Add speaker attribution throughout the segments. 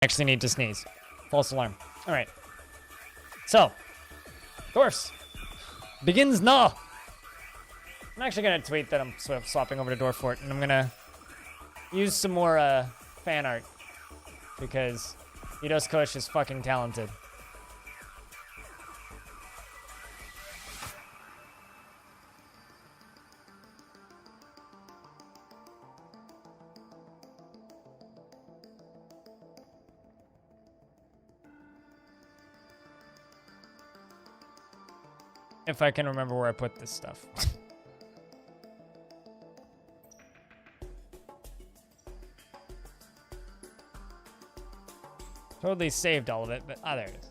Speaker 1: Actually need to sneeze. False alarm. All right. So, Dwarfs. Begins now. I'm actually going to tweet that I'm swapping over to Dwarf Fort, and I'm going to use some more fan art because Eidos Kush is fucking talented. If I can remember where I put this stuff. Totally saved all of it, but there it is.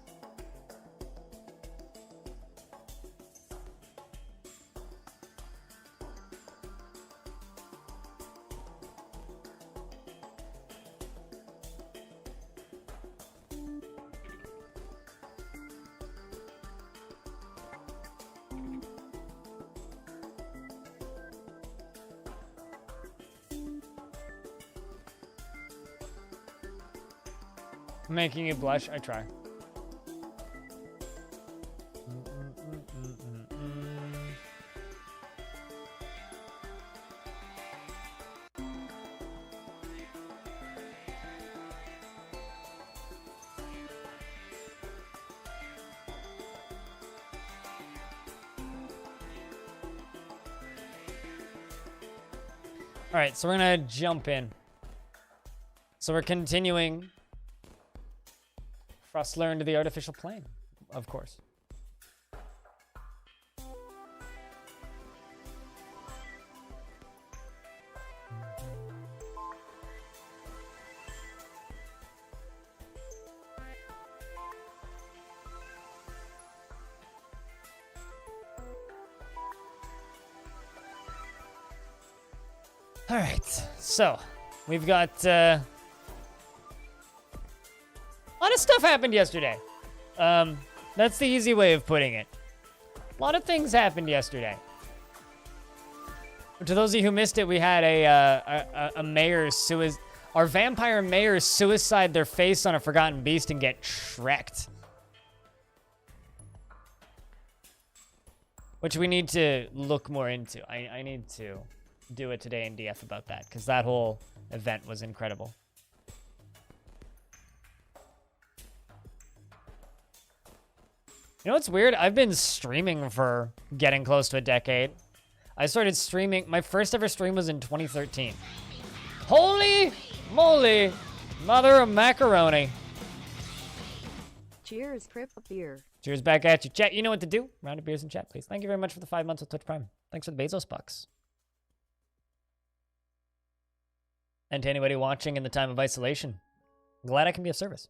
Speaker 1: Making you blush, I try. All right, so we're gonna jump in. So we're continuing Frostlearned to the artificial plane, of course. All right, so we've got a lot of stuff happened yesterday. That's the easy way of putting it. A lot of things happened yesterday. To those of you who missed it, we had a mayor's suicide. Our vampire mayor suicide their face on a forgotten beast and get shreked. Which we need to look more into. I need to do it today in DF about that, because that whole event was incredible. You know what's weird? I've been streaming for getting close to a decade. I started streaming, my first ever stream was in 2013. Holy moly, mother of macaroni.
Speaker 2: Cheers, Crip Beer.
Speaker 1: Cheers back at you. Chat, you know what to do. Round of beers in chat, please. Thank you very much for the 5 months of Twitch Prime. Thanks for the Bezos bucks. And to anybody watching in the time of isolation, glad I can be of service.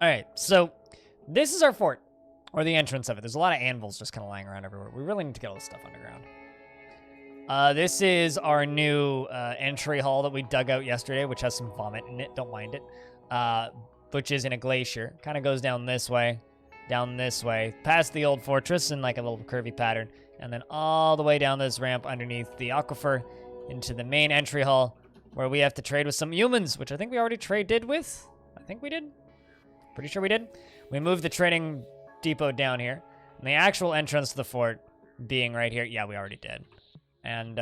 Speaker 1: All right, so this is our fort, or the entrance of it. There's a lot of anvils just kind of lying around everywhere. We really need to get all this stuff underground. This is our new entry hall that we dug out yesterday, which has some vomit in it. Don't mind it. Which is in a glacier. Kind of goes down this way, past the old fortress in like a little curvy pattern, and then all the way down this ramp underneath the aquifer into the main entry hall, where we have to trade with some humans, which I think we already traded with. I think we did. Pretty sure we did. We moved the trading depot down here, and the actual entrance to the fort being right here. Yeah, we already did. And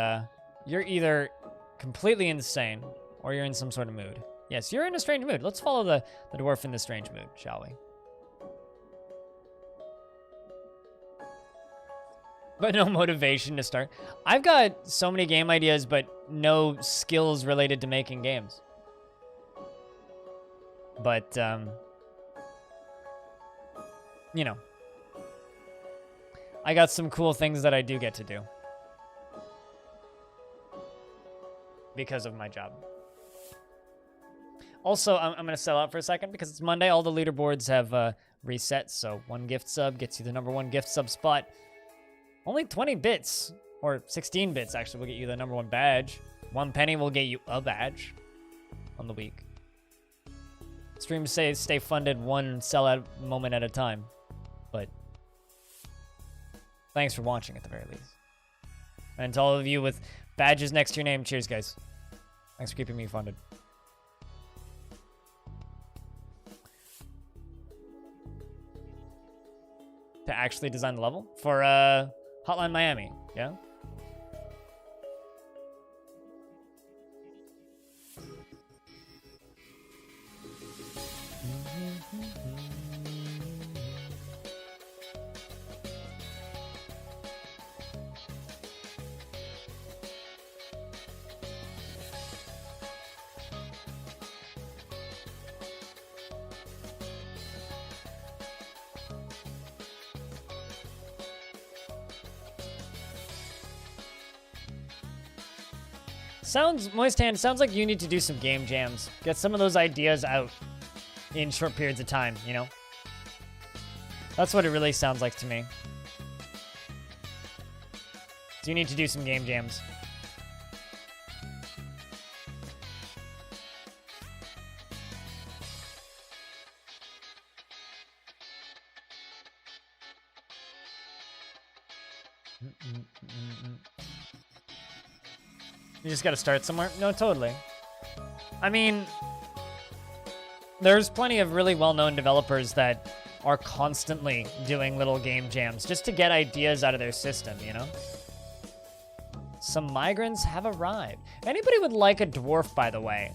Speaker 1: you're either completely insane or you're in some sort of mood. Yes, you're in a strange mood. Let's follow the dwarf in the strange mood, shall we? But no motivation to start. I've got so many game ideas, but no skills related to making games. But, you know, I got some cool things that I do get to do because of my job. Also, I'm going to sell out for a second because it's Monday. All the leaderboards have reset, so 1 gift sub gets you the #1 gift sub spot. Only 20 bits, or 16 bits actually, will get you the #1 badge. 1 penny will get you a badge on the week. Streams say stay funded 1 sellout moment at a time. But thanks for watching at the very least. And to all of you with badges next to your name, cheers, guys. Thanks for keeping me funded. To actually design the level? For Hotline Miami, yeah? Moist Hand, sounds like you need to do some game jams. Get some of those ideas out in short periods of time, you know? That's what it really sounds like to me. So you need to do some game jams. You just gotta start somewhere? No, totally. I mean, there's plenty of really well-known developers that are constantly doing little game jams just to get ideas out of their system, you know? Some migrants have arrived. If anybody would like a dwarf, by the way,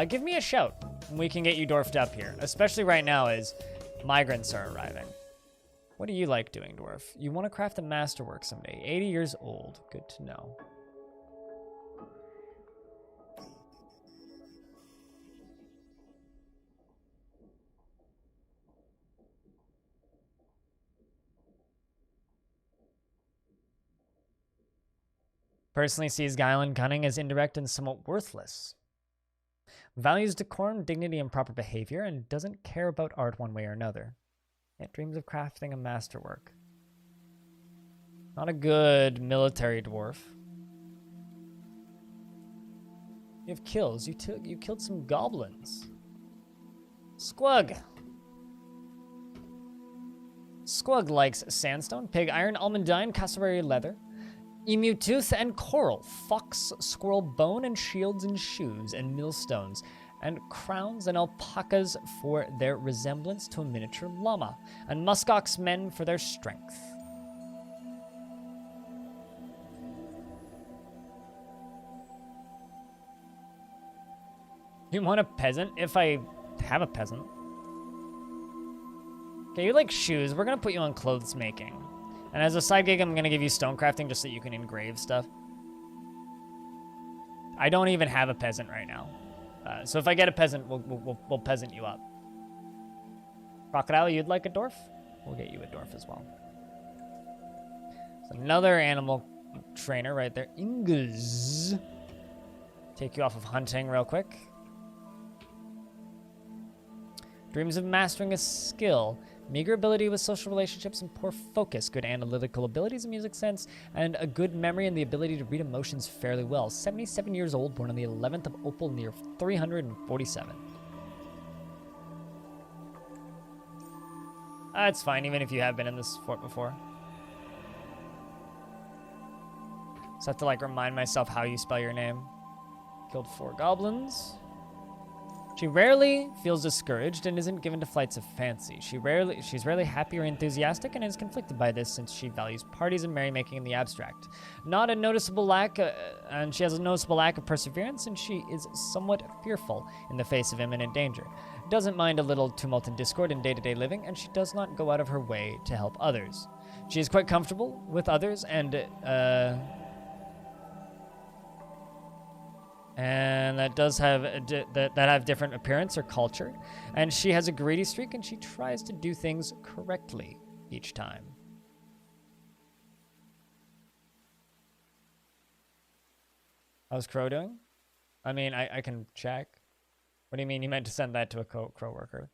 Speaker 1: give me a shout. We can get you dwarfed up here, especially right now as migrants are arriving. What do you like doing, dwarf? You want to craft a masterwork someday. 80 years old. Good to know. Personally sees Guile cunning as indirect and somewhat worthless. Values decorum, dignity, and proper behavior, and doesn't care about art one way or another. Yet dreams of crafting a masterwork. Not a good military dwarf. You have kills. You killed some goblins. Squug. Squug likes sandstone, pig iron, almandine, cassowary leather, emu tooth and coral, fox, squirrel bone and shields and shoes and millstones, and crowns and alpacas for their resemblance to a miniature llama, and muskox men for their strength. You want a peasant? If I have a peasant. Okay, you like shoes. We're gonna put you on clothes making. And as a side gig, I'm going to give you stone crafting just so you can engrave stuff. I don't even have a peasant right now. So if I get a peasant, we'll peasant you up. Crocodile, you'd like a dwarf? We'll get you a dwarf as well. So another animal trainer right there. Ingus. Take you off of hunting real quick. Dreams of mastering a skill. Meager ability with social relationships and poor focus. Good analytical abilities and music sense. And a good memory and the ability to read emotions fairly well. 77 years old, born on the 11th of Opal near 347. That's fine, even if you have been in this fort before. So I have to like remind myself how you spell your name. Killed 4 goblins. She rarely feels discouraged and isn't given to flights of fancy. She's rarely happy or enthusiastic and is conflicted by this since she values parties and merrymaking in the abstract. And she has a noticeable lack of perseverance, and she is somewhat fearful in the face of imminent danger. Doesn't mind a little tumult and discord in day-to-day living, and she does not go out of her way to help others. She is quite comfortable with others and that does have that have different appearance or culture, and she has a greedy streak, and she tries to do things correctly each time. How's Crow doing? I mean, I can check. What do you mean? You meant to send that to a Crow worker?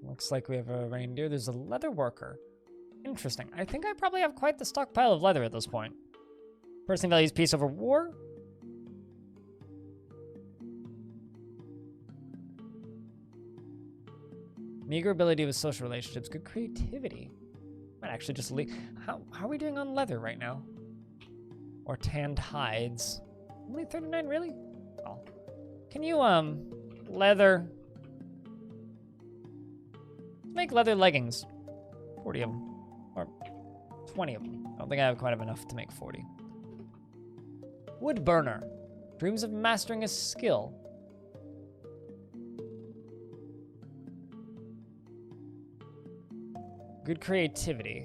Speaker 1: Looks like we have a reindeer. There's a leather worker. Interesting. I think I probably have quite the stockpile of leather at this point. Person values peace over war. Meager ability with social relationships. Good creativity. Might actually just leave. How are we doing on leather right now? Or tanned hides? Only 39, really? Oh. Can you, leather... Make leather leggings. 40 of them. Or 20 of them. I don't think I have quite enough to make 40. Wood burner. Dreams of mastering a skill. Good creativity.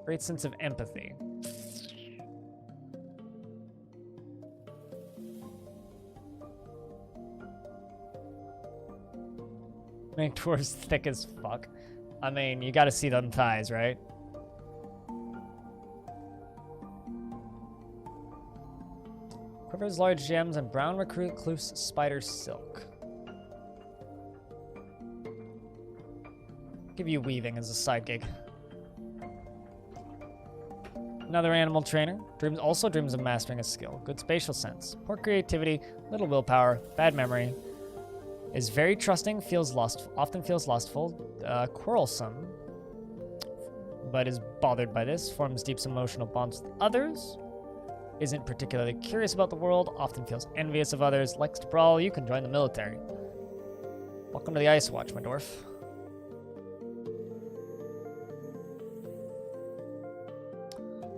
Speaker 1: Great sense of empathy. Make dwarves thick as fuck. I mean, you gotta see them thighs, right? Quivers large gems and brown recluse spider silk. Give you weaving as a side gig. Another animal trainer. Also dreams of mastering a skill. Good spatial sense. Poor creativity, little willpower, bad memory. Is very trusting, often feels lustful, quarrelsome, but is bothered by this, forms deep emotional bonds with others, isn't particularly curious about the world, often feels envious of others, likes to brawl. You can join the military. Welcome to the Ice Watch, my dwarf.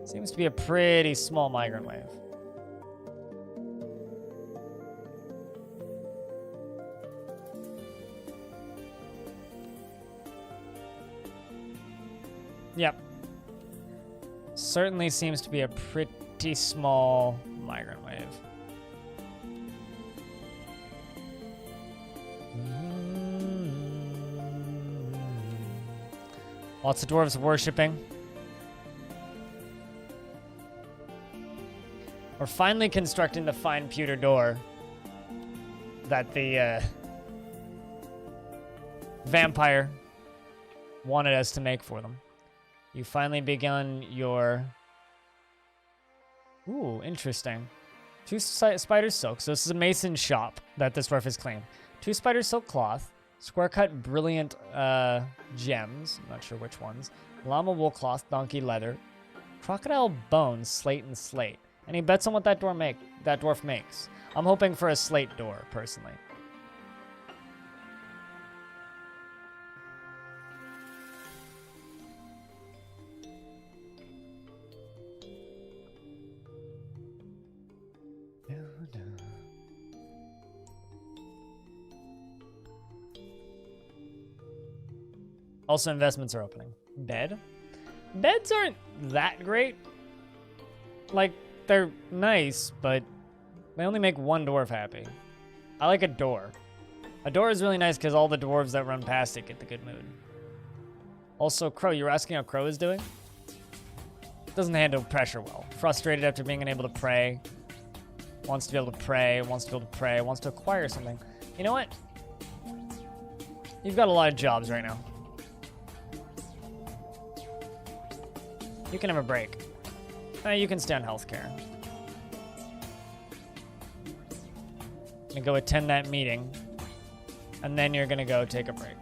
Speaker 1: Seems to be a pretty small migrant wave. Yep. Certainly seems to be a pretty small migrant wave. Lots of dwarves worshipping. We're finally constructing the fine pewter door that the vampire wanted us to make for them. You finally begun your... Ooh, interesting. 2 spider silk. So this is a mason shop that this dwarf has claimed. 2 spider silk cloth. Square cut brilliant gems. I'm not sure which ones. Llama wool cloth, donkey leather. Crocodile bones, slate and slate. And he bets on what that dwarf makes. I'm hoping for a slate door, personally. Also, investments are opening. Bed? Beds aren't that great. Like, they're nice, but they only make one dwarf happy. I like a door. A door is really nice because all the dwarves that run past it get the good mood. Also, Crow, you were asking how Crow is doing? Doesn't handle pressure well. Frustrated after being unable to pray. Wants to be able to pray, wants to be able to pray, wants to acquire something. You know what? You've got a lot of jobs right now. You can have a break. You can stay on healthcare. Gonna go attend that meeting, and then you're gonna go take a break.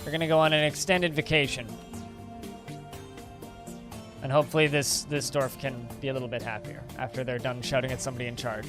Speaker 1: We're gonna go on an extended vacation. And hopefully this dwarf can be a little bit happier after they're done shouting at somebody in charge.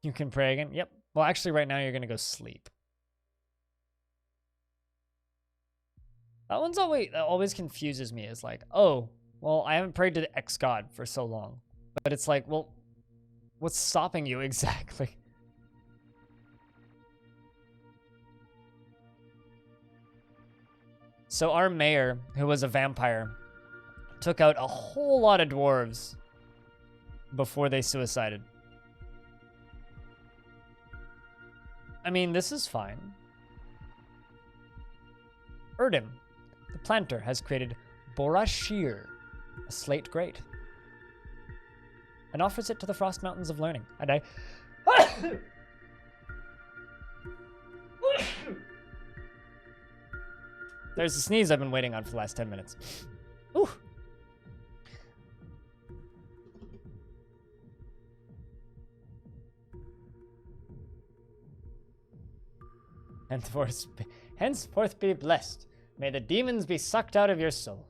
Speaker 1: You can pray again? Yep. Well, actually, right now you're going to go sleep. That one's always confuses me. It's like, oh, well, I haven't prayed to the X god for so long. But it's like, well, what's stopping you exactly? So our mayor, who was a vampire, took out a whole lot of dwarves before they suicided. I mean, this is fine. Erdim, the planter, has created Borashir, a slate grate, and offers it to the Frost Mountains of Learning. And I... There's a sneeze I've been waiting on for the last 10 minutes. Ooh. Henceforth be blessed. May the demons be sucked out of your soul.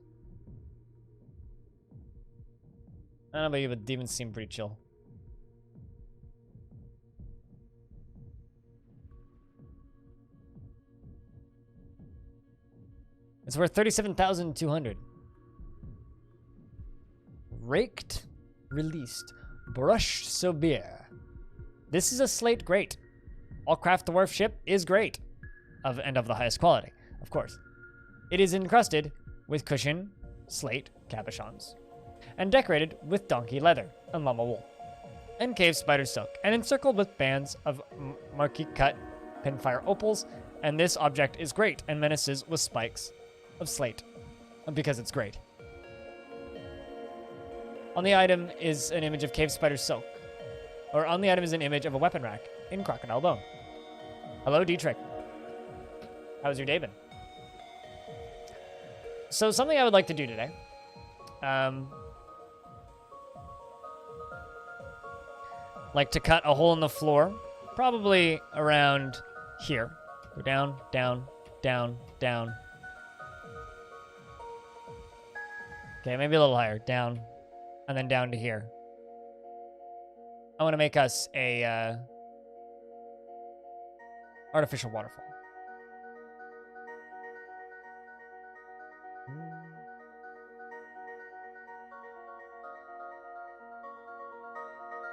Speaker 1: I don't know about you, but demons seem pretty chill. It's worth 37,200. Raked, released, brush Sobir. This is a slate grate. All craft dwarf ship is great, and of the highest quality, of course. It is encrusted with cushion, slate, cabochons, and decorated with donkey leather and llama wool, and cave spider silk, and encircled with bands of marquee cut pinfire opals. And this object is great and menaces with spikes of slate, because it's great. On the item is an image of cave spider silk, or on the item is an image of a weapon rack in crocodile bone. Hello, D-Trick. How's your day been? So something I would like to do today, like to cut a hole in the floor, probably around here. Go down, down, down, down. Okay, maybe a little higher, down, and then down to here. I want to make us a artificial waterfall.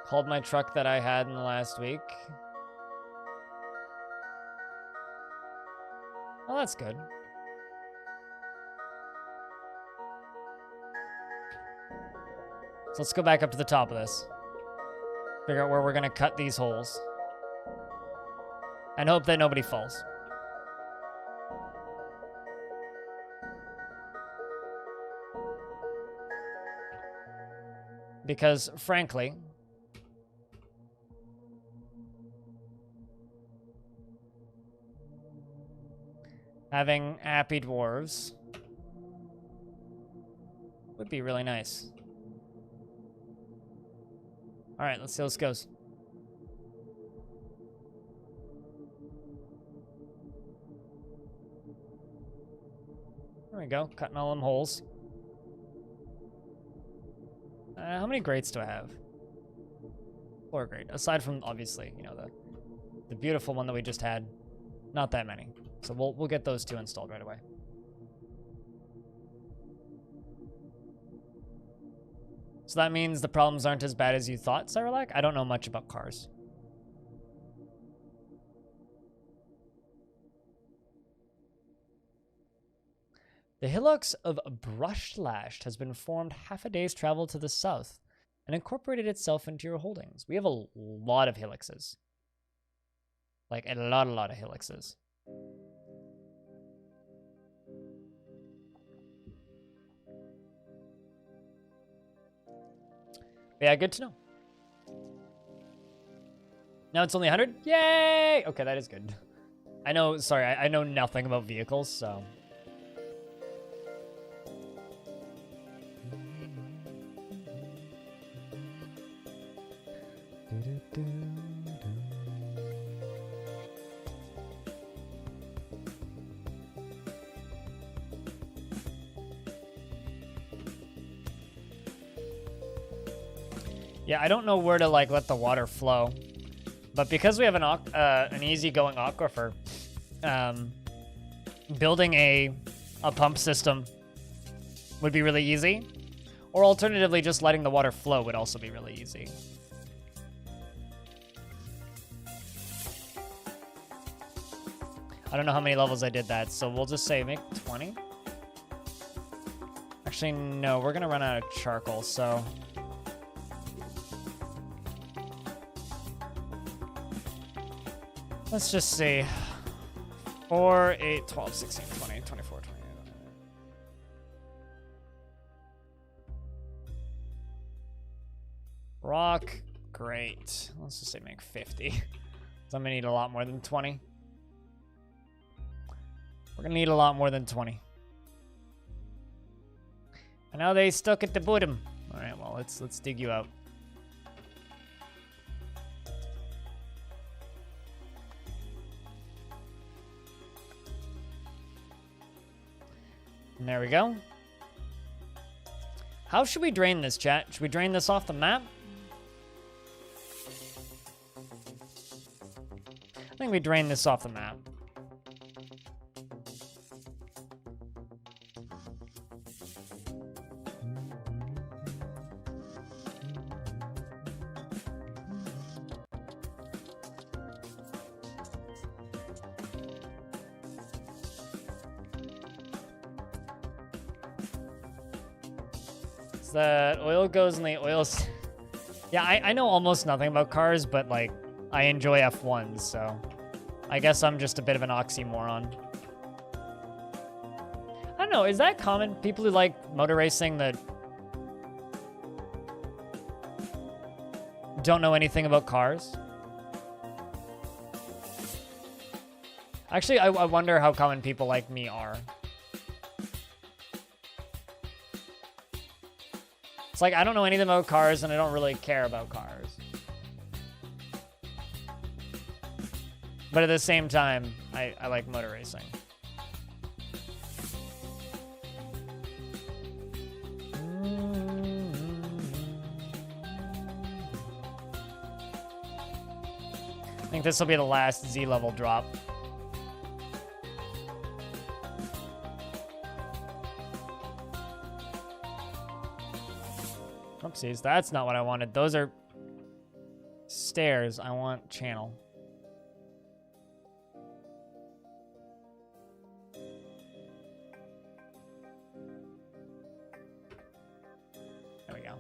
Speaker 1: Called my truck that I had in the last week. Oh, that's good. So let's go back up to the top of this. Figure out where we're gonna cut these holes. And hope that nobody falls. Because, frankly, having happy dwarves would be really nice. All right, let's see how this goes. There we go, cutting all them holes. How many grates do I have? 4 grate. Aside from, obviously, you know, the beautiful one that we just had. Not that many. So we'll get those 2 installed right away. So that means the problems aren't as bad as you thought, Cyrilic? I don't know much about cars. The hillocks of Brushlashed has been formed half a day's travel to the south and incorporated itself into your holdings. We have a lot of hillocks. Like a lot of hillocks. Yeah, good to know. Now it's only 100? Yay! Okay, that is good. I know, sorry, I know nothing about vehicles, so... Yeah, I don't know where to like let the water flow, but because we have an easygoing aquifer, building a pump system would be really easy, or alternatively, just letting the water flow would also be really easy. I don't know how many levels I did that, so we'll just say make 20. Actually, no, we're gonna run out of charcoal, so. Let's just see. 4, 8, 12, 16, 20, 24, 25. Rock, great. Let's just say make 50. So I'm gonna need a lot more than 20. We're gonna need a lot more than 20. And now they stuck at the bottom. All right, well, let's dig you out. And there we go. How should we drain this, chat? Should we drain this off the map? I think we drain this off the map. That oil goes in the oil. Yeah, I know almost nothing about cars, but like I enjoy F1s, so I guess I'm just a bit of an oxymoron. I don't know, is that common? People who like motor racing that don't know anything about cars? Actually, I wonder how common people like me are. It's like, I don't know anything about cars, and I don't really care about cars. But at the same time, I like motor racing. I think this will be the last Z level drop. Oopsies, that's not what I wanted. Those are stairs. I want channel. There we go.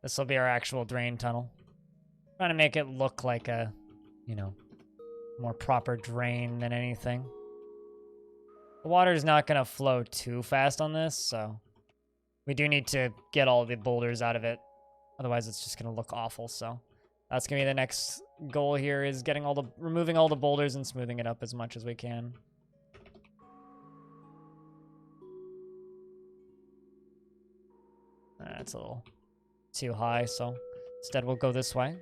Speaker 1: This will be our actual drain tunnel. Trying to make it look like a, you know, more proper drain than anything. The water's not going to flow too fast on this, so we do need to get all the boulders out of it. Otherwise, it's just going to look awful, so that's going to be the next goal here, is removing all the boulders and smoothing it up as much as we can. That's a little too high, so instead we'll go this way.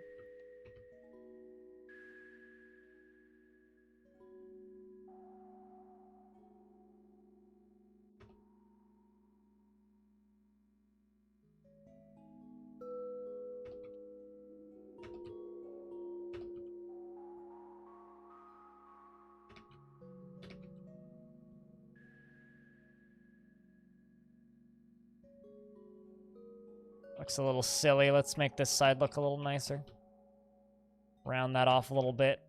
Speaker 1: Looks a little silly. Let's make this side look a little nicer. Round that off a little bit.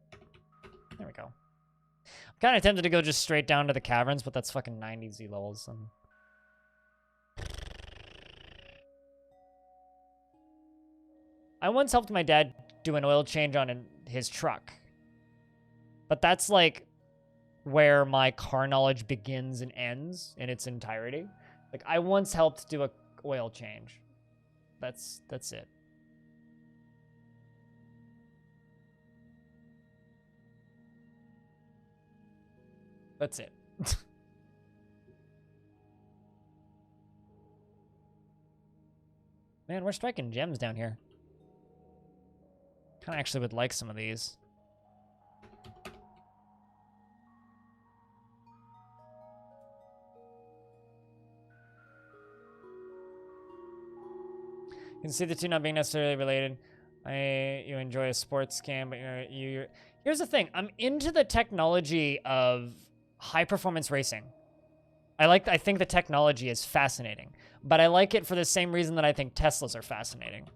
Speaker 1: There we go. I'm kind of tempted to go just straight down to the caverns, but that's fucking 90 Z levels. And I once helped my dad do an oil change on his truck. But that's like where my car knowledge begins and ends in its entirety. Like, I once helped do a oil change. That's it. That's it. Man, we're striking gems down here. Kind of actually would like some of these. You can see the two not being necessarily related. You enjoy a sports game, but Here's the thing. I'm into the technology of high-performance racing. I think the technology is fascinating, but I like it for the same reason that I think Teslas are fascinating.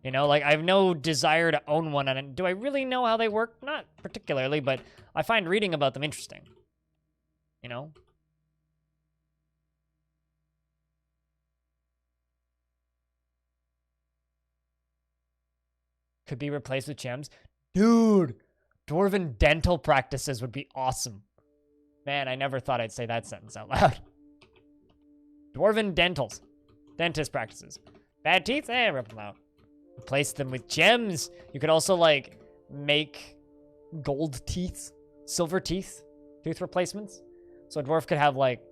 Speaker 1: You know, like, I have no desire to own one, and do I really know how they work? Not particularly, but I find reading about them interesting. You know? Could be replaced with gems. Dude, dwarven dental practices would be awesome. Man, I never thought I'd say that sentence out loud. Dwarven dentist practices. Bad teeth? Rip them out. Replace them with gems. You could also, like, make gold teeth, silver teeth, tooth replacements. So a dwarf could have, like,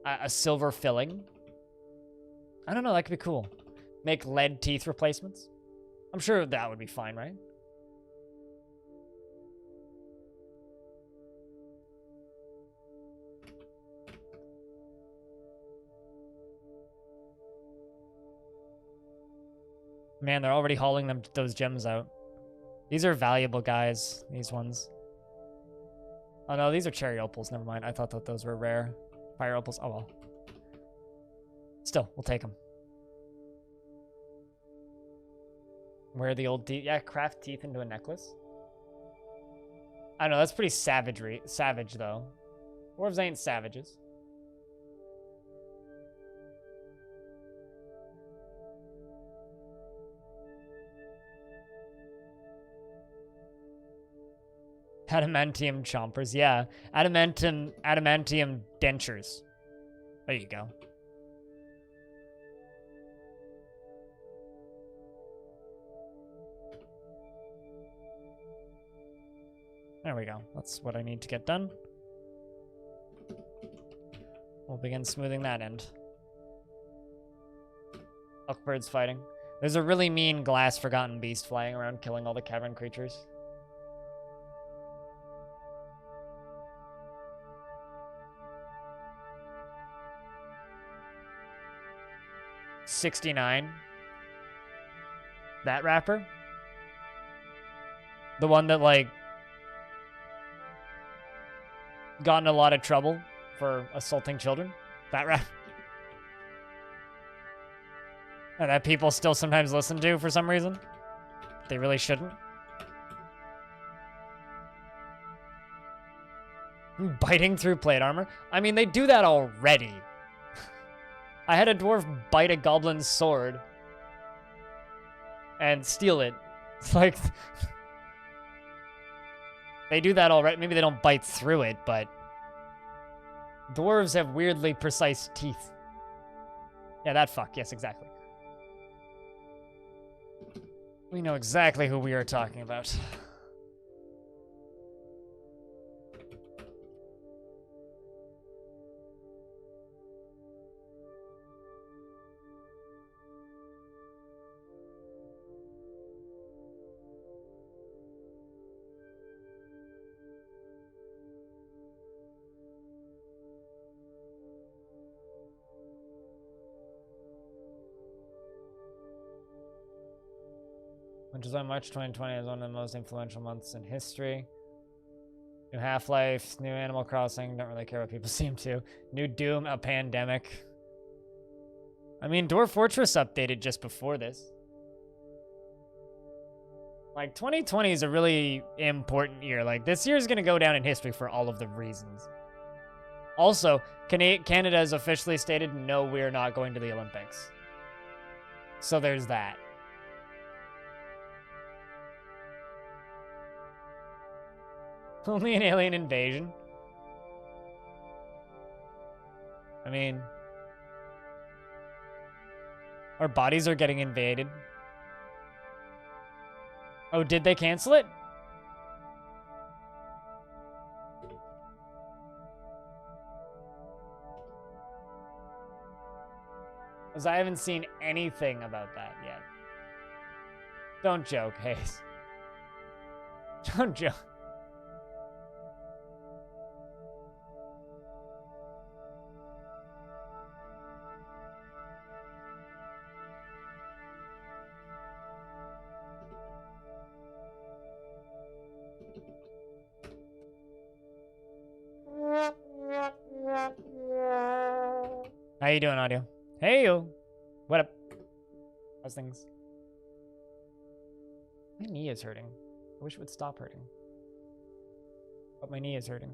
Speaker 1: a silver filling. I don't know, that could be cool. Make lead teeth replacements. I'm sure that would be fine, right? Man, they're already hauling those gems out. These are valuable, guys, these ones. Oh no, these are cherry opals, never mind. I thought that those were rare. Fire opals, oh well. Still, we'll take them. Where are the old teeth? Yeah, craft teeth into a necklace. I don't know, that's pretty savage though. Dwarves ain't savages. Adamantium chompers, yeah. Adamantium dentures. There you go. There we go. That's what I need to get done. We'll begin smoothing that end. Elkbirds fighting. There's a really mean glass forgotten beast flying around killing all the cavern creatures. $69. That rapper? The one that, like, got in a lot of trouble for assaulting children? That rap? And that people still sometimes listen to for some reason? They really shouldn't. Biting through plate armor? I mean, they do that already. I had a dwarf bite a goblin's sword and steal it. It's like... They do that already. Maybe they don't bite through it, but... Dwarves have weirdly precise teeth. Yeah, that fuck. Yes, exactly. We know exactly who we are talking about. Which is why March 2020 is one of the most influential months in history. New Half-Life, new Animal Crossing, don't really care what people seem to. New Doom, a pandemic. I mean, Dwarf Fortress updated just before this. Like, 2020 is a really important year. Like, this year is going to go down in history for all of the reasons. Also, Canada has officially stated, no, we're not going to the Olympics. So there's that. Only an alien invasion? I mean... Our bodies are getting invaded. Oh, did they cancel it? Because I haven't seen anything about that yet. Don't joke, Hayes. Don't joke. you doing, audio? Hey, you. What up? How's things? My knee is hurting. I wish it would stop hurting. But my knee is hurting.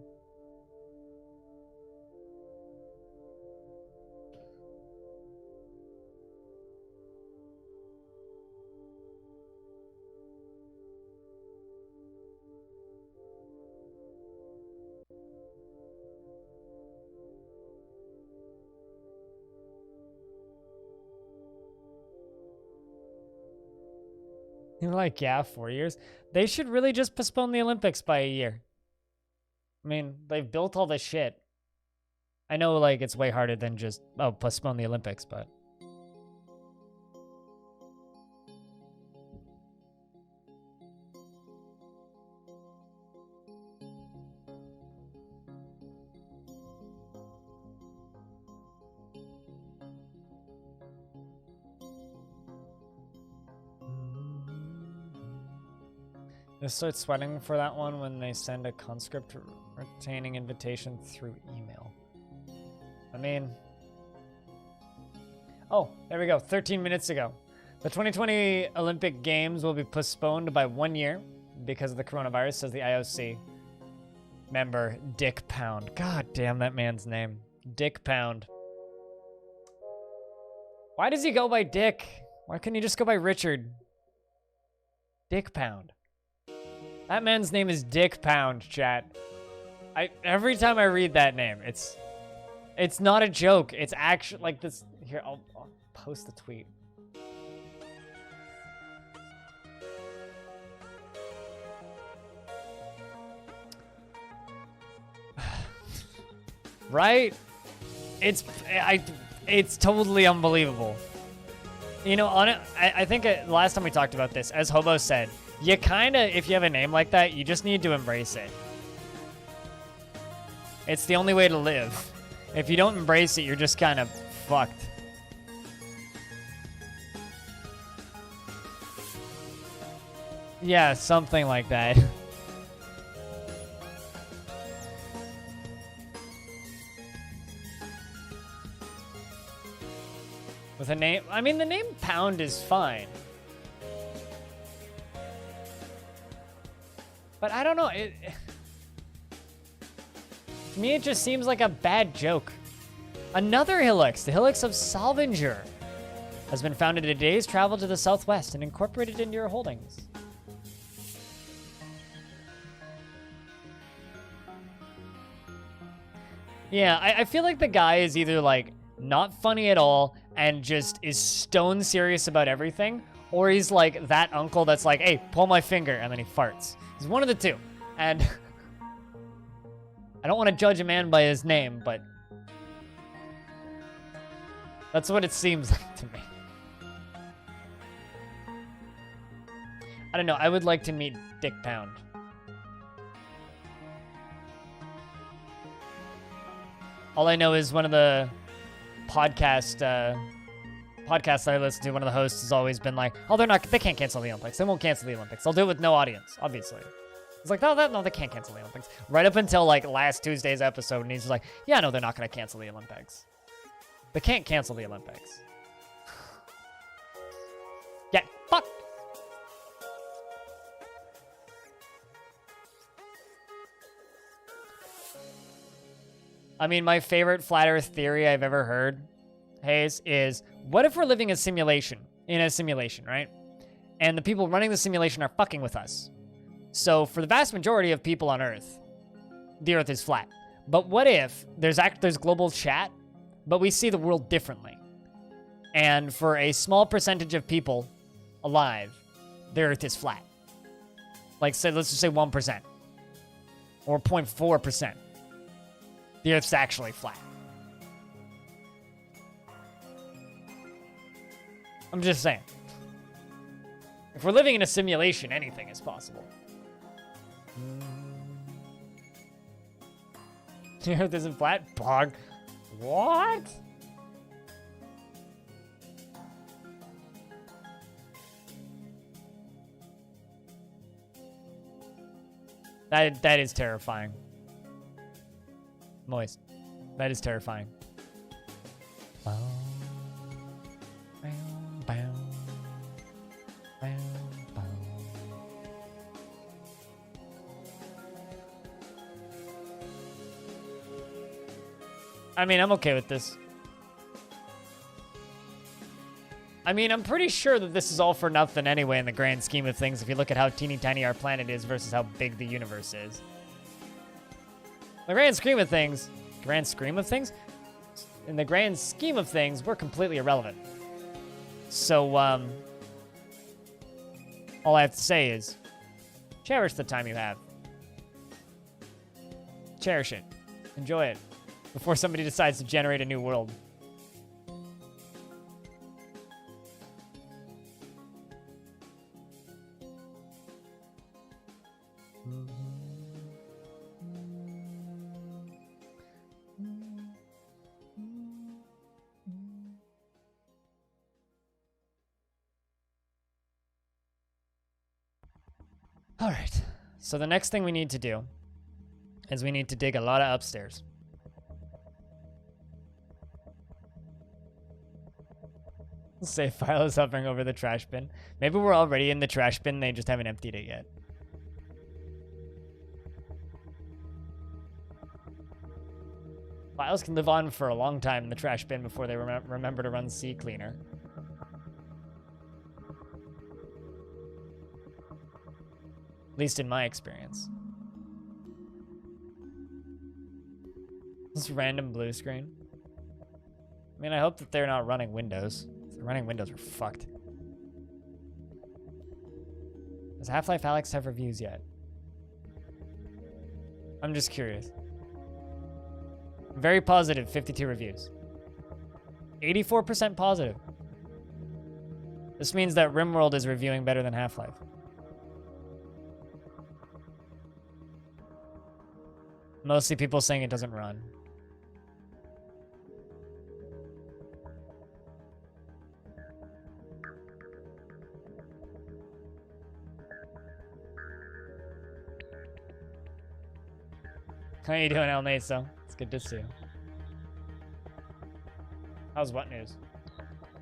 Speaker 1: You're like, yeah, 4 years. They should really just postpone the Olympics by a year. I mean, they've built all this shit. I know, like, it's way harder than just, oh, postpone the Olympics, but... They start sweating for that one when they send a conscript retaining invitation through email. I mean... Oh, there we go. 13 minutes ago. The 2020 Olympic Games will be postponed by 1 year because of the coronavirus, says the IOC member Dick Pound. God damn that man's name. Dick Pound. Why does he go by Dick? Why couldn't he just go by Richard? Dick Pound. That man's name is Dick Pound, chat. Every time I read that name, it's not a joke. It's actually like this. Here, I'll post the tweet. Right? It's totally unbelievable. You know, on it, I think last time we talked about this, as Hobo said, you kind of, if you have a name like that, you just need to embrace it. It's the only way to live. If you don't embrace it, you're just kind of fucked. Yeah, something like that. With a name, I mean, the name Pound is fine. But I don't know, to me it just seems like a bad joke. Another Hillix, the Hillix of Salvinger, has been found in a day's travel to the southwest and incorporated into your holdings. Yeah, I feel like the guy is either like not funny at all and just is stone serious about everything, or he's like that uncle that's like, hey, pull my finger, and then he farts. He's one of the two. And I don't want to judge a man by his name, but that's what it seems like to me. I don't know. I would like to meet Dick Pound. All I know is one of the podcasts I listen to, one of the hosts has always been like, oh, they can't cancel the Olympics. They won't cancel the Olympics. They'll do it with no audience, obviously. It's like, no, they can't cancel the Olympics. Right up until like last Tuesday's episode, and he's just like, yeah, no, they're not going to cancel the Olympics. They can't cancel the Olympics. Get fucked. I mean, my favorite flat Earth theory I've ever heard, Hayes, is what if we're living in a simulation, right? And the people running the simulation are fucking with us. So for the vast majority of people on Earth, the Earth is flat. But what if there's global chat, but we see the world differently? And for a small percentage of people alive, the Earth is flat. Like, say, let's just say 1%. Or 0.4%. The Earth's actually flat. I'm just saying. If we're living in a simulation, anything is possible. The Earth isn't flat? Pog. What? That is terrifying. Moist. That is terrifying. I mean, I'm okay with this. I mean, I'm pretty sure that this is all for nothing anyway in the grand scheme of things if you look at how teeny tiny our planet is versus how big the universe is. In the grand scheme of things, in the grand scheme of things, we're completely irrelevant. So, all I have to say is, cherish the time you have. Cherish it. Enjoy it. Before somebody decides to generate a new world. All right. So the next thing we need to do is we need to dig a lot of upstairs. Save file is hovering over the trash bin. Maybe we're already in the trash bin, they just haven't emptied it yet. Files can live on for a long time in the trash bin before they remember to run CCleaner. At least in my experience. This random blue screen. I mean, I hope that they're not running Windows. If they're running Windows, we're fucked. Does Half-Life Alyx have reviews yet? I'm just curious. Very positive, 52 reviews. 84% positive. This means that RimWorld is reviewing better than Half-Life. Mostly people saying it doesn't run. How you doing, El Naso? It's good to see you. How's what news?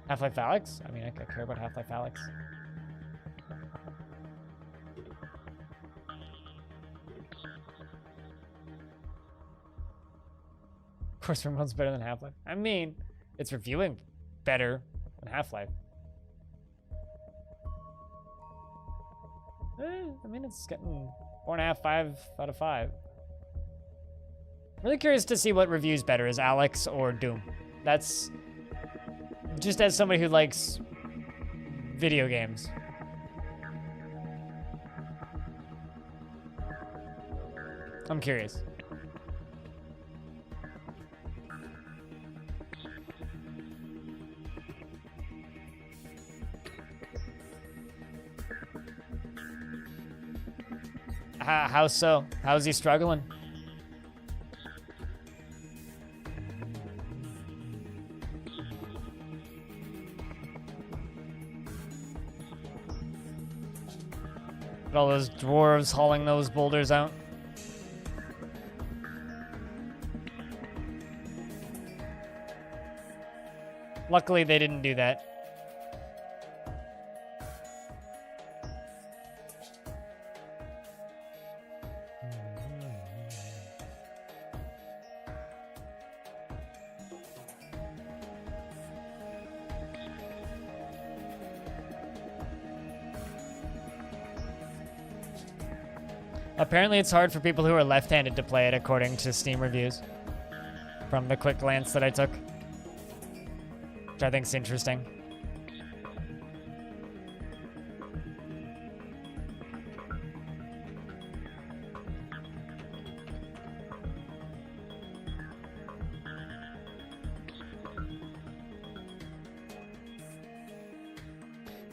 Speaker 1: Half-Life Alyx? I mean, I care about Half-Life Alyx. Of course, RimWorld's better than Half-Life. I mean, it's reviewing better than Half-Life. I mean, it's getting 4.5, 5 out of 5. Really curious to see what reviews better, is Alyx or Doom. That's just as somebody who likes video games. I'm curious. How so? How's he struggling? All those dwarves hauling those boulders out. Luckily, they didn't do that. Apparently it's hard for people who are left-handed to play it, according to Steam reviews. From the quick glance that I took. Which I think is interesting.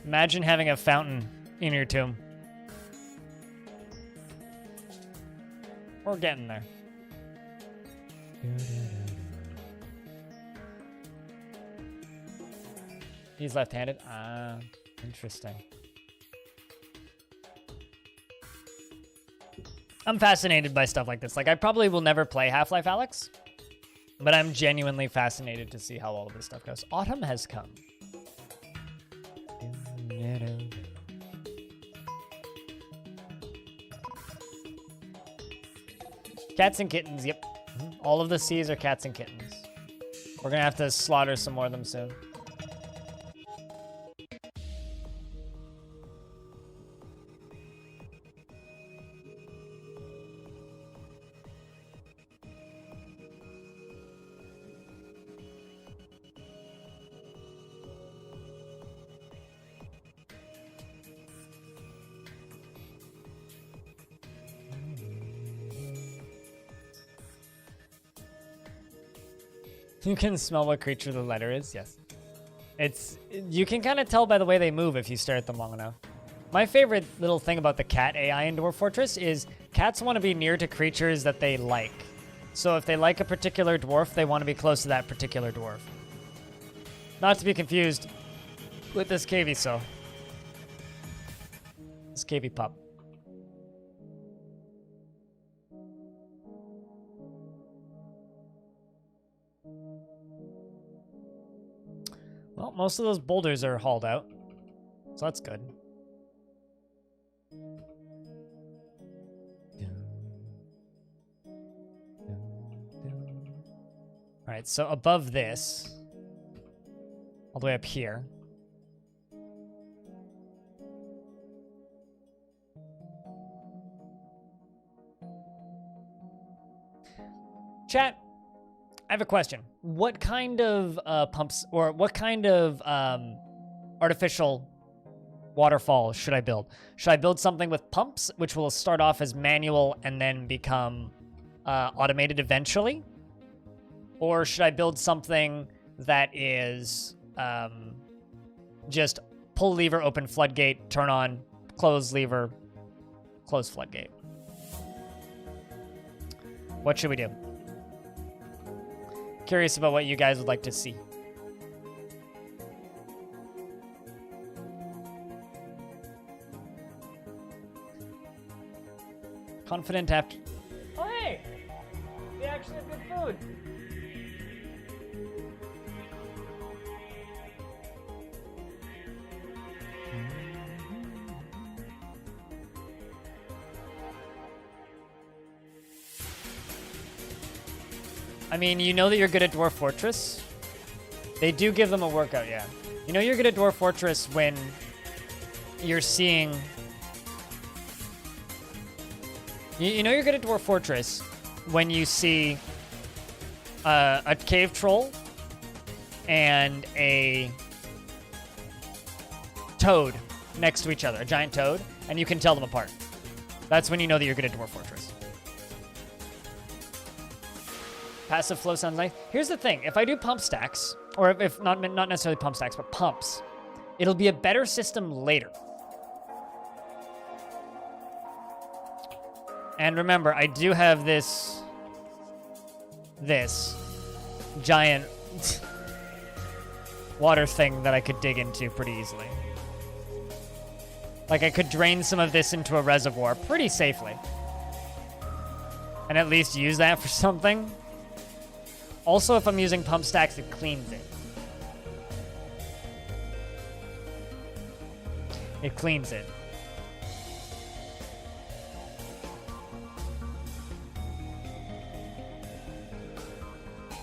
Speaker 1: Imagine having a fountain in your tomb. We're getting there. He's left-handed? Ah, interesting. I'm fascinated by stuff like this. Like, I probably will never play Half-Life Alyx. But I'm genuinely fascinated to see how all of this stuff goes. Autumn has come. Cats and kittens, yep. All of the seas are cats and kittens. We're gonna have to slaughter some more of them soon. You can smell what creature the letter is, yes. You can kind of tell by the way they move if you stare at them long enough. My favorite little thing about the cat AI in Dwarf Fortress is cats want to be near to creatures that they like. So if they like a particular dwarf, they want to be close to that particular dwarf. Not to be confused with this KV This KV pup. Well, most of those boulders are hauled out, so that's good. All right, so above this, all the way up here. Chat. I have a question. What kind of pumps or what kind of artificial waterfall should I build? Should I build something with pumps, which will start off as manual and then become automated eventually? Or should I build something that is just pull lever, open floodgate, turn on, close lever, close floodgate? What should we do? Curious about what you guys would like to see. Confident after... Oh, hey! They actually have good food. I mean, you know that you're good at Dwarf Fortress. They do give them a workout, yeah. You know you're good at Dwarf Fortress when you're seeing... You know you're good at Dwarf Fortress when you see a cave troll and a toad next to each other, a giant toad, and you can tell them apart. That's when you know that you're good at Dwarf Fortress. Passive flow sounds nice. Here's the thing. If I do pump stacks, or if not necessarily pump stacks, but pumps, it'll be a better system later. And remember, I do have this giant water thing that I could dig into pretty easily. Like, I could drain some of this into a reservoir pretty safely. And at least use that for something. Also, if I'm using pump stacks, it cleans it. It cleans it.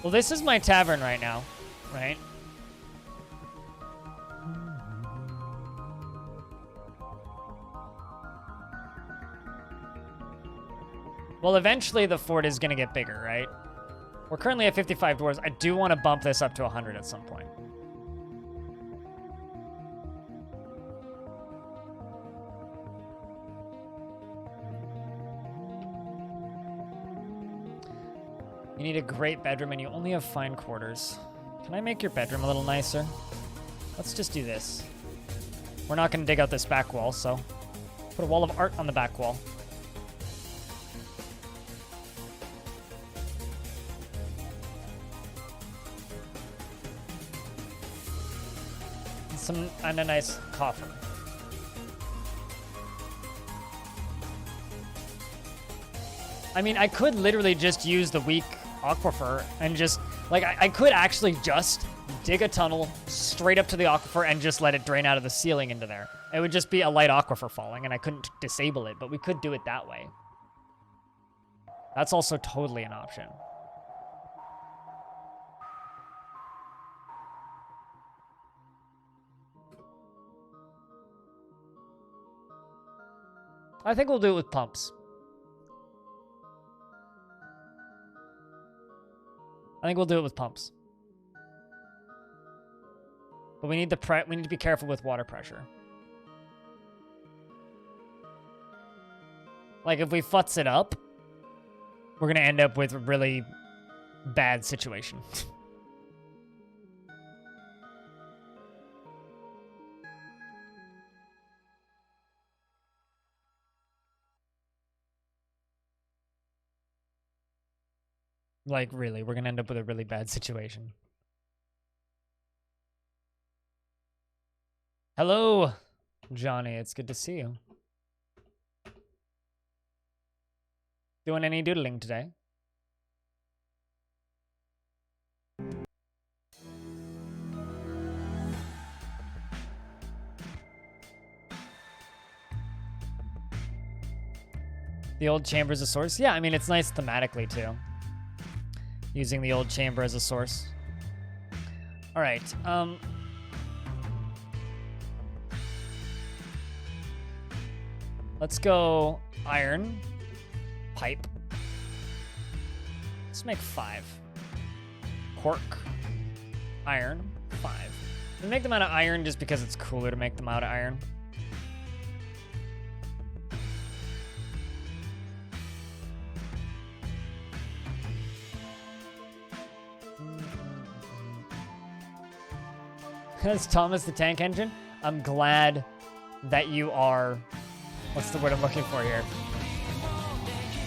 Speaker 1: Well, this is my tavern right now, right? Well, eventually the fort is going to get bigger, right? We're currently at 55 dwarves. I do want to bump this up to 100 at some point. You need a great bedroom and you only have fine quarters. Can I make your bedroom a little nicer? Let's just do this. We're not going to dig out this back wall, so put a wall of art on the back wall. And a nice coffer. I mean, I could literally just use the weak aquifer and just Like, I could actually just dig a tunnel straight up to the aquifer and just let it drain out of the ceiling into there. It would just be a light aquifer falling, and I couldn't disable it, but we could do it that way. That's also totally an option. I think we'll do it with pumps. I think we'll do it with pumps. But we need to be careful with water pressure. Like, if we futz it up, we're gonna end up with a really bad situation. Like, really, we're gonna end up with a really bad situation. Hello, Johnny. It's good to see you. Doing any doodling today? The old chamber as a source? Yeah, I mean, it's nice thematically, too. Using the old chamber as a source. All right, let's go iron, pipe. Let's make 5. Cork, iron, 5. We make them out of iron just because it's cooler to make them out of iron. That's Thomas the Tank Engine. I'm glad that you are, what's the word I'm looking for here?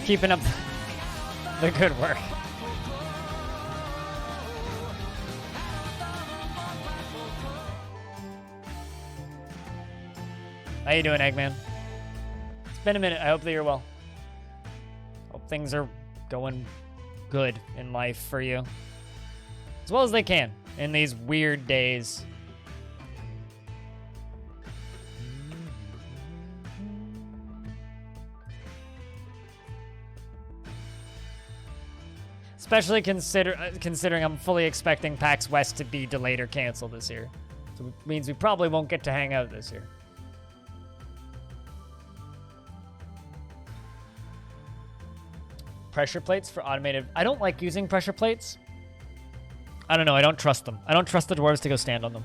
Speaker 1: Keeping up the good work. How you doing, Eggman? It's been a minute. I hope that you're well. Hope things are going good in life for you. As well as they can in these weird days. Especially considering I'm fully expecting PAX West to be delayed or canceled this year. So it means we probably won't get to hang out this year. Pressure plates for automated... I don't like using pressure plates. I don't know, I don't trust them. I don't trust the dwarves to go stand on them.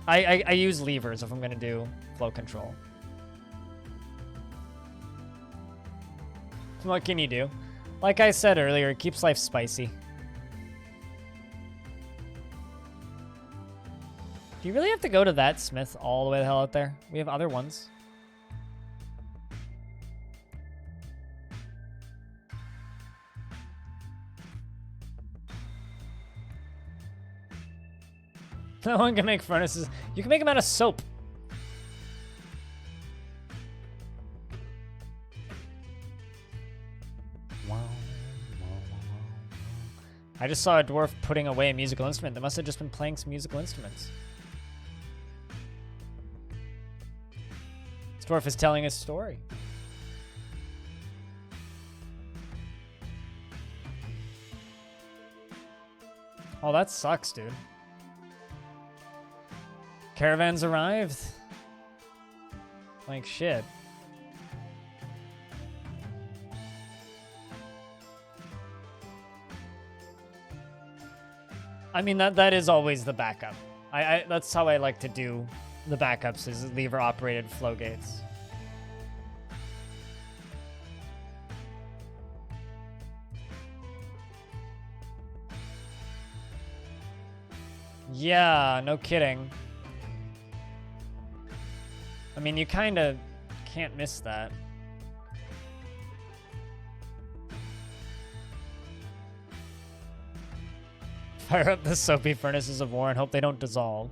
Speaker 1: I use levers if I'm going to do flow control. What can you do? Like I said earlier, it keeps life spicy. Do you really have to go to that smith all the way the hell out there? We have other ones. No one can make furnaces. You can make them out of soap. I just saw a dwarf putting away a musical instrument. They must have just been playing some musical instruments. This dwarf is telling a story. Oh, that sucks, dude. Caravans arrived. Like shit. I mean, that is always the backup. That's how I like to do the backups, is lever operated flow gates. Yeah, no kidding. I mean, you kind of can't miss that. Fire up the soapy furnaces of war and hope they don't dissolve.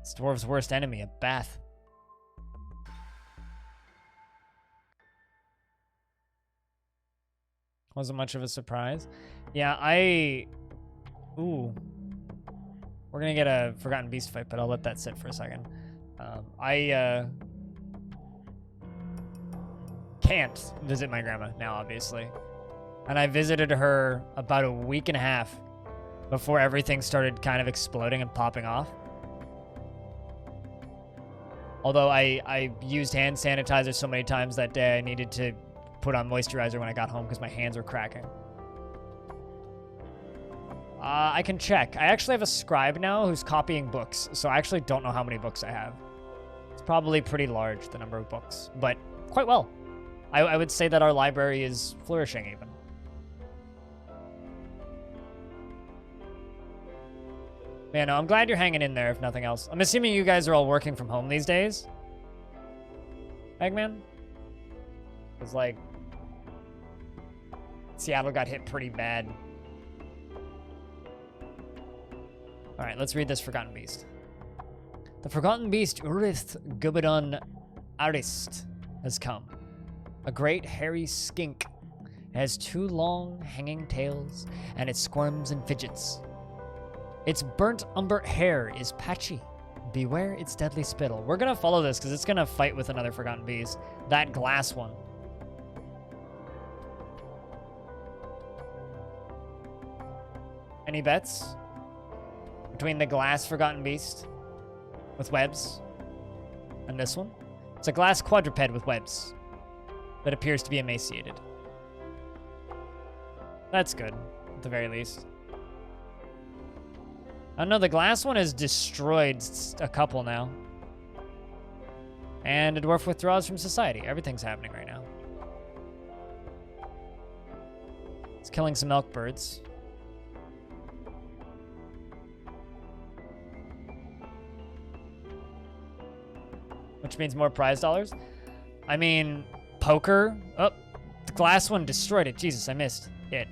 Speaker 1: It's dwarves' worst enemy, a bath. Wasn't much of a surprise. Yeah, Ooh. We're gonna get a Forgotten Beast fight, but I'll let that sit for a second. I can't visit my grandma now, obviously. And I visited her about a week and a half before everything started kind of exploding and popping off. Although I used hand sanitizer so many times that day, I needed to put on moisturizer when I got home because my hands were cracking. I can check. I actually have a scribe now who's copying books, so I actually don't know how many books I have. It's probably pretty large, the number of books, but quite well. I would say that our library is flourishing even. Man, no, I'm glad you're hanging in there, if nothing else. I'm assuming you guys are all working from home these days? Eggman? Because, like, Seattle got hit pretty bad. Alright, let's read this Forgotten Beast. The Forgotten Beast Urith Gubadon Arist has come. A great hairy skink. It has 2 long hanging tails, and it squirms and fidgets. Its burnt umber hair is patchy. Beware its deadly spittle. We're gonna follow this because it's gonna fight with another Forgotten Beast. That glass one. Any bets? Between the glass Forgotten Beast with webs and this one? It's a glass quadruped with webs that appears to be emaciated. That's good, at the very least. Oh no, the glass one has destroyed a couple now. And a dwarf withdraws from society. Everything's happening right now. It's killing some elk birds. Which means more prize dollars. I mean, poker. Oh, the glass one destroyed it. Jesus, I missed it.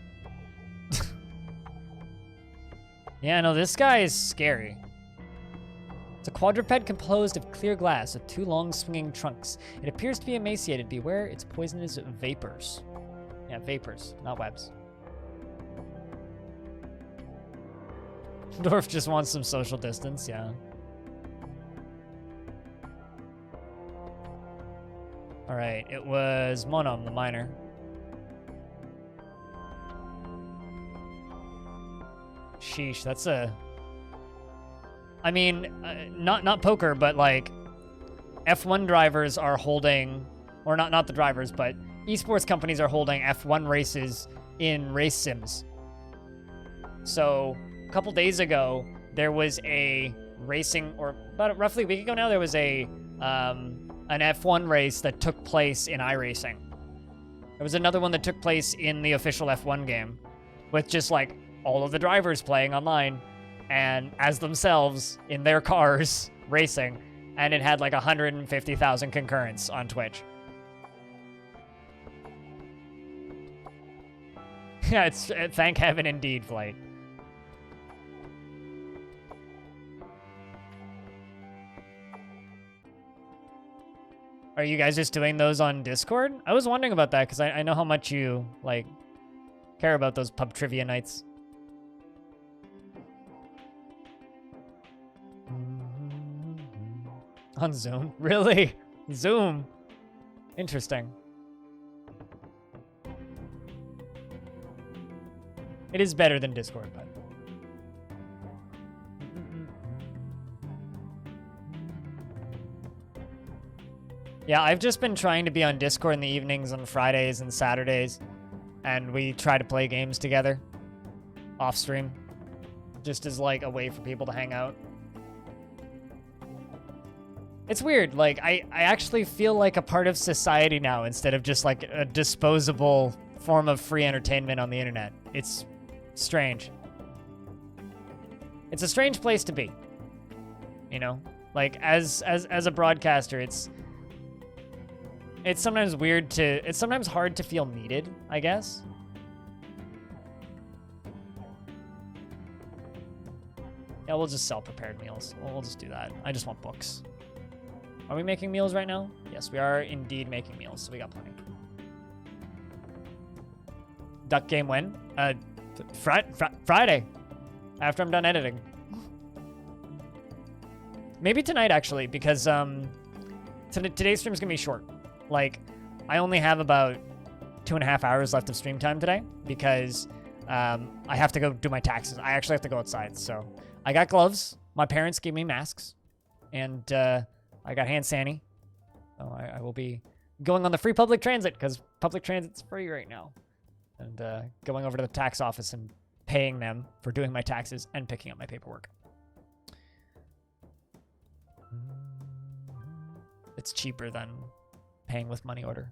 Speaker 1: Yeah, no, this guy is scary. It's a quadruped composed of clear glass with 2 long swinging trunks. It appears to be emaciated. Beware its poisonous vapors. Yeah, vapors, not webs. Dwarf just wants some social distance, yeah. Alright, it was Monom, the miner. Sheesh, that's a... I mean, not poker, but like, F1 drivers are holding, or not the drivers, but esports companies are holding F1 races in race sims. So, a couple days ago, there was a racing, or about roughly a week ago now, there was a, an F1 race that took place in iRacing. There was another one that took place in the official F1 game, with just like all of the drivers playing online and as themselves in their cars racing, and it had like 150,000 concurrents on Twitch. Yeah, it's thank heaven indeed, Flight. Are you guys just doing those on Discord? I was wondering about that because I know how much you like care about those pub trivia nights. On Zoom? Really? Zoom? Interesting. It is better than Discord, but... Yeah, I've just been trying to be on Discord in the evenings on Fridays and Saturdays, and we try to play games together off stream, just as like a way for people to hang out. It's weird, like I actually feel like a part of society now instead of just like a disposable form of free entertainment on the internet. It's strange. It's a strange place to be. You know? Like as a broadcaster, it's sometimes it's sometimes hard to feel needed, I guess. Yeah, we'll just sell prepared meals. We'll just do that. I just want books. Are we making meals right now? Yes, we are indeed making meals, so we got plenty. Duck game when? Friday, after I'm done editing. Maybe tonight, actually, because today's stream's gonna be short. Like, I only have about 2.5 hours left of stream time today because I have to go do my taxes. I actually have to go outside, so I got gloves. My parents gave me masks, and I got hand sanitizer. So I will be going on the free public transit because public transit's free right now, and going over to the tax office and paying them for doing my taxes and picking up my paperwork. It's cheaper than paying with money order.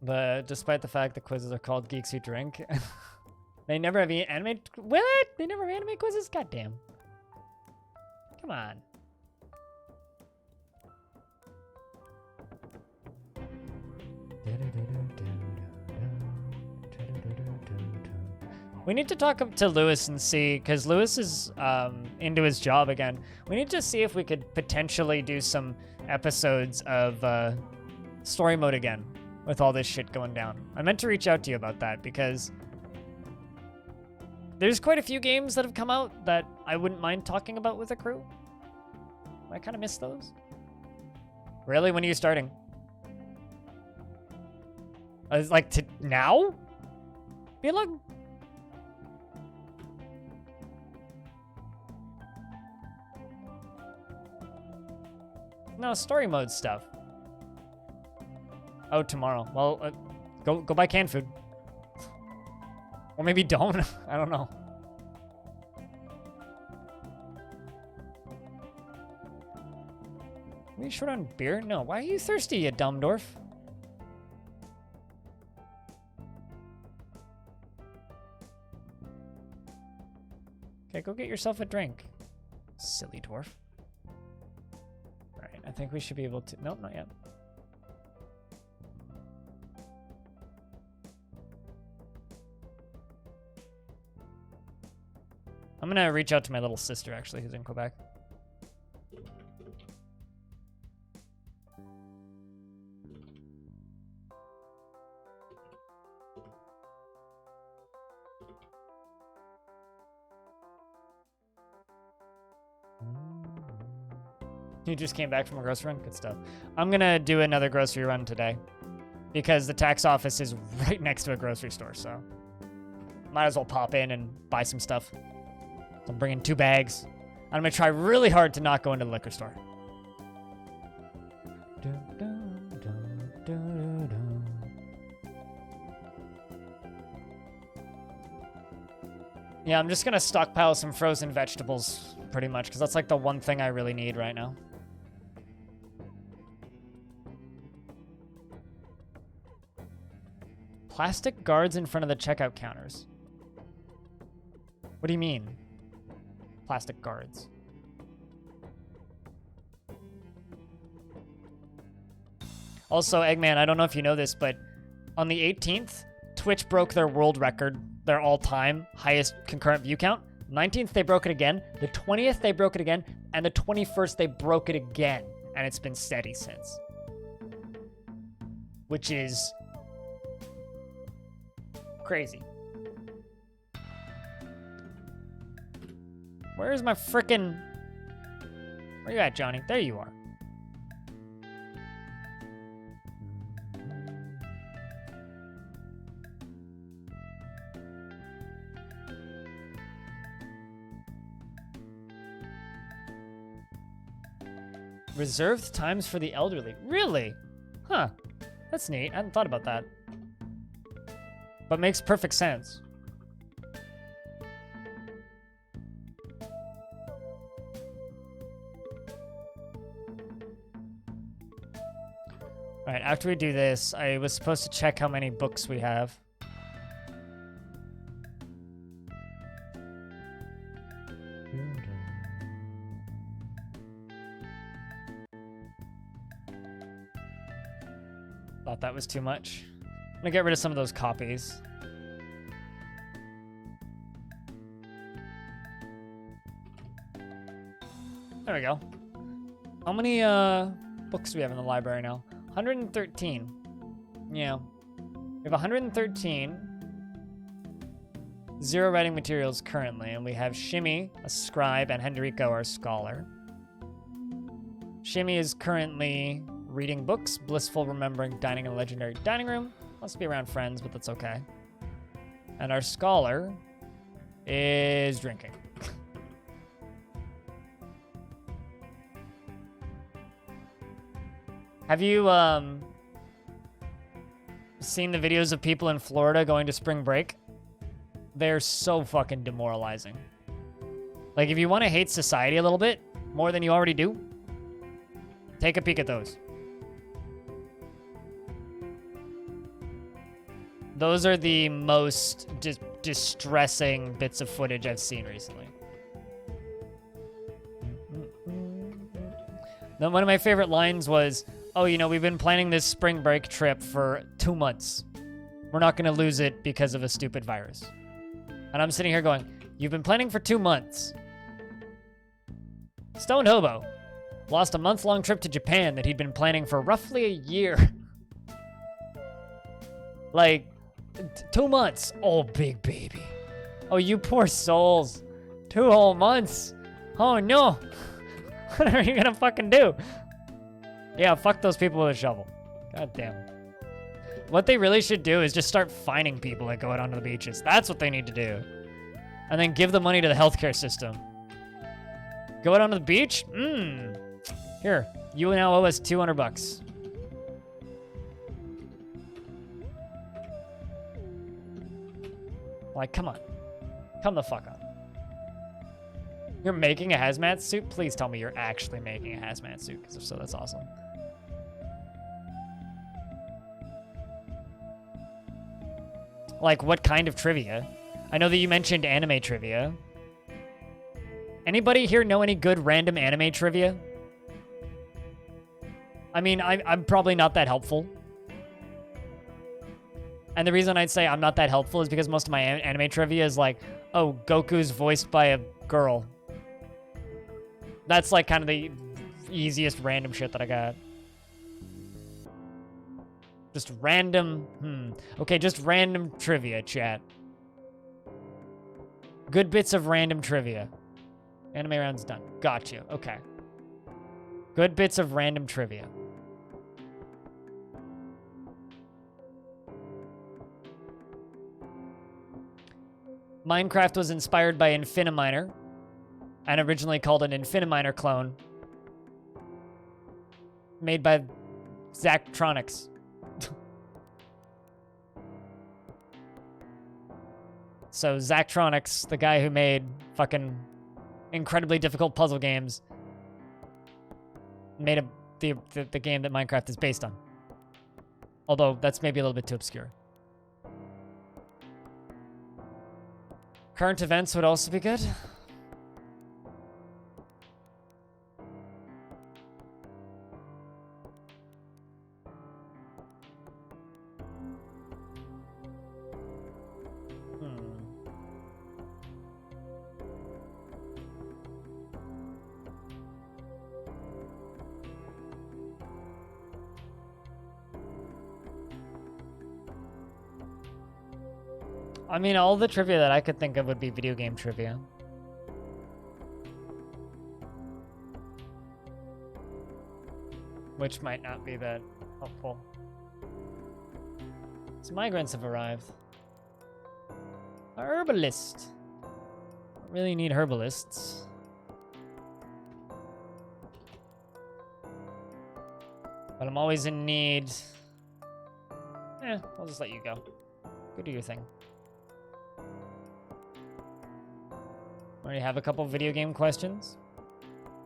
Speaker 1: But despite the fact that quizzes are called Geeks Who Drink, they never have anime. What? They never have anime quizzes? Goddamn. Come on. We need to talk to Lewis and see, because Lewis is into his job again. We need to see if we could potentially do some episodes of story mode again with all this shit going down. I meant to reach out to you about that because there's quite a few games that have come out that I wouldn't mind talking about with a crew. I kind of miss those. Really? When are you starting? Like now? Be luck. No, story mode stuff. Oh, tomorrow. Well, go buy canned food. Or maybe don't. I don't know. Are you short on beer? No. Why are you thirsty, you dumb dwarf? Okay, go get yourself a drink. Silly dwarf. Alright, I think we should be able to... Nope, not yet. I'm gonna reach out to my little sister, actually, who's in Quebec. You just came back from a grocery run? Good stuff. I'm gonna do another grocery run today because the tax office is right next to a grocery store, so might as well pop in and buy some stuff. So I'm bringing 2 bags. I'm gonna try really hard to not go into the liquor store. Yeah, I'm just gonna stockpile some frozen vegetables pretty much because that's like the one thing I really need right now. Plastic guards in front of the checkout counters. What do you mean? Plastic guards. Also, Eggman, I don't know if you know this, but on the 18th, Twitch broke their world record, their all-time highest concurrent view count. 19th, they broke it again. The 20th, they broke it again. And the 21st, they broke it again. And it's been steady since. Which is crazy. Where's my frickin'... Where you at, Johnny? There you are. Reserved times for the elderly. Really? Huh. That's neat. I hadn't thought about that. But makes perfect sense. Alright, after we do this, I was supposed to check how many books we have. Thought that was too much. I'm gonna get rid of some of those copies. There we go. How many books do we have in the library now? 113. Yeah. We have 113. 0 writing materials currently, and we have Shimmy, a scribe, and Hendrico, our scholar. Shimmy is currently reading books, blissful, remembering, dining in a legendary dining room. Wants to be around friends, but that's okay. And our scholar is drinking. Have you seen the videos of people in Florida going to spring break? They're so fucking demoralizing. Like, if you want to hate society a little bit, more than you already do, take a peek at those. Those are the most distressing bits of footage I've seen recently. Then one of my favorite lines was, oh, you know, we've been planning this spring break trip for 2 months. We're not going to lose it because of a stupid virus. And I'm sitting here going, you've been planning for 2 months. Stoned Hobo lost a month-long trip to Japan that he'd been planning for roughly a year. Like, 2 months. Oh, big baby. Oh, you poor souls. 2 whole months. Oh, no. What are you gonna fucking do? Yeah, fuck those people with a shovel. God damn. What they really should do is just start fining people that go out onto the beaches. That's what they need to do. And then give the money to the healthcare system. Go out onto the beach? Here, you now owe us 200 bucks. Like, come on. Come the fuck on. You're making a hazmat suit? Please tell me you're actually making a hazmat suit, because if so, that's awesome. Like, what kind of trivia? I know that you mentioned anime trivia. Anybody here know any good random anime trivia? I mean, I'm probably not that helpful. And the reason I'd say I'm not that helpful is because most of my anime trivia is like, oh, Goku's voiced by a girl. That's like kind of the easiest random shit that I got. Just random, Okay, just random trivia, chat. Good bits of random trivia. Anime round's done. Gotcha, okay. Good bits of random trivia. Minecraft was inspired by Infiniminer, and originally called an Infiniminer clone, made by Zachtronics. So Zachtronics, the guy who made fucking incredibly difficult puzzle games, made the game that Minecraft is based on. Although that's maybe a little bit too obscure. Current events would also be good. I mean, all the trivia that I could think of would be video game trivia. Which might not be that helpful. So migrants have arrived. A herbalist. Don't really need herbalists. But I'm always in need. I'll just let you go. Go do your thing. Already have a couple video game questions.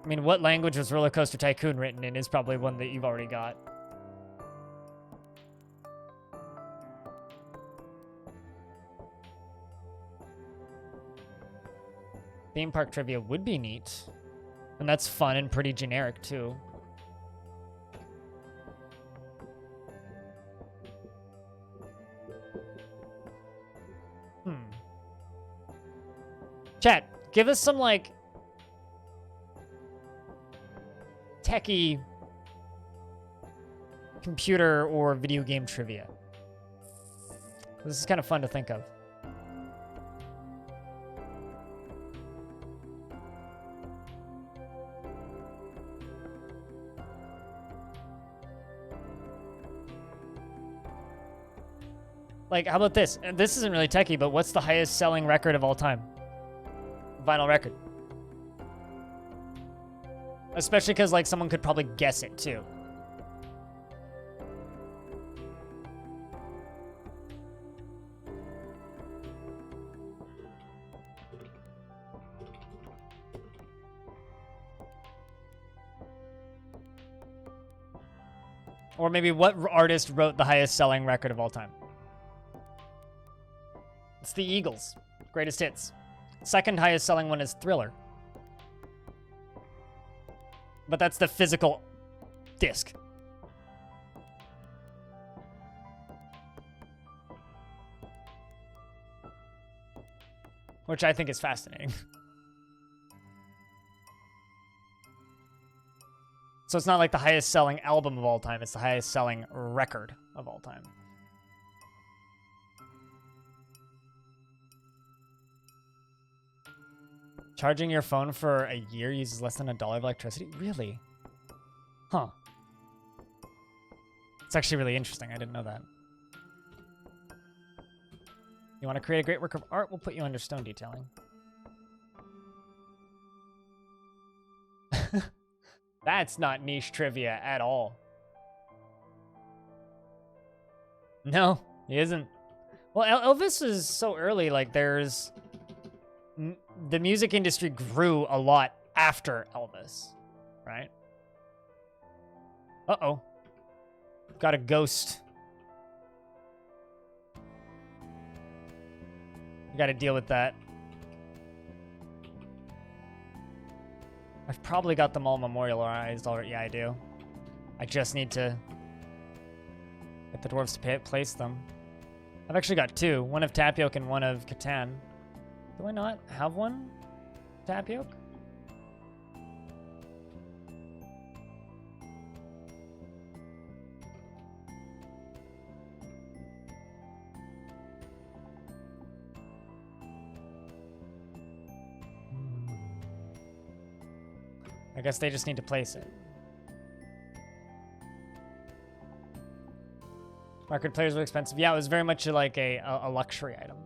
Speaker 1: I mean, what language was Roller Coaster Tycoon written in is probably one that you've already got. Theme park trivia would be neat. And that's fun and pretty generic, too. Chat, give us some, like, techie computer or video game trivia. This is kind of fun to think of. Like, how about this? This isn't really techie, but what's the highest selling record of all time? Vinyl record. Especially because, like, someone could probably guess it, too. Or maybe what artist wrote the highest selling record of all time? It's the Eagles. Greatest hits. Second highest selling one is Thriller. But that's the physical disc. Which I think is fascinating. So it's not like the highest selling album of all time, it's the highest selling record of all time. Charging your phone for a year uses less than $1 of electricity? Really? Huh. It's actually really interesting. I didn't know that. You want to create a great work of art? We'll put you under stone detailing. That's not niche trivia at all. No, he isn't. Well, Elvis is so early, like there's... The music industry grew a lot after Elvis, right? Uh-oh. Got a ghost. You gotta deal with that. I've probably got them all memorialized already. Yeah, I do. I just need to get the dwarves to place them. I've actually got two. One of Tapioca and one of Catan. Do I not have one? Tapioca? I guess they just need to place it. Market players were expensive. Yeah, it was very much like a luxury item.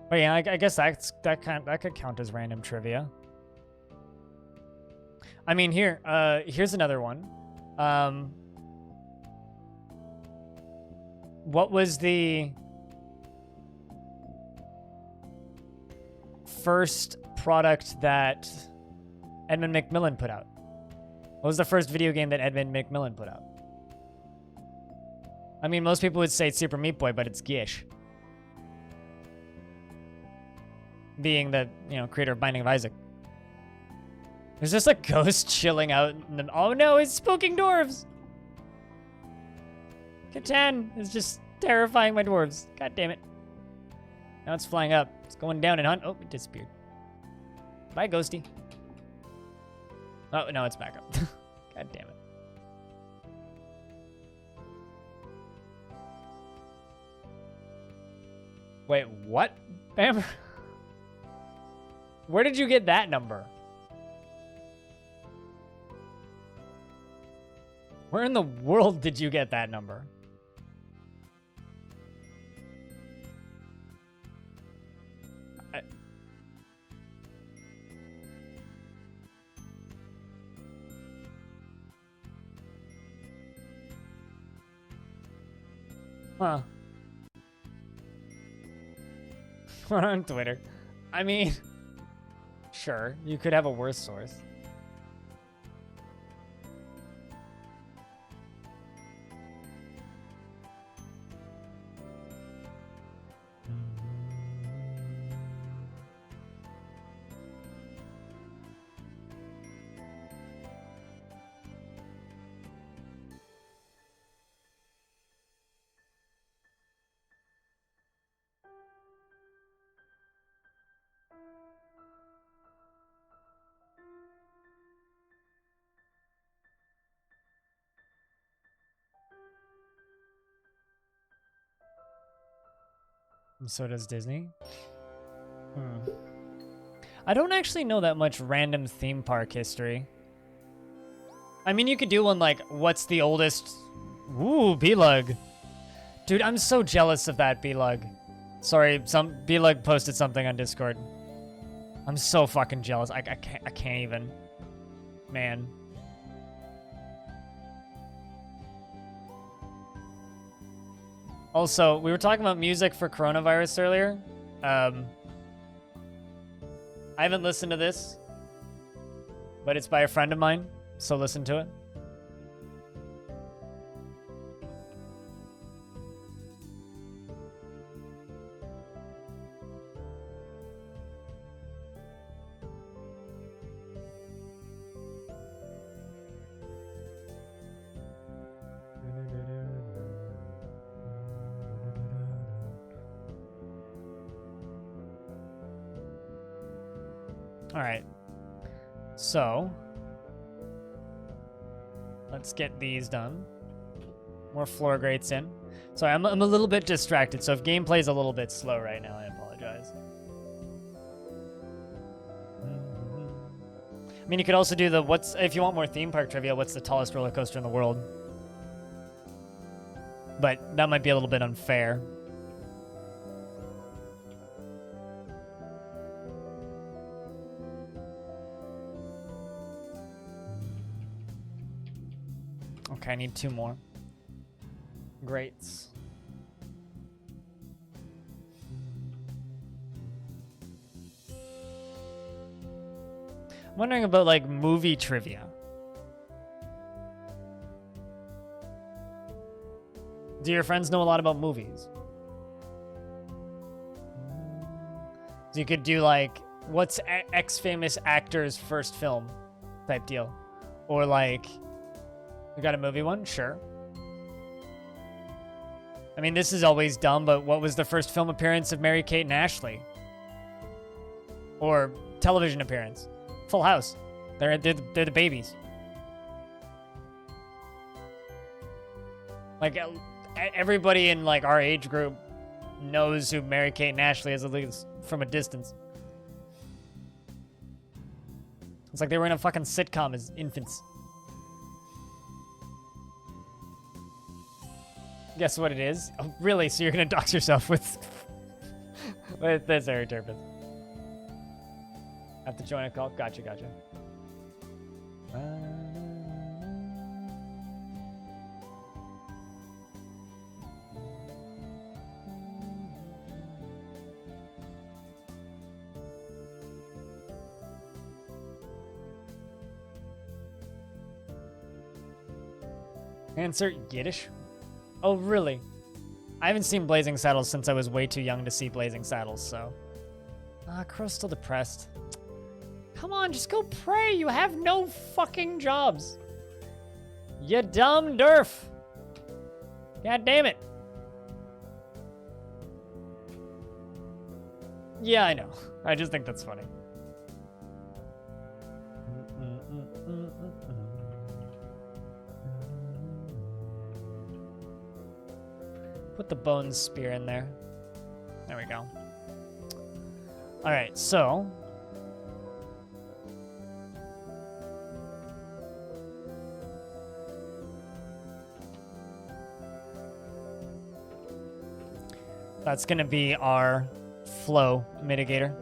Speaker 1: But yeah, I guess that could count as random trivia. I mean, here's another one. What was the first product that Edmund Macmillan put out? What was the first video game that Edmund Macmillan put out? I mean, most people would say Super Meat Boy, but it's Gish. Being the, creator of Binding of Isaac. There's just a ghost chilling out in the... Oh no, it's spooking dwarves! Catan is just terrifying my dwarves. God damn it. Now it's flying up. It's going down and hunt. Oh, it disappeared. Bye, ghosty. Oh, no, it's back up. God damn it. Wait, what? Bam? Where did you get that number? Where in the world did you get that number? Huh. On Twitter. I mean, sure, you could have a worse source. And so does Disney. I don't actually know that much random theme park history. I mean, you could do one like, what's the oldest... Ooh, B-Lug. Dude, I'm so jealous of that B-Lug. Sorry, some B-Lug posted something on Discord. I'm so fucking jealous. I can't even. Man. Also, we were talking about music for coronavirus earlier. I haven't listened to this, but it's by a friend of mine, so listen to it. All right, so let's get these done. More floor grates in. Sorry, I'm a little bit distracted, so if gameplay's a little bit slow right now, I apologize. I mean, you could also do the if you want more theme park trivia, what's the tallest roller coaster in the world? But that might be a little bit unfair. Okay, I need 2 more. Greats. I'm wondering about, like, movie trivia. Do your friends know a lot about movies? So you could do, like, what's X famous actor's first film type deal. Or, like... You got a movie one? Sure. I mean, this is always dumb, but what was the first film appearance of Mary-Kate and Ashley? Or television appearance? Full House. They're the babies. Like, everybody in, like, our age group knows who Mary-Kate and Ashley is, at least from a distance. It's like they were in a fucking sitcom as infants. Guess what it is? Oh, really? So you're gonna dox yourself with this Aeroturpus? Have to join a call? Gotcha. Answer Yiddish. Oh, really? I haven't seen Blazing Saddles since I was way too young to see Blazing Saddles, so... Crow's still depressed. Come on, just go pray. You have no fucking jobs. You dumb Dwarf. God damn it. Yeah, I know. I just think that's funny. Put the bone spear in there. There we go. All right, so... That's gonna be our flow mitigator.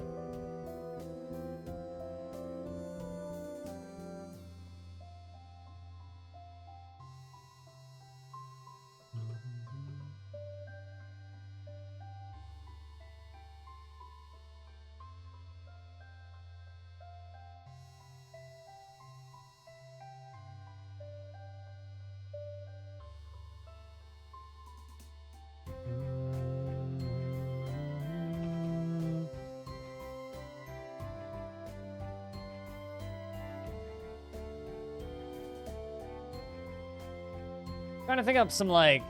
Speaker 1: Trying to think of some, like,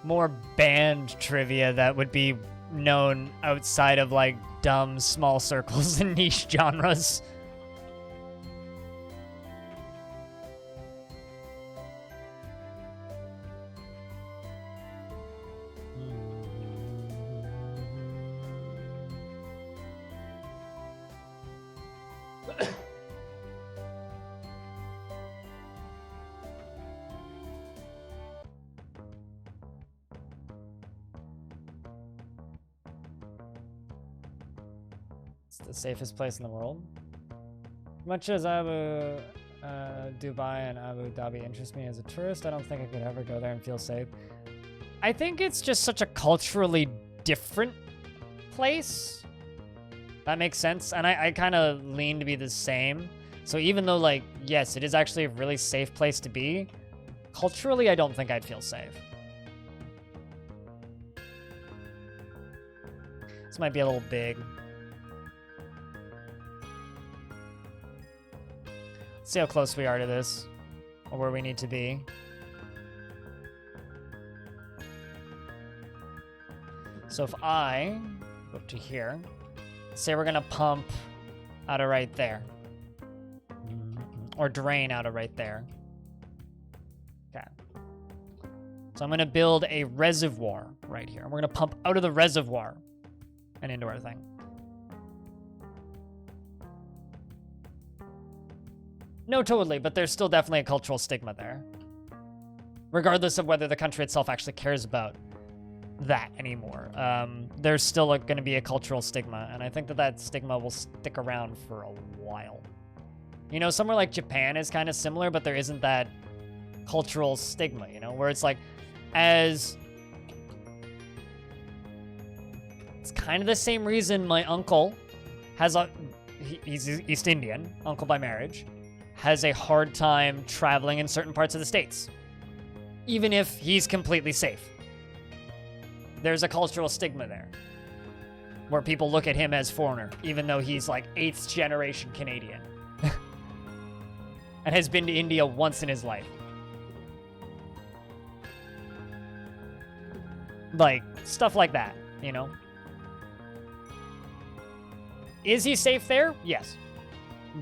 Speaker 1: more band trivia that would be known outside of, like, dumb small circles and niche genres. the safest place in the world. Much as Dubai and Abu Dhabi interest me as a tourist, I don't think I could ever go there and feel safe. I think it's just such a culturally different place. That makes sense. And I kind of lean to be the same. So even though, like, yes, it is actually a really safe place to be, culturally, I don't think I'd feel safe. This might be a little big. Let's see how close we are to this, or where we need to be. So if I go up to here, say we're gonna pump out of right there, or drain out of right there. Okay. So I'm gonna build a reservoir right here. And we're gonna pump out of the reservoir and into our thing. No, totally, but there's still definitely a cultural stigma there. Regardless of whether the country itself actually cares about that anymore. There's still going to be a cultural stigma, and I think that that stigma will stick around for a while. You know, somewhere like Japan is kind of similar, but there isn't that cultural stigma, you know, where it's like, as... It's kind of the same reason my uncle has a... He's East Indian, uncle by marriage, has a hard time traveling in certain parts of the States, even if he's completely safe. There's a cultural stigma there, where people look at him as foreigner, even though he's like 8th generation Canadian, and has been to India once in his life. Like, stuff like that, you know? Is he safe there? Yes.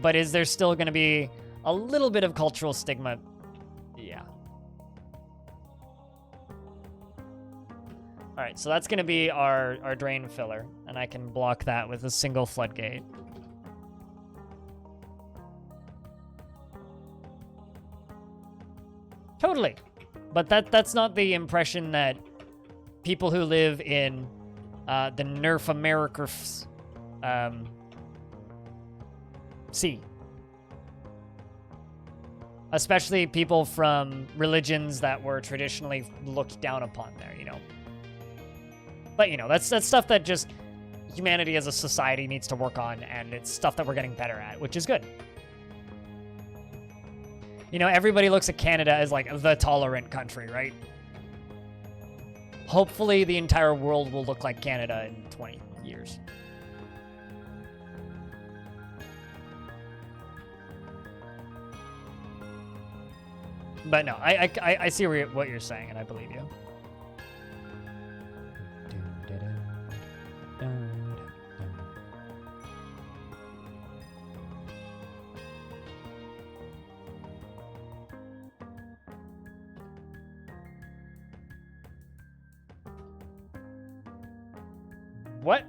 Speaker 1: But is there still going to be a little bit of cultural stigma? Yeah. All right, so that's going to be our drain filler, and I can block that with a single floodgate. Totally. But that's not the impression that people who live in the Nerf Americas see. Especially people from religions that were traditionally looked down upon there, you know. But, you know, that's stuff that just humanity as a society needs to work on, and it's stuff that we're getting better at, which is good. You know, everybody looks at Canada as, like, the tolerant country, right? Hopefully the entire world will look like Canada in 20 years. But no, I see what you're saying, and I believe you. What?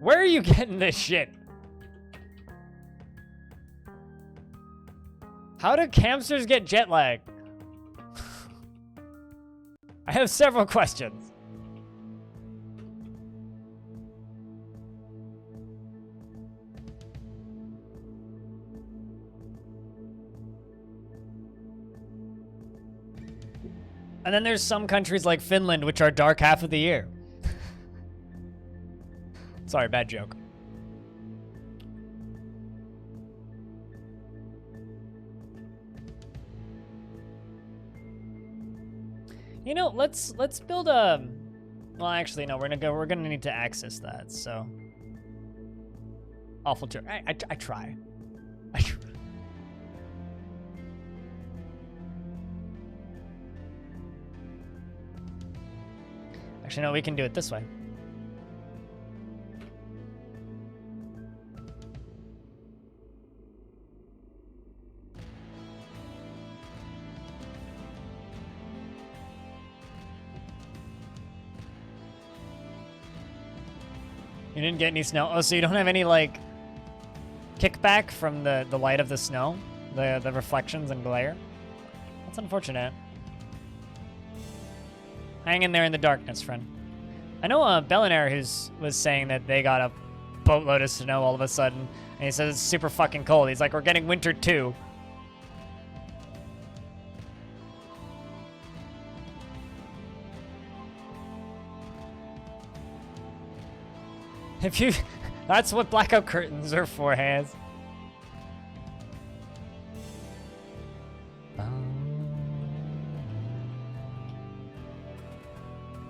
Speaker 1: Where are you getting this shit? How do hamsters get jet lag? I have several questions. And then there's some countries like Finland, which are dark half of the year. Sorry, bad joke. You know, let's build a... Well, actually, no, we're gonna need to access that, so... Awful joke. I try. I try. Actually, no, we can do it this way. You didn't get any snow? Oh, so you don't have any, like, kickback from the light of the snow? The reflections and glare? That's unfortunate. Hang in there in the darkness, friend. I know Bellinaire was saying that they got a boatload of snow all of a sudden, and he says it's super fucking cold. He's like, we're getting winter too. If you, that's what blackout curtains are for, Hans.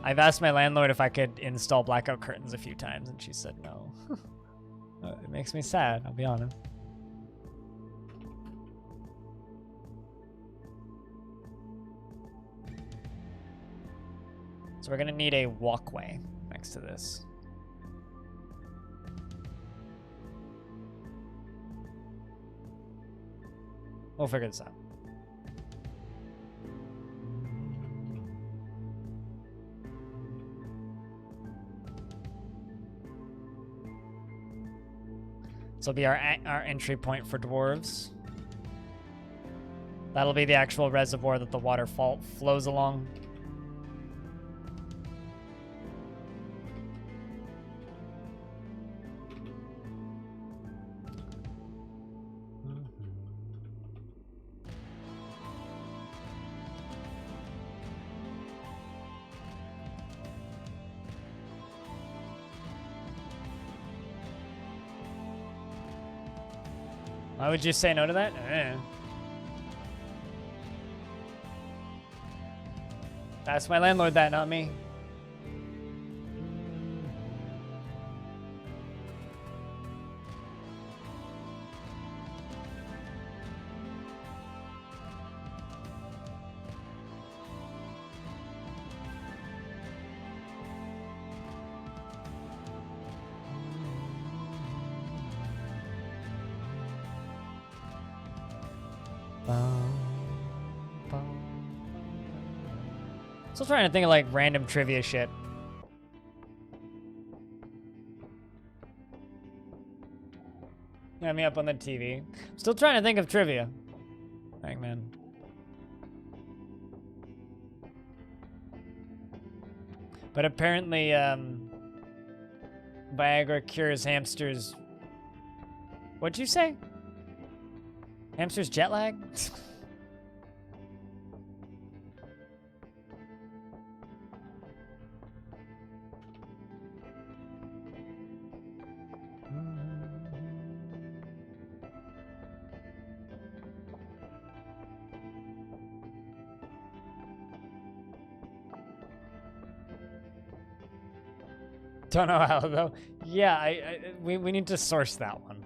Speaker 1: I've asked my landlord if I could install blackout curtains a few times, and she said no. It makes me sad, I'll be honest. So we're gonna need a walkway next to this. We'll figure this out. This will be our entry point for dwarves. That'll be the actual reservoir that the waterfall flows along. Why would you say no to that? That's my landlord, that, not me. Still trying to think of like random trivia shit. Got me up on the TV. Still trying to think of trivia. Dang, man. But apparently, Viagra cures hamsters. What'd you say? Hamsters jet lag? Don't know how though. Yeah, we need to source that one.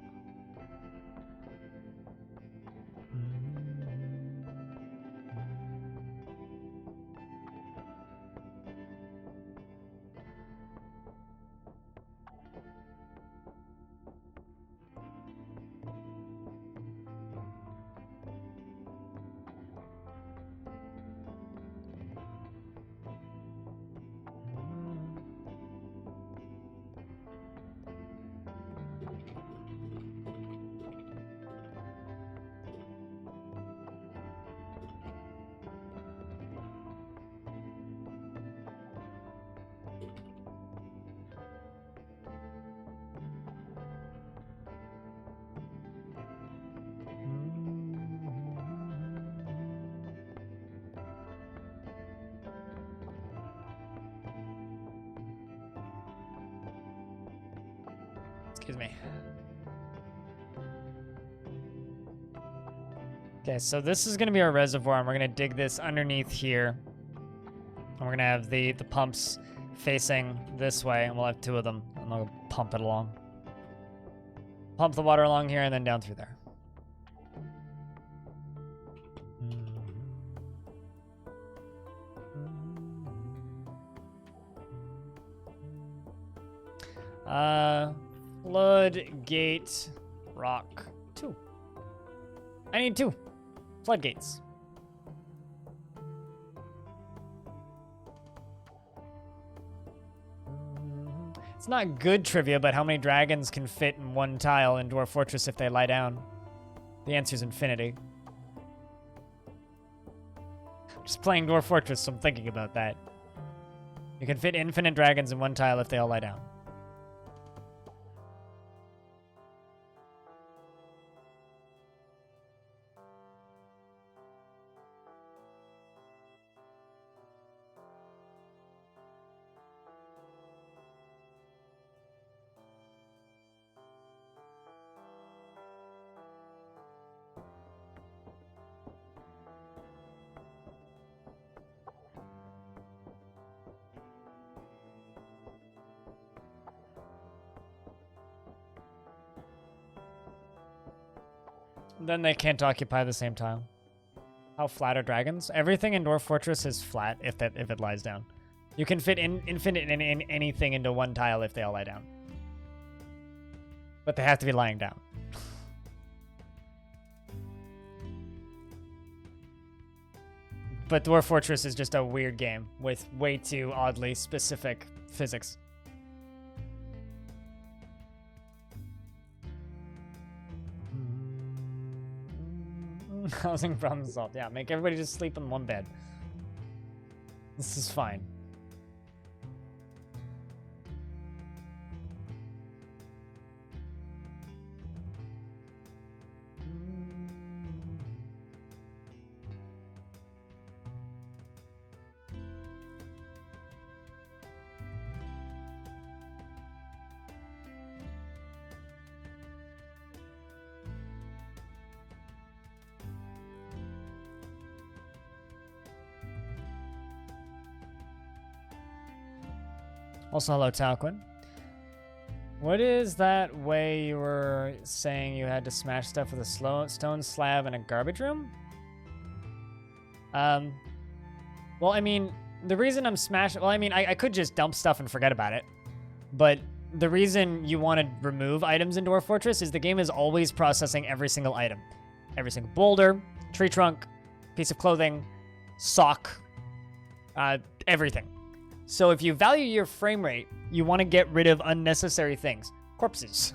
Speaker 1: Excuse me. Okay, so this is gonna be our reservoir, and we're gonna dig this underneath here. And we're gonna have the pumps facing this way, and we'll have two of them, and they'll pump it along. Pump the water along here and then down through there. Floodgate rock 2. I need 2 floodgates. It's not good trivia, but how many dragons can fit in one tile in Dwarf Fortress if they lie down? The answer is infinity. Just playing Dwarf Fortress, so I'm thinking about that. You can fit infinite dragons in one tile if they all lie down. Then they can't occupy the same tile. How flat are dragons? Everything in Dwarf Fortress is flat if it lies down. You can fit infinite in anything into one tile if they all lie down. But they have to be lying down. But Dwarf Fortress is just a weird game with way too oddly specific physics. Housing problem solved. Yeah, make everybody just sleep in one bed. This is fine. Also, hello, Talquin. What is that way you were saying you had to smash stuff with a stone slab in a garbage room? Well, I mean, the reason I'm smashing... Well, I mean, I could just dump stuff and forget about it. But the reason you want to remove items in Dwarf Fortress is the game is always processing every single item. Every single boulder, tree trunk, piece of clothing, sock, everything. So if you value your frame rate, you want to get rid of unnecessary things. Corpses.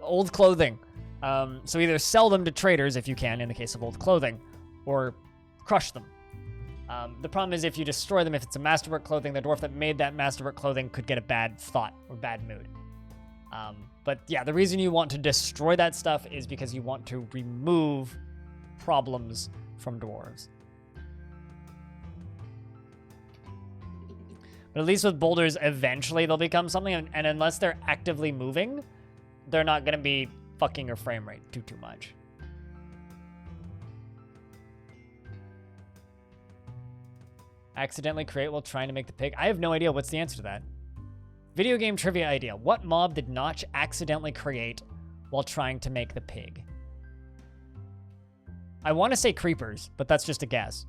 Speaker 1: Old clothing. So either sell them to traders if you can, in the case of old clothing, or crush them. The problem is if you destroy them, if it's a masterwork clothing, the dwarf that made that masterwork clothing could get a bad thought or bad mood. But yeah, the reason you want to destroy that stuff is because you want to remove problems from dwarves. But at least with boulders, eventually they'll become something, and unless they're actively moving, they're not going to be fucking your frame rate too much. Accidentally create while trying to make the pig. I have no idea what's the answer to that. Video game trivia idea. What mob did Notch accidentally create while trying to make the pig? I want to say creepers, but that's just a guess.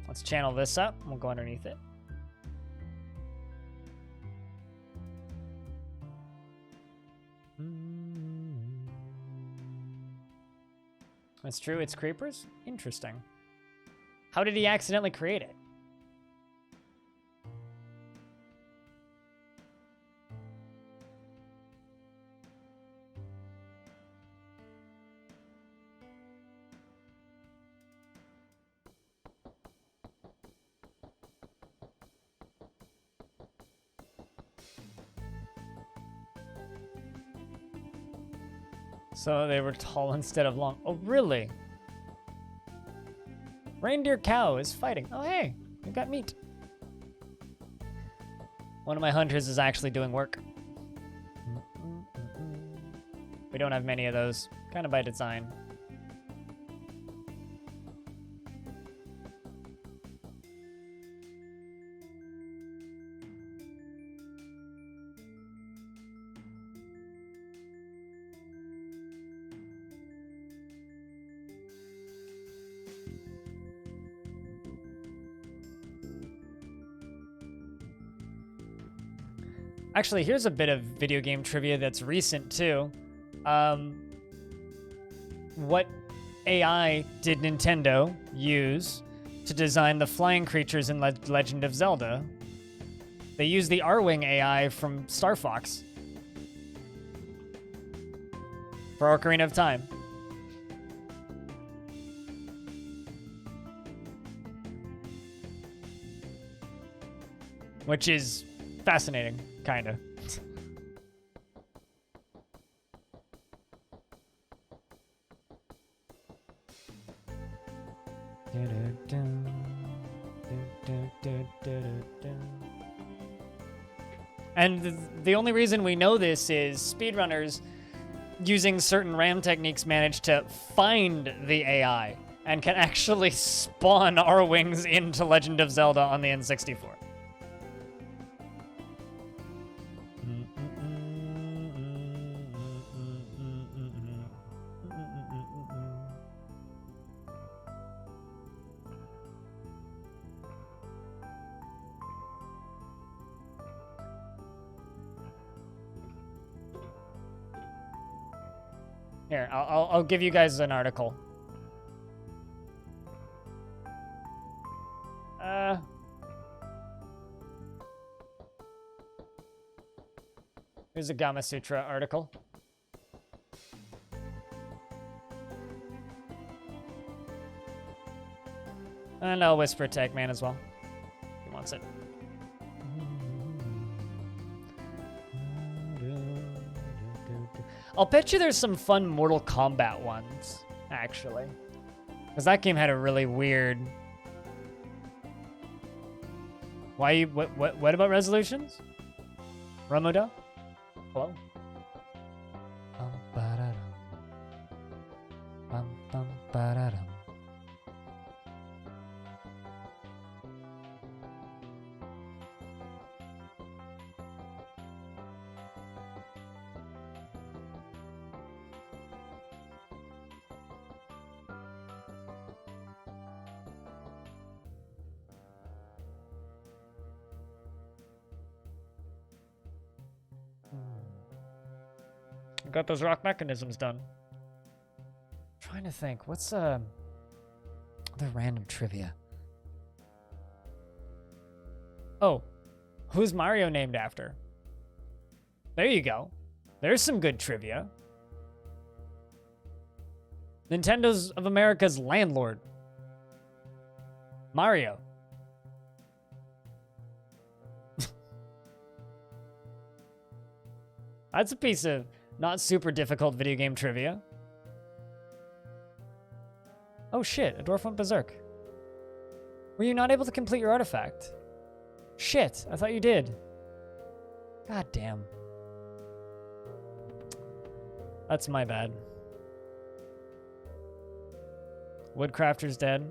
Speaker 1: Let's channel this up. We'll go underneath it. That's true. It's creepers? Interesting. How did he accidentally create it? So they were tall instead of long. Oh, really? Reindeer cow is fighting. Oh, hey, we got meat. One of my hunters is actually doing work. We don't have many of those, kind of by design. Actually, here's a bit of video game trivia that's recent too. What AI did Nintendo use to design the flying creatures in Legend of Zelda? They used the Arwing AI from Star Fox for Ocarina of Time. Which is fascinating, kinda. And the only reason we know this is speedrunners using certain RAM techniques managed to find the AI and can actually spawn Arwings into Legend of Zelda on the N64. Here, I'll give you guys an article. Here's a Gama Sutra article. And I'll whisper to Eggman as well. He wants it. I'll bet you there's some fun Mortal Kombat ones, actually. Because that game had a really weird... Why you... What about resolutions? Ramuda? Hello? Got those rock mechanisms done. Trying to think, what's the random trivia? Oh, who's Mario named after? There you go. There's some good trivia. Nintendo's of America's landlord. Mario. That's a piece of not super difficult video game trivia. Oh shit, a dwarf went berserk. Were you not able to complete your artifact? Shit, I thought you did. God damn. That's my bad. Woodcrafter's dead.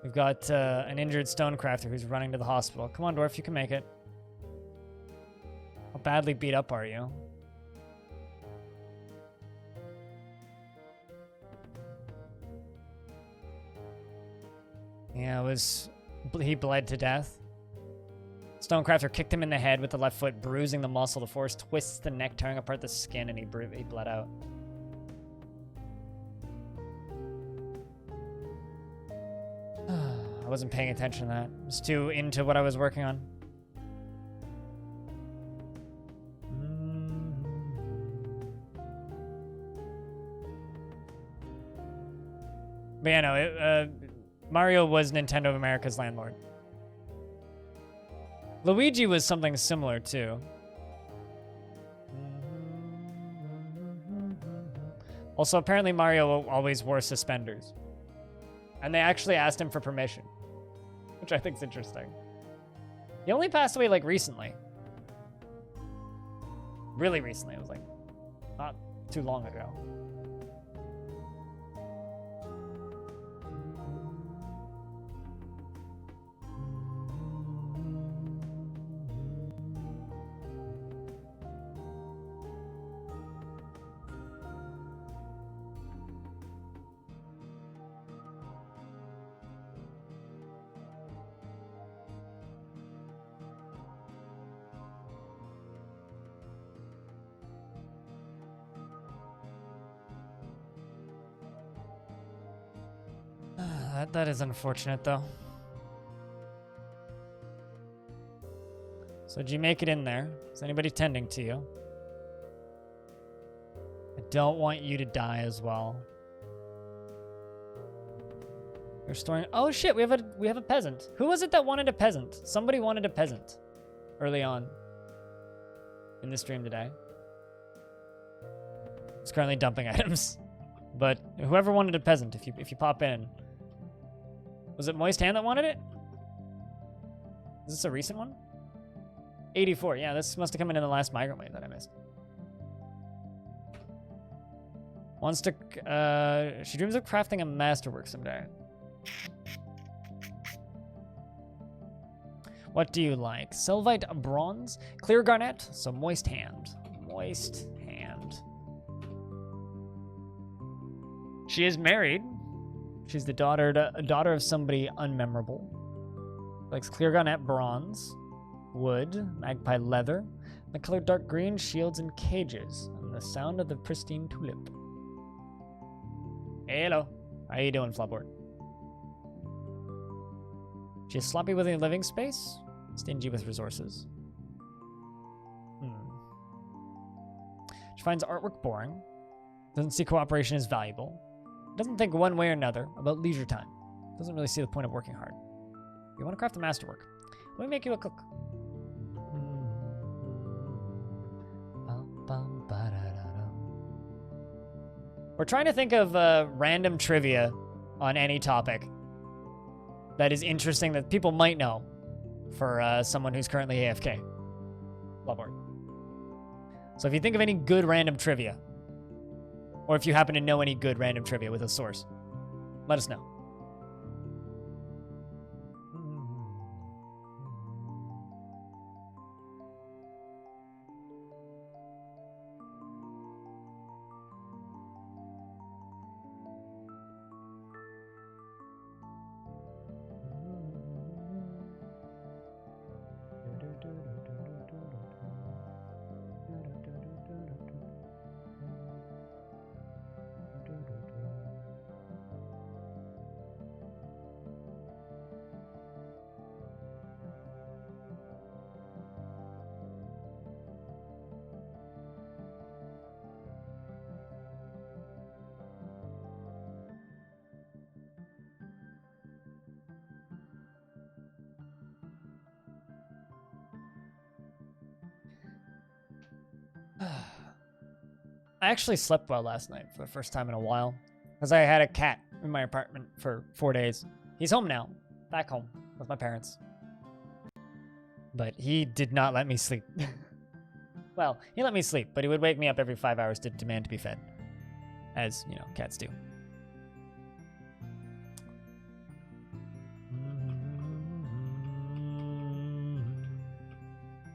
Speaker 1: We've got an injured stonecrafter who's running to the hospital. Come on, dwarf, you can make it. How badly beat up are you? Yeah, he bled to death. Stonecrafter kicked him in the head with the left foot, bruising the muscle. The force twists the neck, tearing apart the skin, and he bled out. I wasn't paying attention to that. I was too into what I was working on. But yeah, no, Mario was Nintendo of America's landlord. Luigi was something similar, too. Also, apparently Mario always wore suspenders. And they actually asked him for permission, which I think is interesting. He only passed away, like, recently. Really recently. It was, like, not too long ago. That is unfortunate, though. So did you make it in there? Is anybody tending to you? I don't want you to die as well. You're storing. Oh shit! We have a peasant. Who was it that wanted a peasant? Somebody wanted a peasant early on in the stream today. It's currently dumping items, but whoever wanted a peasant, if you pop in, was it Moist Hand that wanted it? Is this a recent one? 84. Yeah, this must have come in the last migrant wave that I missed. Wants to. She dreams of crafting a masterwork someday. What do you like? Sylvite bronze, clear garnet, so moist hand. Moist hand. She is married. She's the daughter of somebody unmemorable. Likes clear garnet bronze, wood, magpie leather, the color dark green, shields and cages, and the sound of the pristine tulip. Hello. How you doing, Flopboard? She's sloppy with a living space, stingy with resources. She finds artwork boring, doesn't see cooperation as valuable, doesn't think one way or another about leisure time, doesn't really see the point of working hard. You want to craft a masterwork. Let me make you a cook. We're trying to think of random trivia on any topic that is interesting that people might know for someone who's currently AFK. Loveboard. So if you think of any good random trivia, or if you happen to know any good random trivia with a source, let us know. I actually slept well last night for the first time in a while, because I had a cat in my apartment for 4 days. He's home now, back home with my parents. But he did not let me sleep. Well, he let me sleep, but he would wake me up every 5 hours to demand to be fed, as, you know, cats do.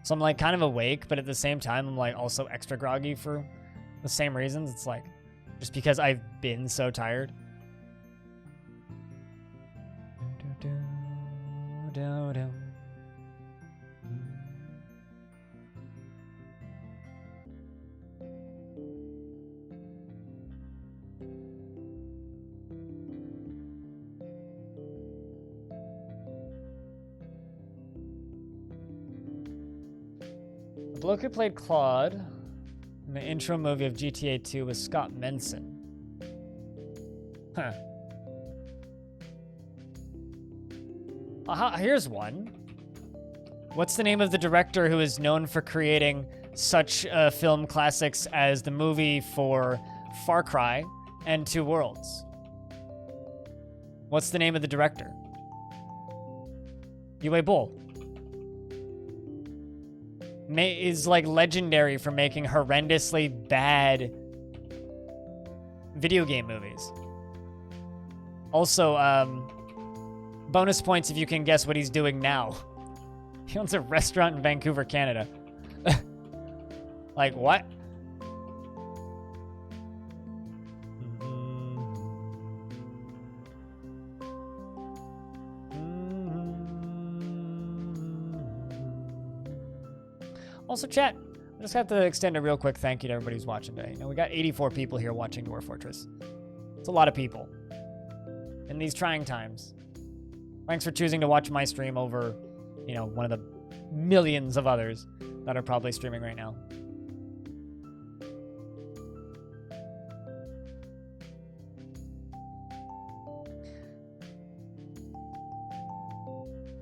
Speaker 1: So I'm like kind of awake, but at the same time, I'm like also extra groggy for the same reasons. It's like, just because I've been so tired. The bloke who played Claude in the intro movie of GTA 2 was Scott Menson. Huh. Here's one. What's the name of the director who is known for creating such film classics as the movie for Far Cry and Two Worlds? What's the name of the director? Yue Bull. Is like legendary for making horrendously bad video game movies. Also, bonus points if you can guess what he's doing now. He owns a restaurant in Vancouver, Canada. Like, what? Also, chat, I just have to extend a real quick thank you to everybody who's watching today. You know, we got 84 people here watching Dwarf Fortress. It's a lot of people. in these trying times. Thanks for choosing to watch my stream over, you know, one of the millions of others that are probably streaming right now.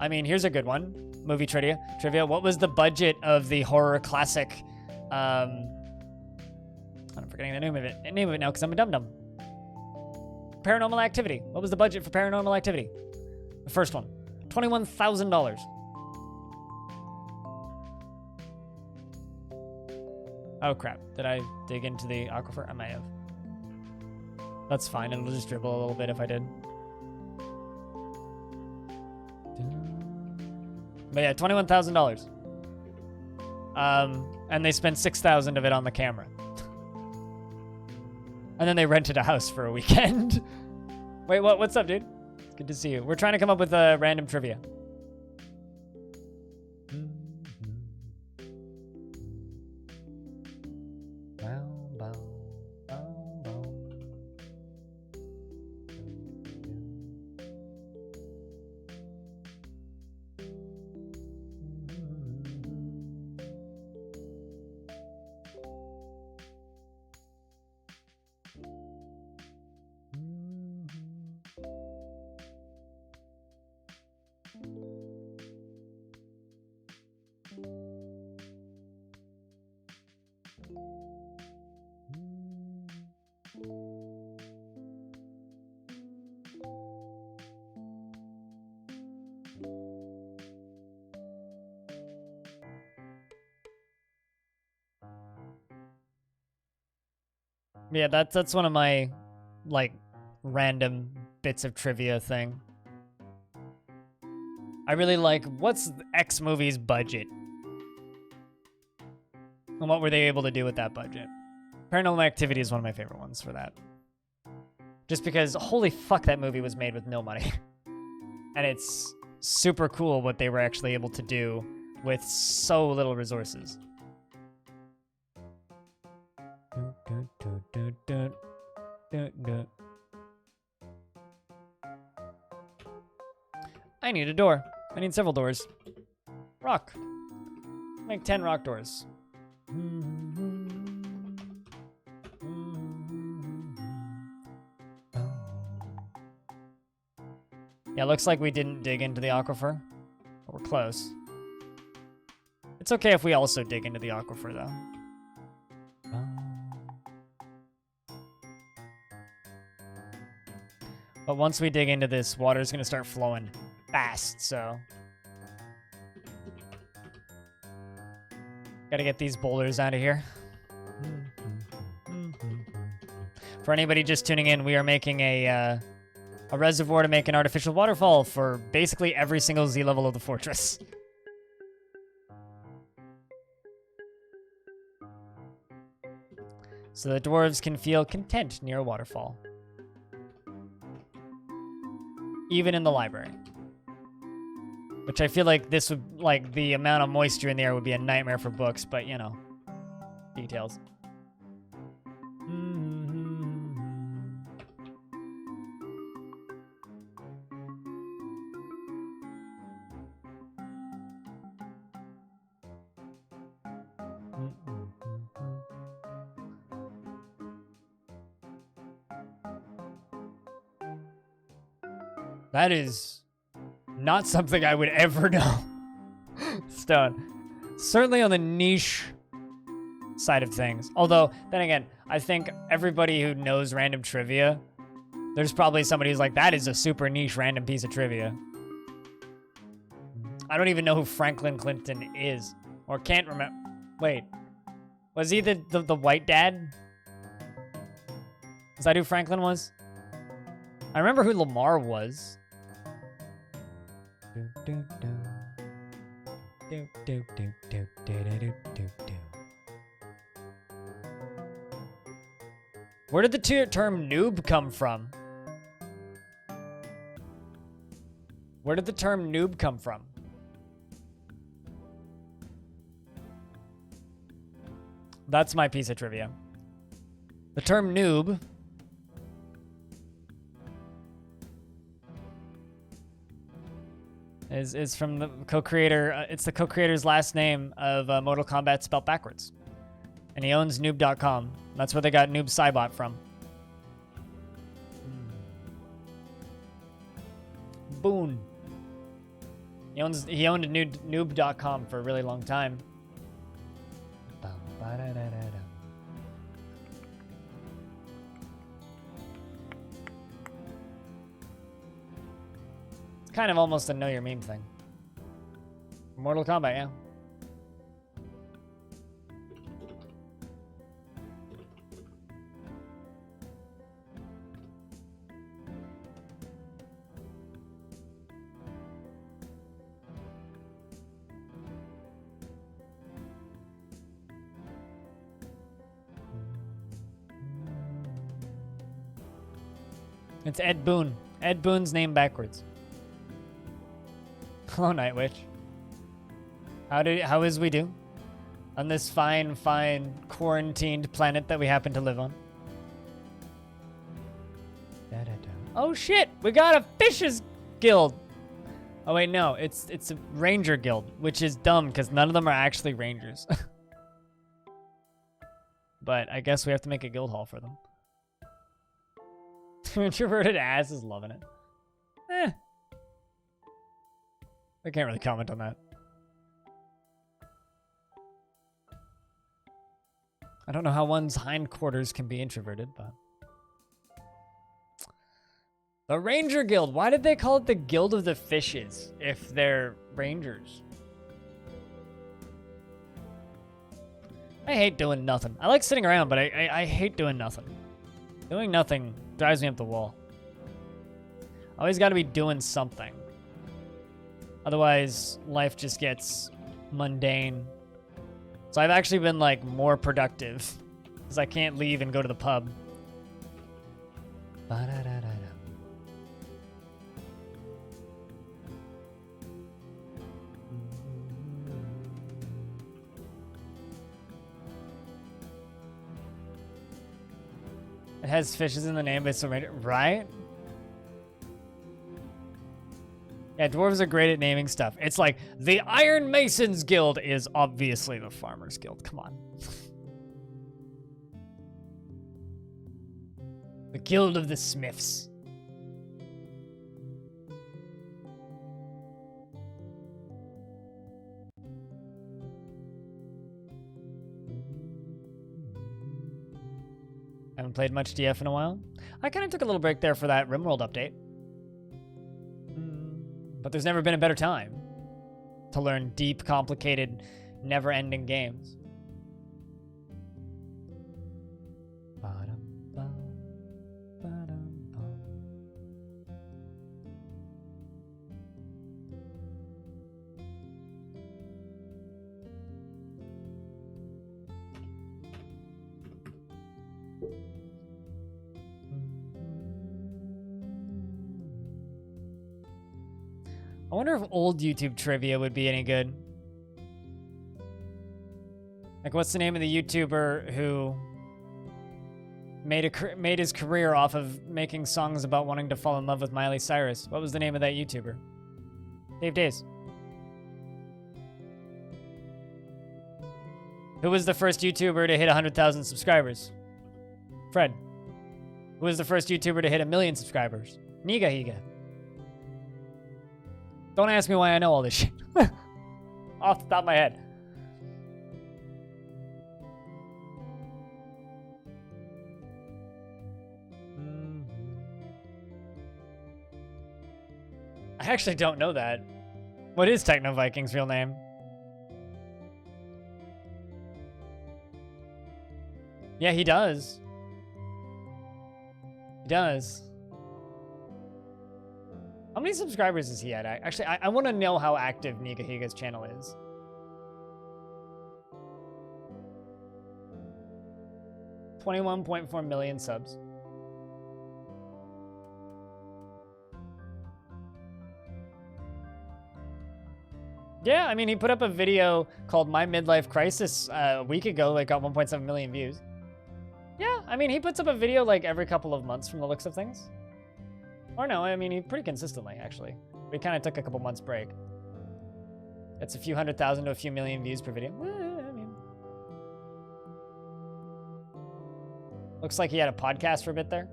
Speaker 1: I mean, here's a good one. Movie trivia. What was the budget of the horror classic? I'm forgetting the name of it now because I'm a dum-dum. Paranormal Activity. What was the budget for Paranormal Activity? The first one. $21,000. Oh, crap. Did I dig into the aquifer? I might have. That's fine. It'll just dribble a little bit if I did. But yeah, $21,000. And they spent $6,000 of it on the camera. And then they rented a house for a weekend. Wait, what's up, dude? It's good to see you. We're trying to come up with a random trivia. Yeah, that's one of my, like, random bits of trivia thing. I really like, what's X movie's budget? And what were they able to do with that budget? Paranormal Activity is one of my favorite ones for that. Just because, holy fuck, that movie was made with no money. And it's super cool what they were actually able to do with so little resources. I need a door. I need several doors. Rock. Make 10 rock doors. Yeah, looks like we didn't dig into the aquifer. But we're close. It's okay if we also dig into the aquifer, though. But once we dig into this, water's gonna start flowing fast, so. Gotta get these boulders out of here. For anybody just tuning in, we are making a reservoir to make an artificial waterfall for basically every single Z level of the fortress. So the dwarves can feel content near a waterfall. Even in the library. Which I feel like this would, like, the amount of moisture in the air would be a nightmare for books, but, you know, details. That is not something I would ever know. Stone. Certainly on the niche side of things. Although, then again, I think everybody who knows random trivia, there's probably somebody who's like, that is a super niche random piece of trivia. I don't even know who Franklin Clinton is. Or can't remember. Wait. Was he the white dad? Is that who Franklin was? I remember who Lamar was. Where did the term noob come from? Where did the term noob come from? That's my piece of trivia. The term noob is from the co-creator. It's the co-creator's last name of Mortal Kombat spelled backwards. And he owns noob.com. That's where they got Noob Saibot from. Boon. He owned noob.com for a really long time. It's kind of almost a know your meme thing. Mortal Kombat, yeah. It's Ed Boon. Ed Boon's name backwards. Hello, Night Witch. How is we do? On this fine, quarantined planet that we happen to live on. Oh shit! We got a Fishers Guild! Oh wait, no. It's a Ranger Guild, which is dumb because none of them are actually Rangers. But I guess we have to make a guild hall for them. Introverted ass is loving it. I can't really comment on that. I don't know how one's hindquarters can be introverted, but... The Ranger Guild. Why did they call it the Guild of the Fishes if they're rangers? I hate doing nothing. I like sitting around, but I hate doing nothing. Doing nothing drives me up the wall. Always got to be doing something. Otherwise, life just gets mundane. So I've actually been, like, more productive. Because I can't leave and go to the pub. It has fishes in the name, but it's so right? Yeah, dwarves are great at naming stuff. It's like, the Iron Masons Guild is obviously the Farmers Guild. Come on. The Guild of the Smiths. Haven't played much DF in a while. I kind of took a little break there for that RimWorld update. But there's never been a better time to learn deep, complicated, never-ending games. I wonder if old YouTube trivia would be any good. Like, what's the name of the YouTuber who made his career off of making songs about wanting to fall in love with Miley Cyrus? What was the name of that YouTuber? Dave Days. Who was the first YouTuber to hit 100,000 subscribers? Fred. Who was the first YouTuber to hit 1 million subscribers? Niga Higa. Don't ask me why I know all this shit. Off the top of my head. I actually don't know that. What is Techno Viking's real name? Yeah, he does. He does. How many subscribers is he at? Actually, I want to know how active Nigahiga's channel is. $21.4 million subs. Yeah, I mean, he put up a video called My Midlife Crisis a week ago, like got 1.7 million views. Yeah, I mean, he puts up a video like every couple of months from the looks of things. Or no, I mean, pretty consistently, actually. We kind of took a couple months break. That's a few 100,000 to a few million views per video. I mean, looks like he had a podcast for a bit there.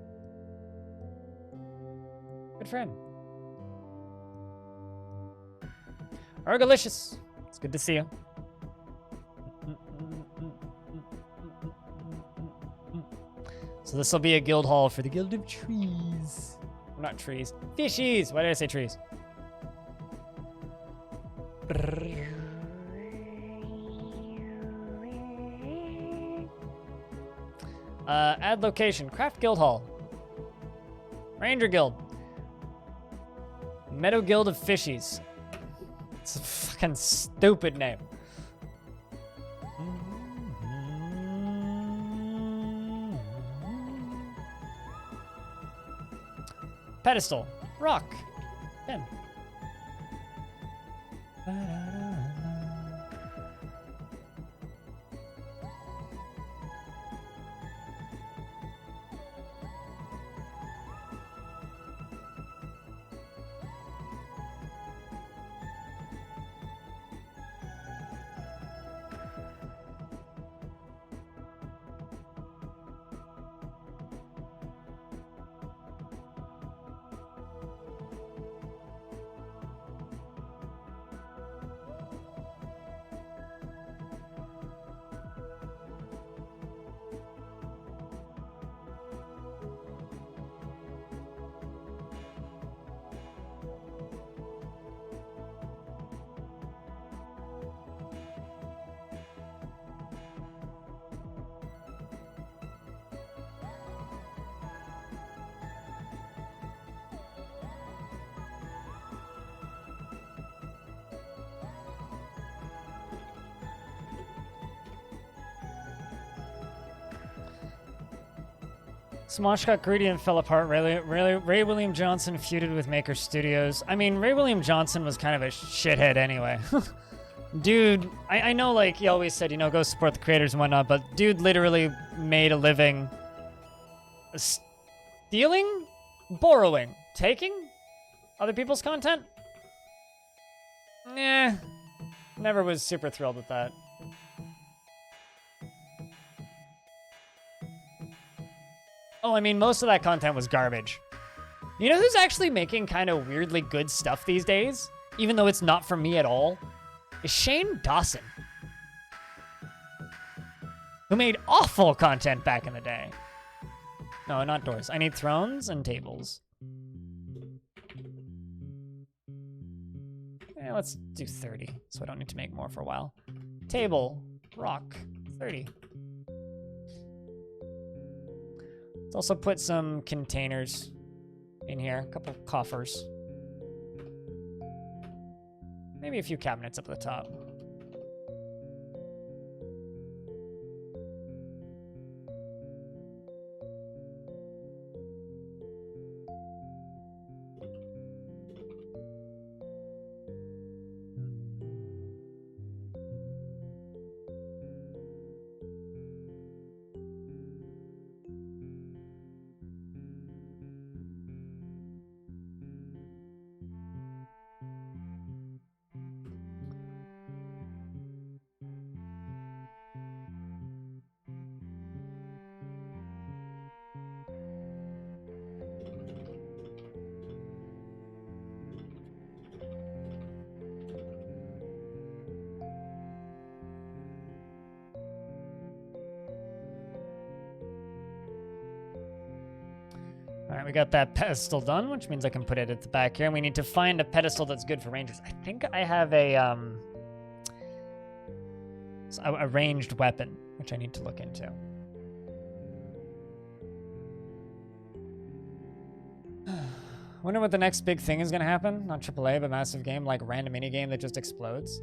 Speaker 1: Good for him. Ergalicious. It's good to see you. So this will be a guild hall for the Guild of Trees. Not trees. Fishies! Why did I say trees? Add location. Craft Guild Hall. Ranger Guild. Meadow Guild of Fishies. It's a fucking stupid name. Pedestal. Rock. Pen. Smosh got greedy and fell apart. Ray William Johnson feuded with Maker Studios. I mean, Ray William Johnson was kind of a shithead anyway. Dude, I know, like, he always said, you know, go support the creators and whatnot, but dude literally made a living stealing, borrowing, taking other people's content? Nah, never was super thrilled with that. Oh, I mean, most of that content was garbage. You know who's actually making kind of weirdly good stuff these days? Even though it's not for me at all? Is Shane Dawson. Who made awful content back in the day. No, not doors. I need thrones and tables. Yeah, let's do 30, so I don't need to make more for a while. Table, rock, 30. Let's also put some containers in here, a couple coffers. Maybe a few cabinets up at the top. All right, we got that pedestal done, which means I can put it at the back here. And we need to find a pedestal that's good for rangers. I think I have a ranged weapon, which I need to look into. Wonder what the next big thing is gonna happen. Not AAA, but massive game, like random mini game that just explodes.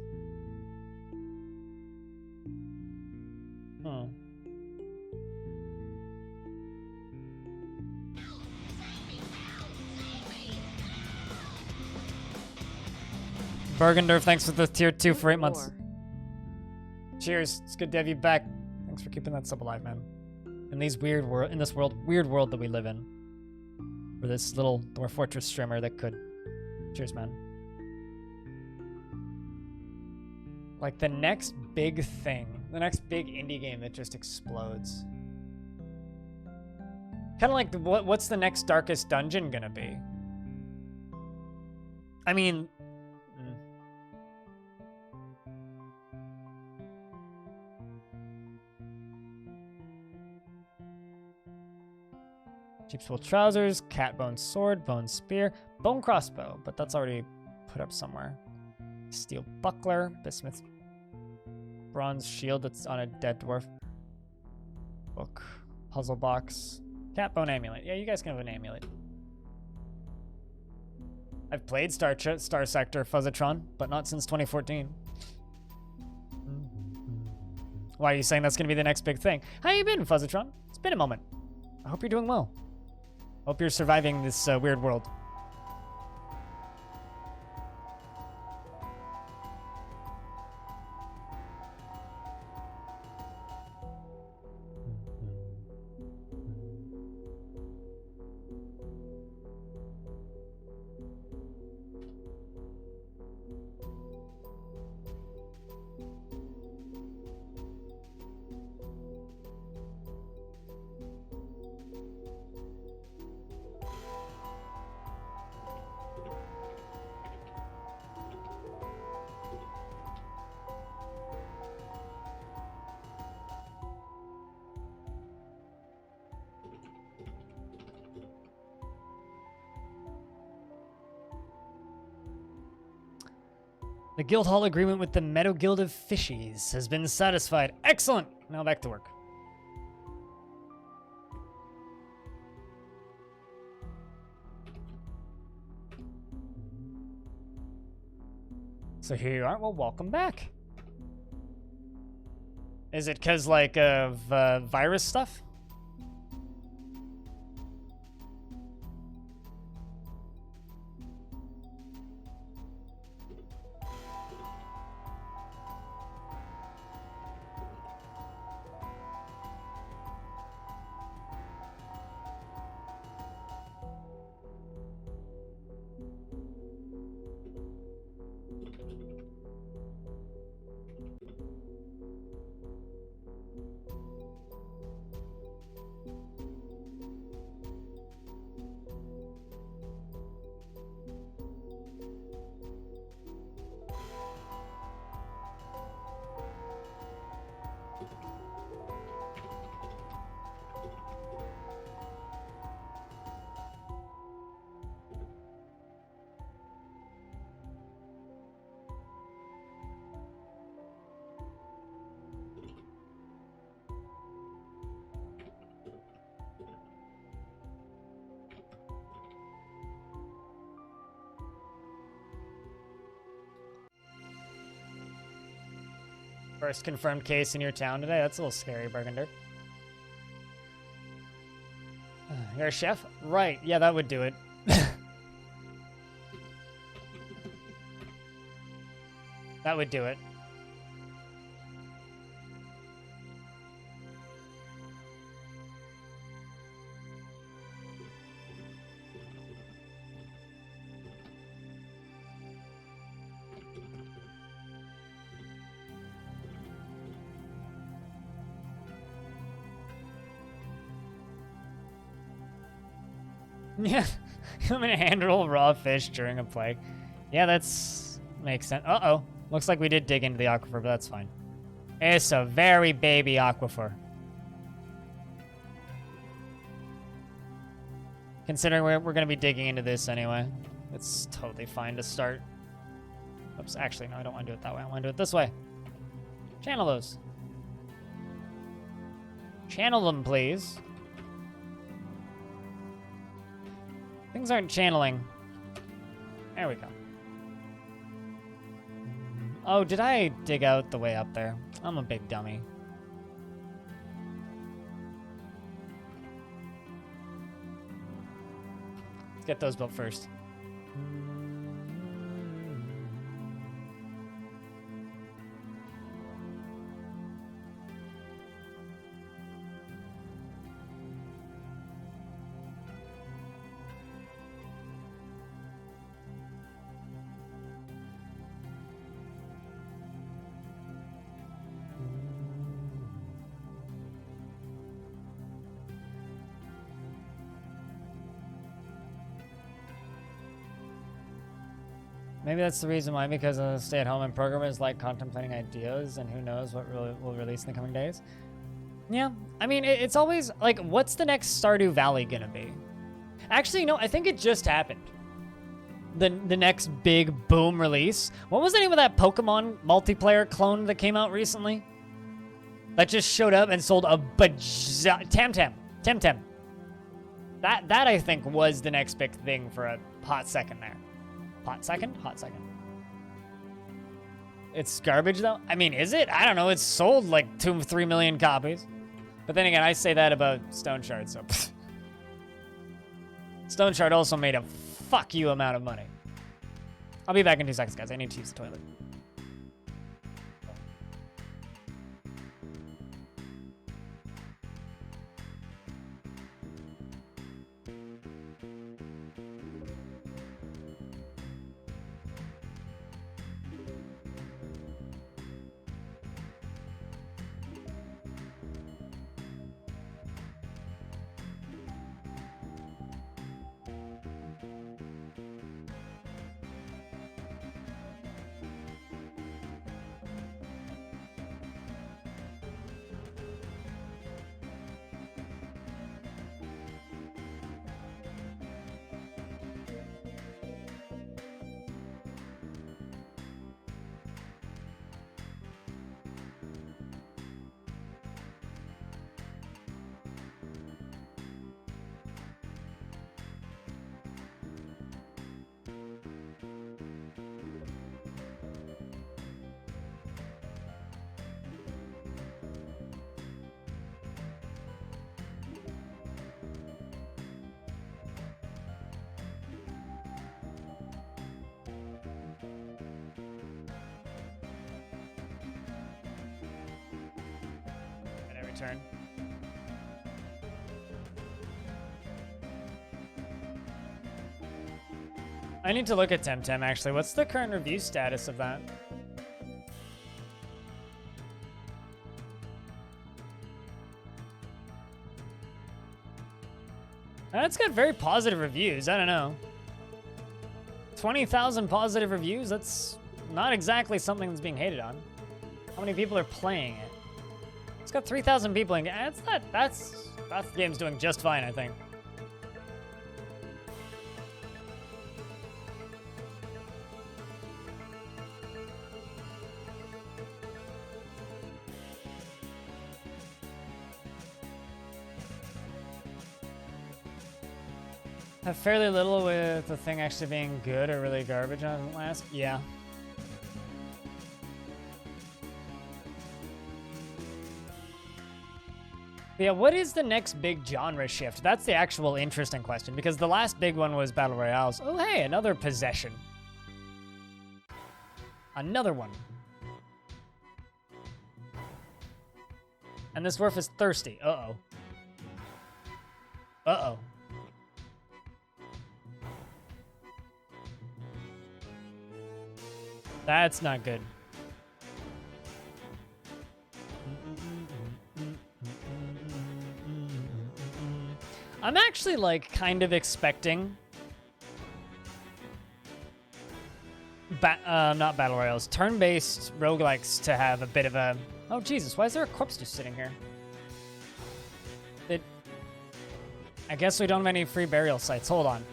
Speaker 1: Bergendorf, thanks for the tier 2 for 8 months. Cheers. It's good to have you back. Thanks for keeping that sub alive, man. In this weird world that we live in. For this little Dwarf Fortress streamer that could. Cheers, man. Like the next big thing, the next big indie game that just explodes. Kind of like what's the next Darkest Dungeon gonna be? I mean, sheepswool trousers, cat bone sword, bone spear, bone crossbow, but that's already put up somewhere. Steel buckler, bismuth bronze shield that's on a dead dwarf. Book, puzzle box, cat bone amulet. Yeah, you guys can have an amulet. I've played Star Sector Fuzzatron, but not since 2014. Why are you saying that's gonna be the next big thing? How you been, Fuzzatron? It's been a moment. I hope you're doing well. Hope you're surviving this weird world. The Guild Hall agreement with the Meadow Guild of Fishies has been satisfied. Excellent! Now back to work. So here you are. Well, welcome back. Is it because, like, of virus stuff? First confirmed case in your town today? That's a little scary, Burgunder. You're a chef? Right, yeah, that would do it. That would do it. Yeah, I'm gonna handle raw fish during a plague. Yeah, that's makes sense. Uh-oh. Looks like we did dig into the aquifer, but that's fine. It's a very baby aquifer. Considering we're gonna be digging into this anyway. It's totally fine to start. Oops, actually, no, I don't want to do it that way. I want to do it this way. Channel those. Channel them, please. Things aren't channeling. There we go. Oh, did I dig out the way up there? I'm a big dummy. Let's get those built first. Maybe that's the reason why, because stay-at-home and programmers like contemplating ideas, and who knows what will release in the coming days. Yeah, I mean, it's always, like, what's the next Stardew Valley gonna be? Actually, no, I think it just happened. The next big boom release. What was the name of that Pokemon multiplayer clone that came out recently? That just showed up and sold a Temtem. That I think was the next big thing for a hot second there. Hot second? Hot second. It's garbage though? I mean, is it? I don't know. It's sold like 2-3 million copies. But then again, I say that about Stone Shard, so... Stone Shard also made a fuck you amount of money. I'll be back in 2 seconds, guys. I need to use the toilet. Turn. I need to look at Temtem actually. What's the current review status of that? It's got very positive reviews. I don't know. 20,000 positive reviews? That's not exactly something that's being hated on. How many people are playing it? It's got 3,000 people in. That's the game's doing just fine, I think. Have fairly little with the thing actually being good or really garbage on last. Yeah. Yeah, what is the next big genre shift? That's the actual interesting question, because the last big one was Battle Royales. Oh, hey, another possession. Another one. And this dwarf is thirsty. Uh-oh. Uh-oh. That's not good. I'm actually, like, kind of expecting... not Battle Royales. Turn-based roguelikes to have a bit of a... Oh, Jesus, why is there a corpse just sitting here? I guess we don't have any free burial sites. Hold on.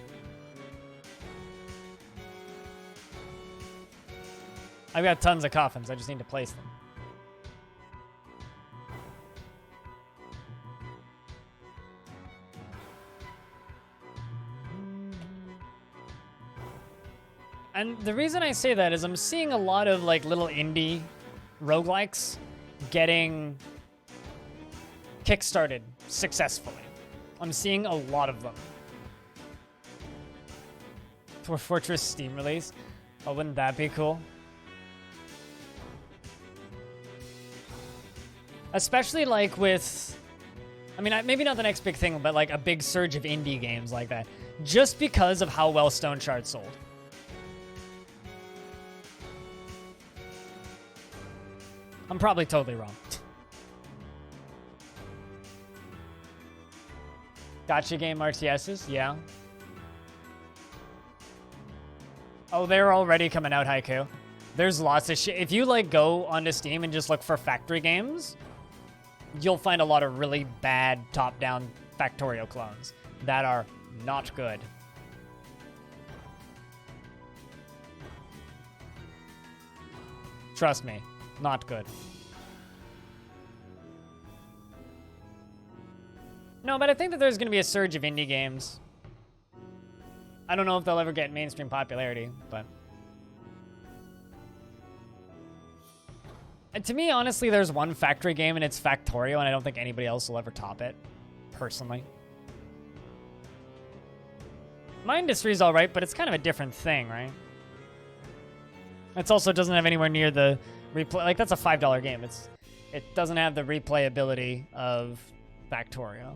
Speaker 1: I've got tons of coffins. I just need to place them. And the reason I say that is I'm seeing a lot of like little indie roguelikes getting kickstarted successfully. I'm seeing a lot of them. For Fortress Steam release. Oh, wouldn't that be cool? Especially like with, I mean, maybe not the next big thing, but like a big surge of indie games like that. Just because of how well Stone Shard sold. I'm probably totally wrong. Gotcha game RTSs, yeah. Oh, they're already coming out, Haiku. There's lots of shit. If you like go onto Steam and just look for factory games, you'll find a lot of really bad top-down Factorio clones that are not good. Trust me, not good. No, but I think that there's going to be a surge of indie games. I don't know if they'll ever get mainstream popularity, but... And to me, honestly, there's one factory game, and it's Factorio, and I don't think anybody else will ever top it, personally. My Industry's all right, but it's kind of a different thing, right? It also doesn't have anywhere near the replay. Like, that's a $5 game. It doesn't have the replayability of Factorio.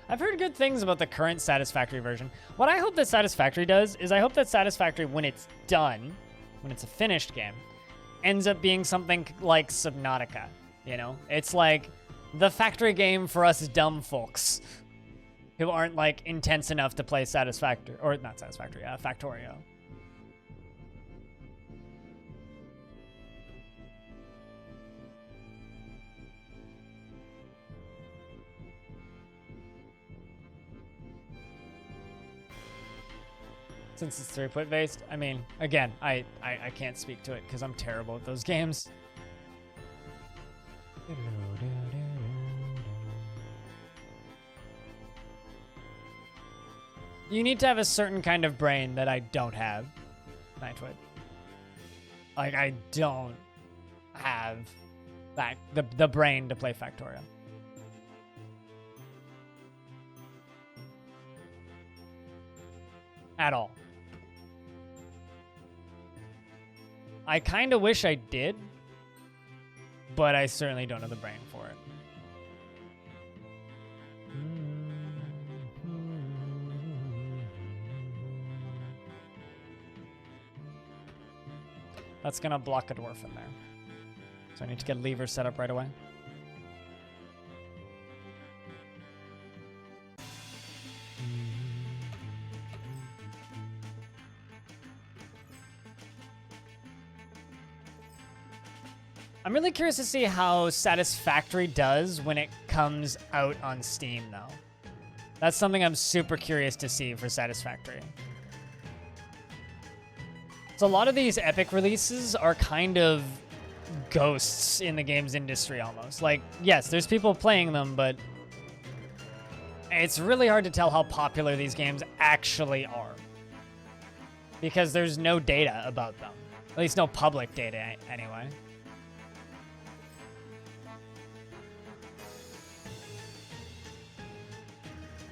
Speaker 1: I've heard good things about the current Satisfactory version. What I hope that Satisfactory does is I hope that Satisfactory, when it's done, when it's a finished game, ends up being something like Subnautica, you know? It's like the factory game for us dumb folks who aren't, like, intense enough to play Satisfactory, or not Satisfactory, Factorio. Since it's throughput based, I mean, again, I can't speak to it because I'm terrible at those games. You need to have a certain kind of brain that I don't have, Nightwood. Like, I don't have that the brain to play Factorio. At all. I kind of wish I did, but I certainly don't have the brain for it. That's gonna block a dwarf in there. So I need to get levers set up right away. I'm really curious to see how Satisfactory does when it comes out on Steam, though. That's something I'm super curious to see for Satisfactory. So a lot of these Epic releases are kind of ghosts in the games industry almost. Like, yes, there's people playing them, but it's really hard to tell how popular these games actually are. Because there's no data about them. At least no public data, anyway.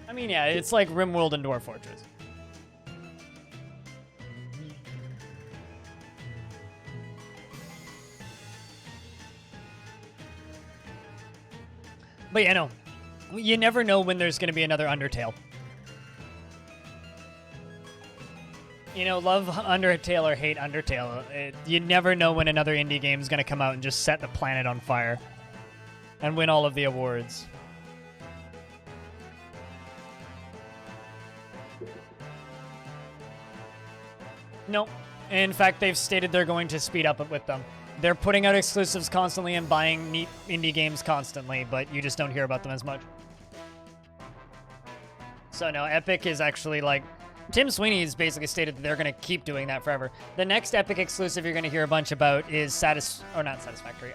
Speaker 1: I mean, yeah, it's like RimWorld and Dwarf Fortress. But yeah, no. You never know when there's going to be another Undertale. You know, love Undertale or hate Undertale. You never know when another indie game is going to come out and just set the planet on fire. And win all of the awards. No. In fact, they've stated they're going to speed up with them. They're putting out exclusives constantly and buying neat indie games constantly, but you just don't hear about them as much. So no, Epic is actually like... Tim Sweeney's basically stated that they're going to keep doing that forever. The next Epic exclusive you're going to hear a bunch about is Satisfactory.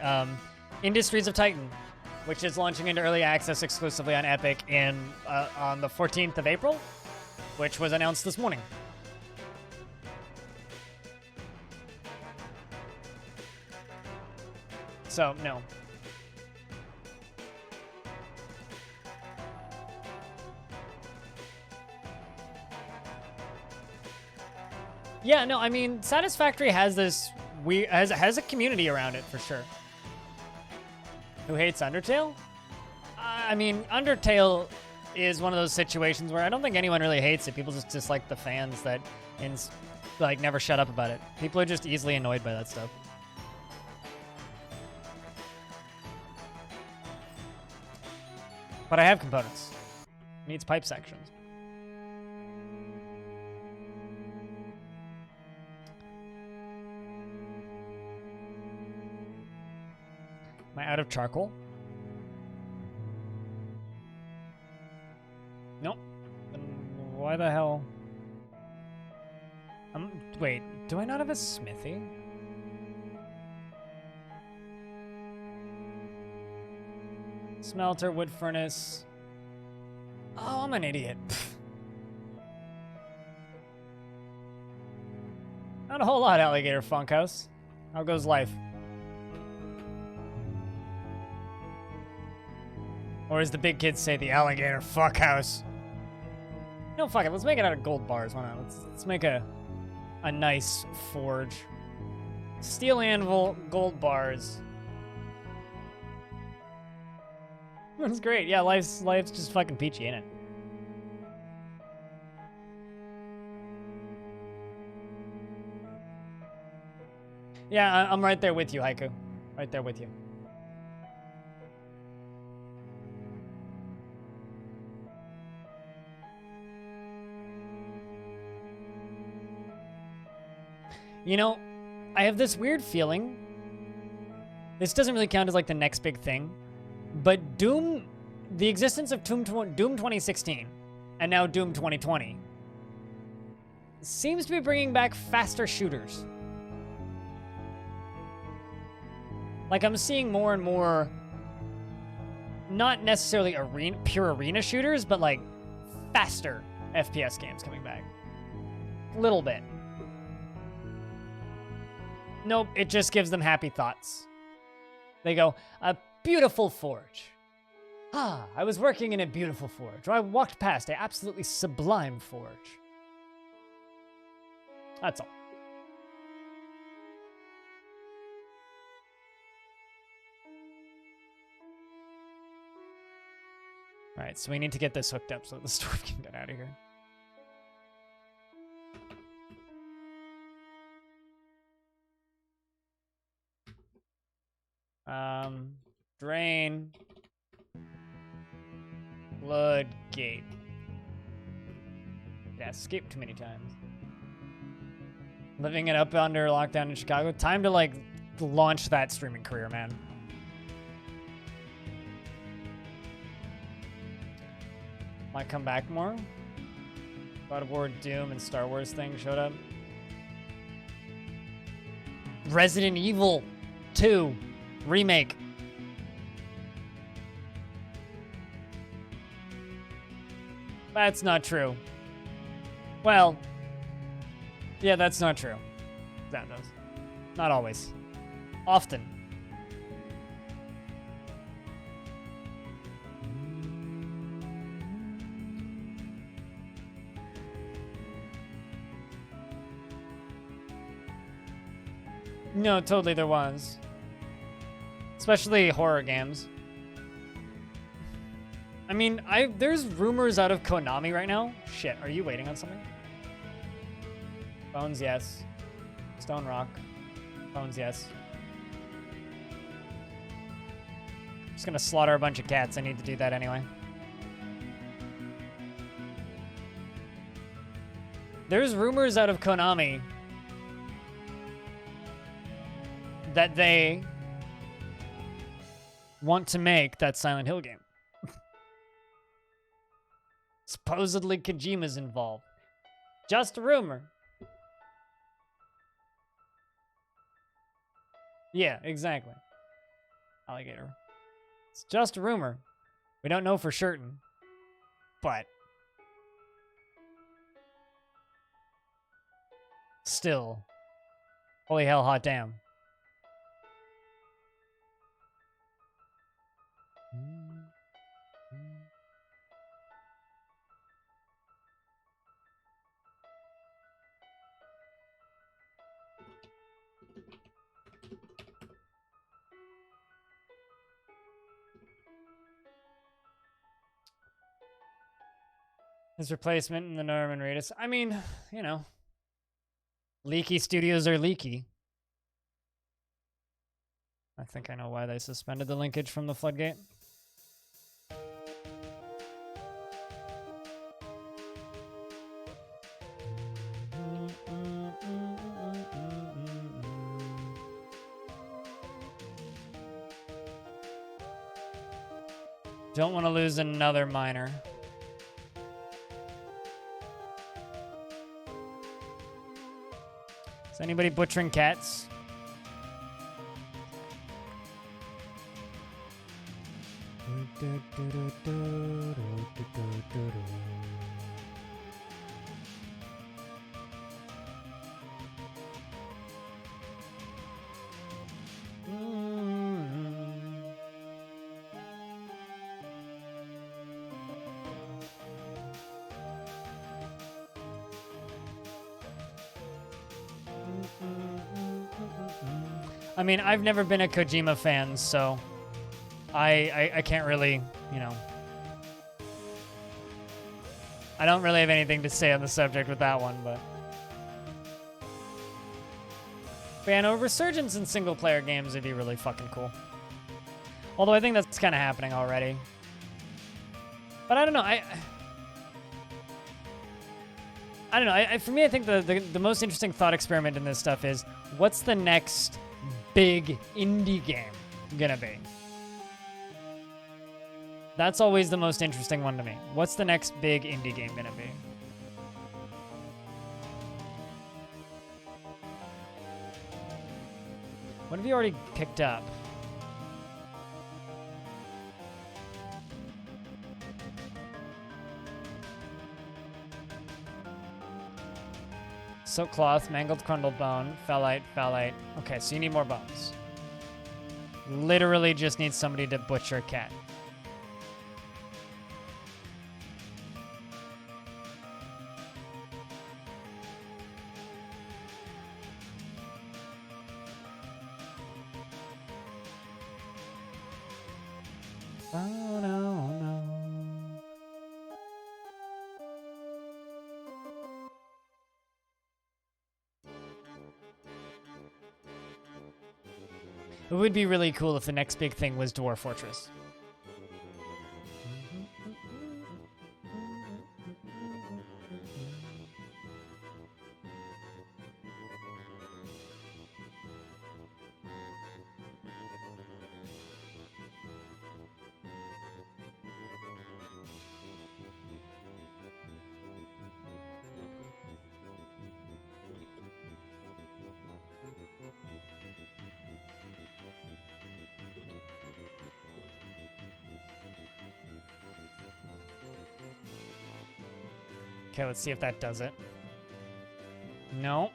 Speaker 1: Industries of Titan, which is launching into early access exclusively on Epic on the 14th of April, which was announced this morning. So, no. Yeah, no, I mean, Satisfactory has this has a community around it for sure. Who hates Undertale? I mean, Undertale is one of those situations where I don't think anyone really hates it. People just dislike the fans that like never shut up about it. People are just easily annoyed by that stuff. But I have components. Needs pipe sections. Am I out of charcoal? Nope. Then why the hell? Wait, do I not have a smithy? Smelter, wood furnace. Oh, I'm an idiot. Not a whole lot, Alligator Funkhouse. How goes life? Or as the big kids say, the Alligator Fuckhouse. No, fuck it. Let's make it out of gold bars. Why not? Let's make a nice forge. Steel anvil, gold bars. That's great. Yeah, life's just fucking peachy, ain't it? Yeah, I'm right there with you, Haiku. Right there with you. You know, I have this weird feeling. This doesn't really count as like the next big thing, but Doom, the existence of Doom 2016 and now Doom 2020 seems to be bringing back faster shooters. Like I'm seeing more and more, not necessarily pure arena shooters, but like faster FPS games coming back. A little bit. Nope, it just gives them happy thoughts. They go, a beautiful forge. Ah, I was working in a beautiful forge. Or I walked past an absolutely sublime forge. That's all. All right, so we need to get this hooked up so the dwarf can get out of here. Drain. Floodgate. Yeah, escaped too many times. Living it up under lockdown in Chicago. Time to, like, launch that streaming career, man. Might come back more. God of War, Doom, and Star Wars thing showed up. Resident Evil 2 remake. That's not true. Well, yeah, that's not true. That does. Not always. Often. No, totally there was. Especially horror games. I mean, there's rumors out of Konami right now. Shit, are you waiting on something? Bones, yes. Stone Rock. Bones, yes. Just gonna slaughter a bunch of cats. I need to do that anyway. There's rumors out of Konami that they want to make that Silent Hill game. Supposedly Kojima's involved. Just a rumor. Yeah, exactly. Alligator. It's just a rumor. We don't know for certain. But still. Holy hell, hot damn. His replacement in the Norman Reedus. I mean, you know, leaky studios are leaky. I think I know why they suspended the linkage from the floodgate. Don't want to lose another miner. Is anybody butchering cats? I mean, I've never been a Kojima fan, so I can't really, you know. I don't really have anything to say on the subject with that one, but yeah, no, resurgence in single-player games would be really fucking cool. Although I think that's kind of happening already. But I don't know, I don't know. For me, I think the most interesting thought experiment in this stuff is, what's the next big indie game gonna be? That's always the most interesting one to me. What's the next big indie game gonna be? What have you already picked up? Silk cloth, mangled crundled bone, phalite, phalite. Okay, so you need more bones. Literally just need somebody to butcher a cat. Oh no, no. It would be really cool if the next big thing was Dwarf Fortress. Okay, let's see if that does it. No.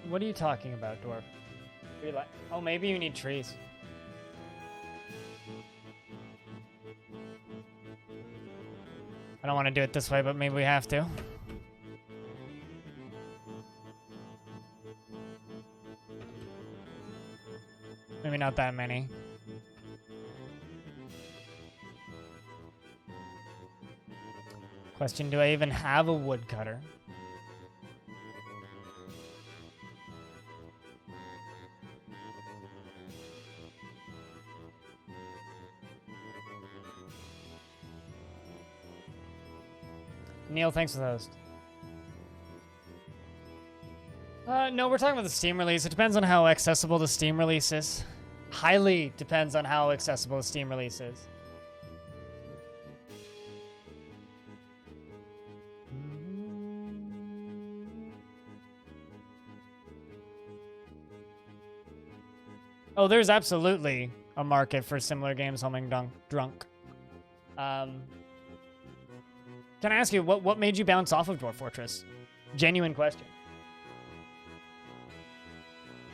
Speaker 1: What are you talking about, Dwarf? Oh, maybe you need trees. I don't want to do it this way, but maybe we have to. Maybe not that many. Question, do I even have a woodcutter? Neil, thanks for the host. No, we're talking about the Steam release. It depends on how accessible the Steam release is. Highly depends on how accessible the Steam release is. Oh, there's absolutely a market for similar games homing drunk. Can I ask you, what made you bounce off of Dwarf Fortress? Genuine question.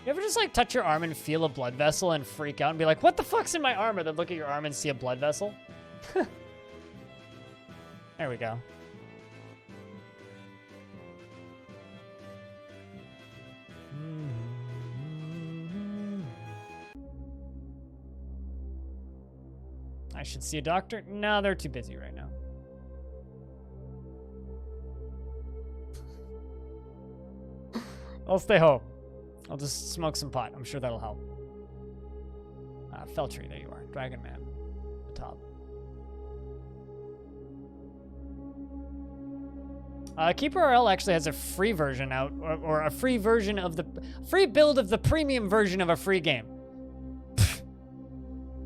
Speaker 1: You ever just like touch your arm and feel a blood vessel and freak out and be like, what the fuck's in my arm? And then look at your arm and see a blood vessel? There we go. I should see a doctor. No, they're too busy right now. I'll stay home. I'll just smoke some pot. I'm sure that'll help. Feltree, there you are. Dragon Man. The top. Keeper RL actually has a free version out, or a free version of the free build of the premium version of a free game.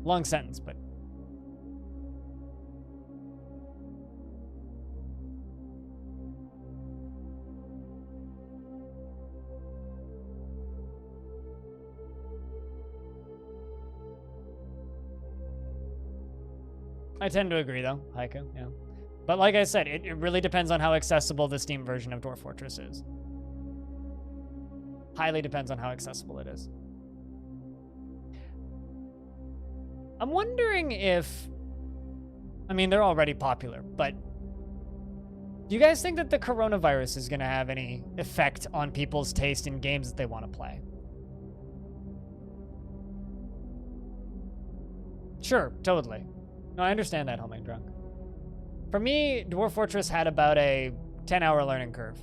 Speaker 1: Long sentence, but I tend to agree, though, Haiku, yeah. But like I said, it really depends on how accessible the Steam version of Dwarf Fortress is. Highly depends on how accessible it is. I'm wondering if... I mean, they're already popular, but... do you guys think that the coronavirus is going to have any effect on people's taste in games that they want to play? Sure, totally. No, I understand that, Homing Drunk. For me, Dwarf Fortress had about a 10-hour learning curve.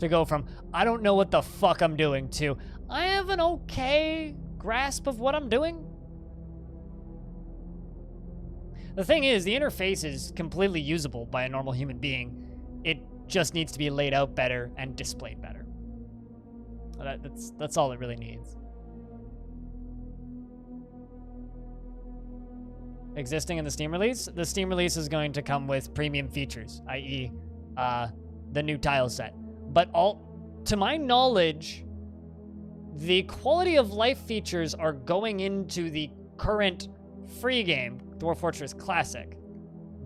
Speaker 1: To go from, I don't know what the fuck I'm doing, to, I have an okay grasp of what I'm doing. The thing is, the interface is completely usable by a normal human being. It just needs to be laid out better and displayed better. That's all it really needs. Existing in the Steam release? The Steam release is going to come with premium features, i.e., the new tile set. But to my knowledge, the quality of life features are going into the current free game, Dwarf Fortress Classic,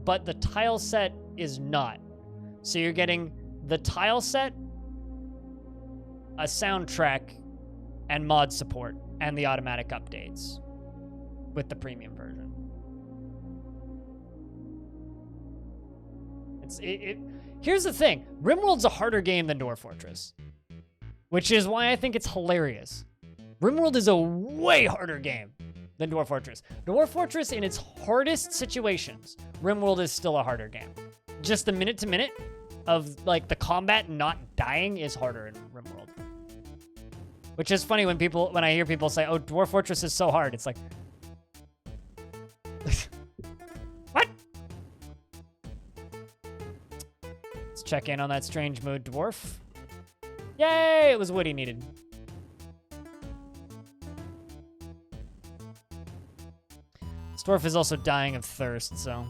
Speaker 1: but the tile set is not. So you're getting the tile set, a soundtrack, and mod support, and the automatic updates with the premium version. Here's the thing. RimWorld's a harder game than Dwarf Fortress, which is why I think it's hilarious. RimWorld is a way harder game than Dwarf Fortress. Dwarf Fortress, in its hardest situations, RimWorld is still a harder game. Just the minute-to-minute of, like, the combat not dying is harder in RimWorld. Which is funny when I hear people say, oh, Dwarf Fortress is so hard. It's like... what? Let's check in on that strange mood dwarf. Yay! It was what he needed. This dwarf is also dying of thirst, so...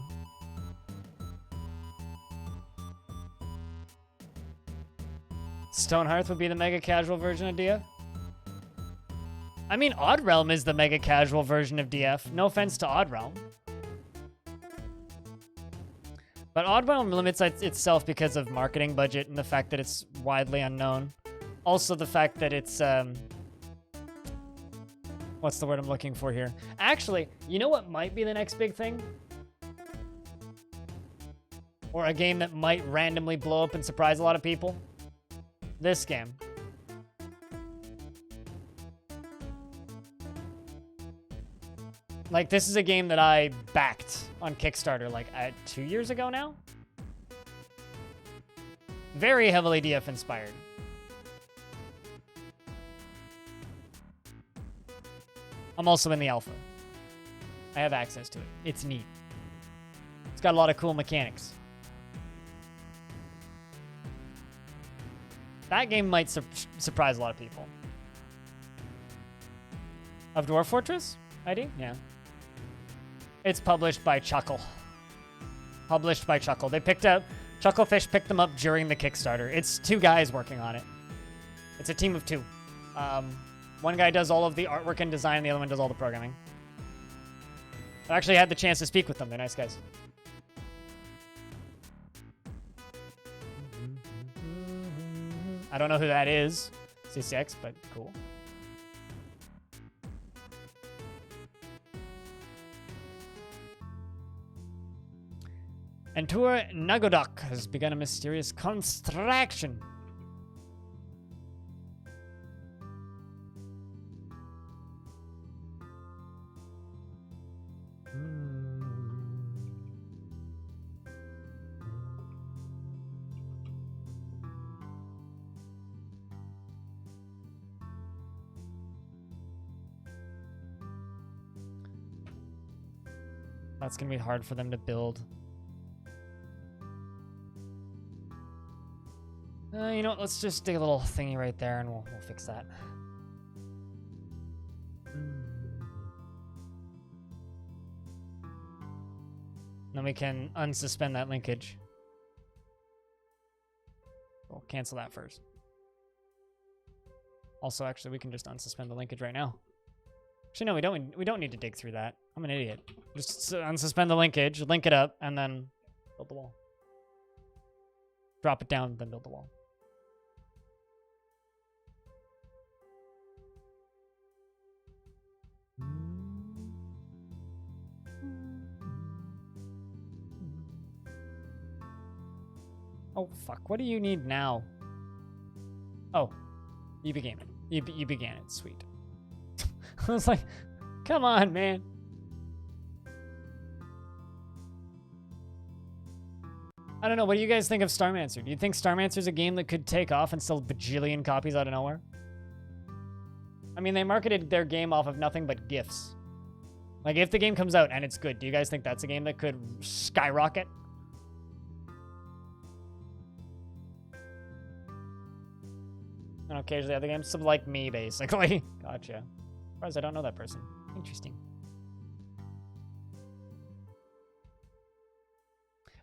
Speaker 1: Stonehearth would be the mega casual version of DF? I mean, Odd Realm is the mega casual version of DF. No offense to Odd Realm. But Odd Realm limits itself because of marketing budget and the fact that it's widely unknown. Also the fact that it's, what's the word I'm looking for here? Actually, you know what might be the next big thing? Or a game that might randomly blow up and surprise a lot of people? This game. Like, this is a game that I backed on Kickstarter, like, 2 years ago now? Very heavily DF inspired. I'm also in the alpha. I have access to it. It's neat. It's got a lot of cool mechanics. That game might surprise a lot of people. Of Dwarf Fortress? ID? Yeah. It's published by Chuckle. Published by Chuckle. They picked up... Chucklefish picked them up during the Kickstarter. It's 2 guys working on it. It's a team of 2. One guy does all of the artwork and design, the other one does all the programming. I actually had the chance to speak with them. They're nice guys. I don't know who that is, CCX, but cool. Entour Nagodok has begun a mysterious construction. That's gonna be hard for them to build. You know what? Let's just dig a little thingy right there, and we'll fix that. Then we can unsuspend that linkage. We'll cancel that first. Also, actually, we can just unsuspend the linkage right now. Actually, no, we don't need to dig through that. I'm an idiot. Just unsuspend the linkage, link it up, and then build the wall. Drop it down, then build the wall. Oh, fuck. What do you need now? Oh, you began it. You began it. Sweet. I was like, come on, man. I don't know. What do you guys think of Starmancer? Do you think Starmancer's a game that could take off and sell bajillion copies out of nowhere? I mean, they marketed their game off of nothing but gifts. Like, if the game comes out and it's good, do you guys think that's a game that could skyrocket? And occasionally other games, some like me, basically. Gotcha. Surprised I don't know that person. Interesting.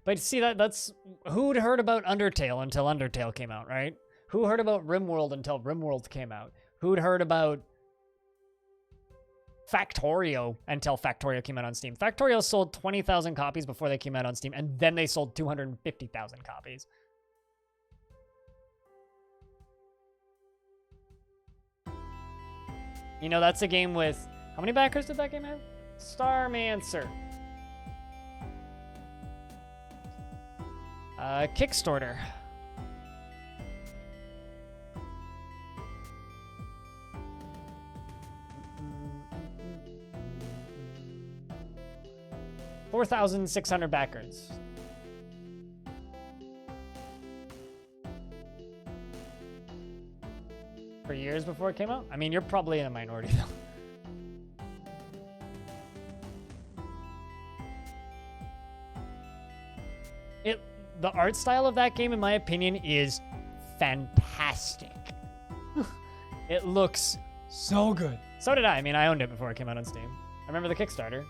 Speaker 1: But see, that's... Who'd heard about Undertale until Undertale came out, right? Who heard about RimWorld until RimWorld came out? Who'd heard about Factorio until Factorio came out on Steam? Factorio sold 20,000 copies before they came out on Steam, and then they sold 250,000 copies. You know, that's a game with... How many backers did that game have? Starmancer. Kickstarter. $4,600 backers. For years before it came out? I mean, you're probably in a minority, though. The art style of that game, in my opinion, is fantastic. It looks so good. So did I. I mean, I owned it before it came out on Steam. I remember the Kickstarter.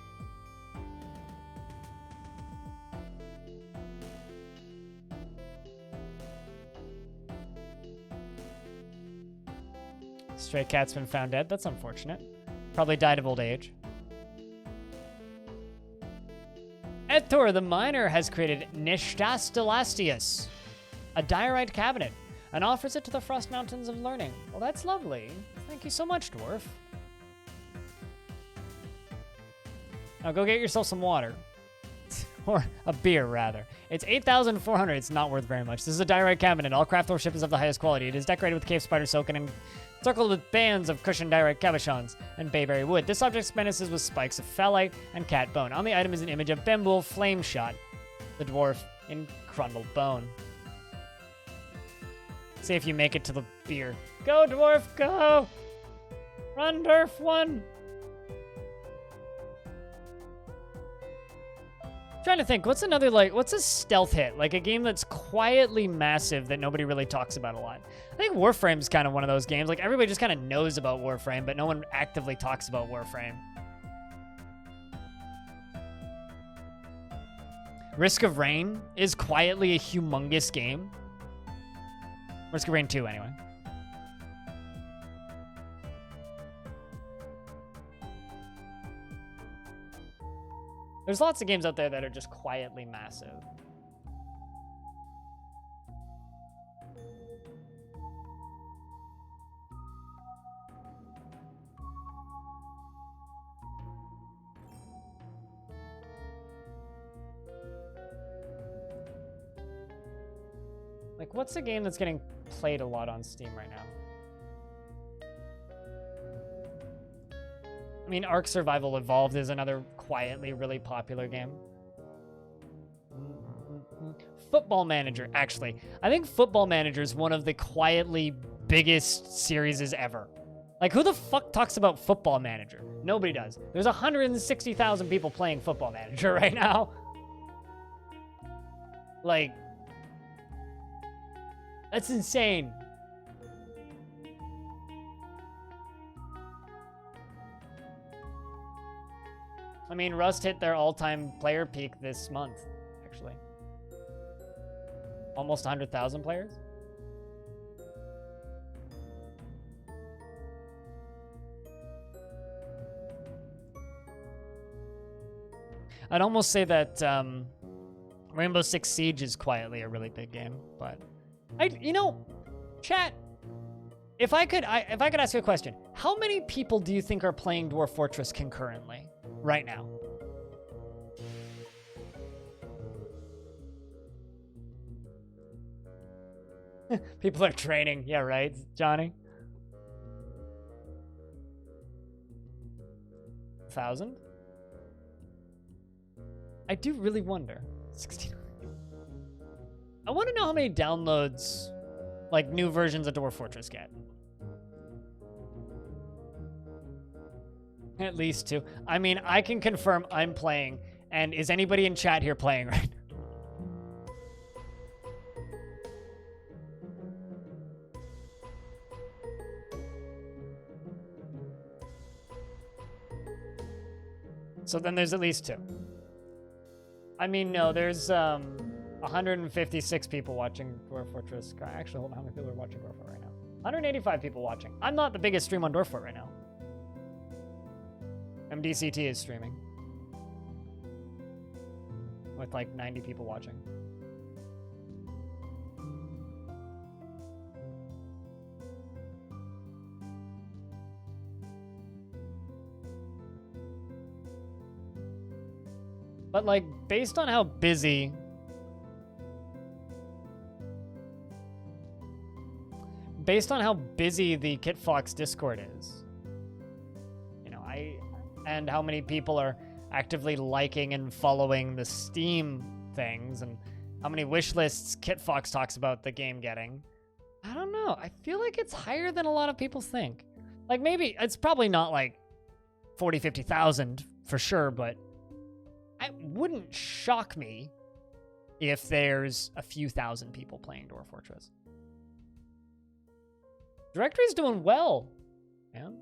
Speaker 1: Stray cat's been found dead. That's unfortunate. Probably died of old age. Etor the Miner has created Nishtastelasius, a diorite cabinet, and offers it to the Frost Mountains of Learning. Well, that's lovely. Thank you so much, Dwarf. Now go get yourself some water. Or a beer, rather. It's 8,400. It's not worth very much. This is a diorite cabinet. All craft worship is of the highest quality. It is decorated with cave spider silk and encircled with bands of cushioned diorite cabochons and bayberry wood. This object menaces with spikes of phalite and cat bone. On the item is an image of Bembul Flame Shot, the dwarf in crumbled bone. See if you make it to the beer. Go, dwarf, go! Run, dwarf, one! Trying to think, what's another, like, what's a stealth hit? Like a game that's quietly massive that nobody really talks about a lot. I think Warframe's kind of one of those games. Like, everybody just kind of knows about Warframe, but no one actively talks about Warframe. Risk of Rain is quietly a humongous game. Risk of Rain 2, anyway. There's lots of games out there that are just quietly massive. Like, what's a game that's getting played a lot on Steam right now? I mean, Ark Survival Evolved is another quietly really popular game. Football Manager, actually. I think Football Manager is one of the quietly biggest series ever. Like, who the fuck talks about Football Manager? Nobody does. There's 160,000 people playing Football Manager right now. Like, that's insane. I mean, Rust hit their all-time player peak this month, actually. Almost 100,000 players. I'd almost say that Rainbow Six Siege is quietly a really big game, but you know, chat. If I could ask you a question, how many people do you think are playing Dwarf Fortress concurrently right now? People are training. Yeah, right, Johnny. 1,000? I do really wonder. 16. I want to know how many downloads, like, new versions of Dwarf Fortress get. At least 2. I mean, I can confirm I'm playing. And is anybody in chat here playing right now? So then there's at least 2. I mean, no, there's 156 people watching Dwarf Fortress. Actually, hold on, how many people are watching Dwarf Fort right now? 185 people watching. I'm not the biggest stream on Dwarf Fort right now. MDCT is streaming. With like 90 people watching. But like, based on how busy the KitFox Discord is, you know, and how many people are actively liking and following the Steam things, and how many wish lists KitFox talks about the game getting, I don't know. I feel like it's higher than a lot of people think. Like, maybe it's probably not like 40, 50,000 for sure, but it wouldn't shock me if there's a few thousand people playing Dwarf Fortress. Directory's doing well, man.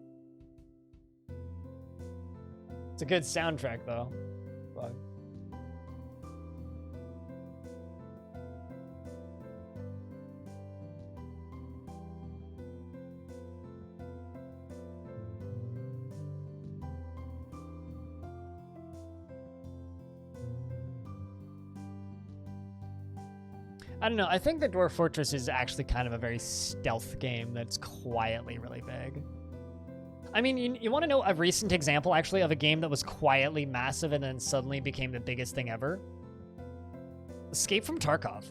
Speaker 1: It's a good soundtrack, though. But I don't know. I think that Dwarf Fortress is actually kind of a very stealth game that's quietly really big. I mean, you want to know a recent example, actually, of a game that was quietly massive and then suddenly became the biggest thing ever? Escape from Tarkov.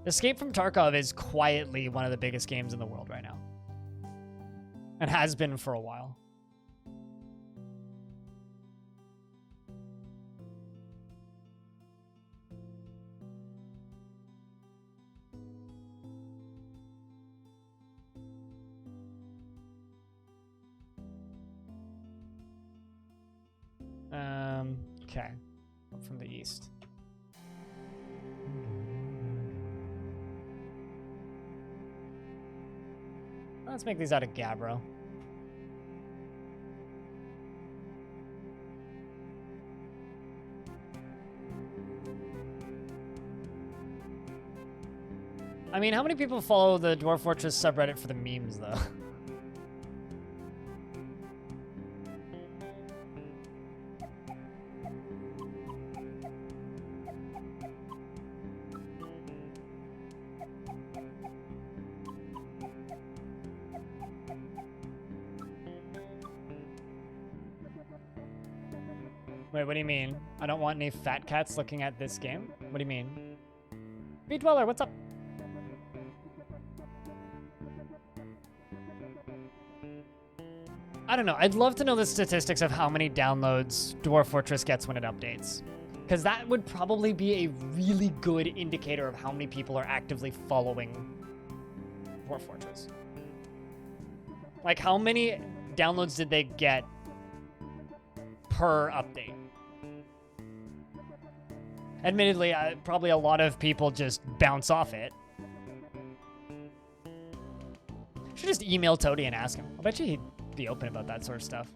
Speaker 1: Escape from Tarkov is quietly one of the biggest games in the world right now. And has been for a while. Okay. From the east. Let's make these out of Gabbro. I mean, how many people follow the Dwarf Fortress subreddit for the memes, though? Wait, what do you mean? I don't want any fat cats looking at this game? What do you mean? Beat Dweller, what's up? I don't know. I'd love to know the statistics of how many downloads Dwarf Fortress gets when it updates. Because that would probably be a really good indicator of how many people are actively following Dwarf Fortress. Like, how many downloads did they get per update? Admittedly, probably a lot of people just bounce off it. Should just email Toady and ask him. I bet you he'd be open about that sort of stuff.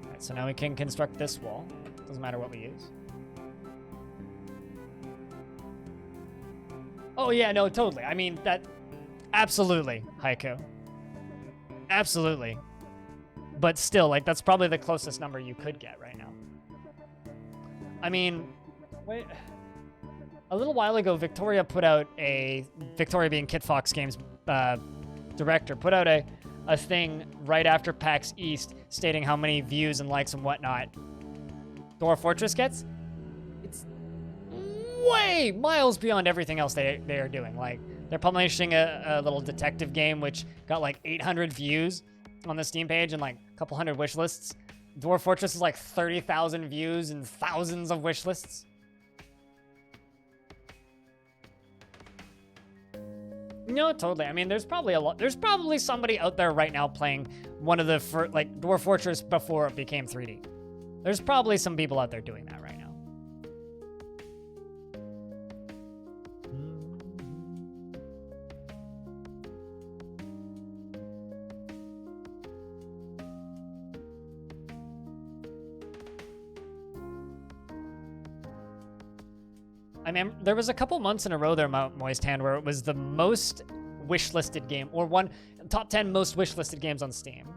Speaker 1: Alright, so now we can construct this wall. Doesn't matter what we use. Oh yeah, no, totally. I mean, that... Absolutely, Haiku. Absolutely. But still, like, that's probably the closest number you could get right now. I mean, wait... A little while ago, Victoria put out Victoria being Kit Fox Games director, put out a thing right after PAX East stating how many views and likes and whatnot Dwarf Fortress gets. It's way miles beyond everything else they are doing. Like, they're publishing a little detective game which got like 800 views on the Steam page and like a couple hundred wish lists. Dwarf Fortress is like 30,000 views and thousands of wish lists. No, totally. I mean, there's probably somebody out there right now playing one of the like Dwarf Fortress before it became 3D. There's probably some people out there doing that right now. I mean, there was a couple months in a row there, Moist Hand, where it was the most wish-listed game, or top 10 most wish-listed games on Steam.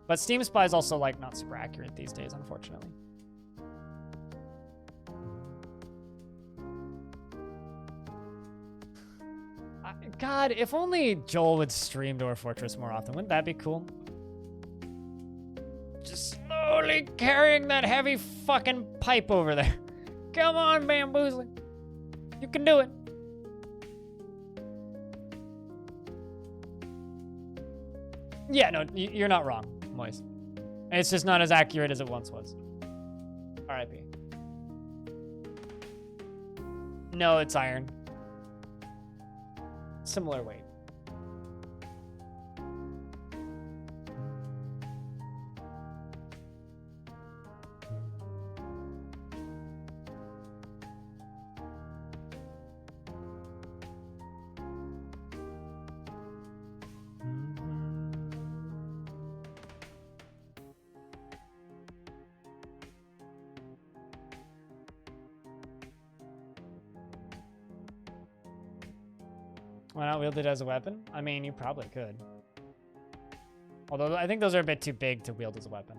Speaker 1: But Steam Spy is also, like, not super accurate these days, unfortunately. God, if only Joel would stream Dwarf Fortress more often, wouldn't that be cool? Just slowly carrying that heavy fucking pipe over there. Come on, Bamboozling. You can do it. Yeah, no, you're not wrong, Moist. It's just not as accurate as it once was. R.I.P. No, it's iron. Similar weight. Why not wield it as a weapon? I mean, you probably could. Although I think those are a bit too big to wield as a weapon.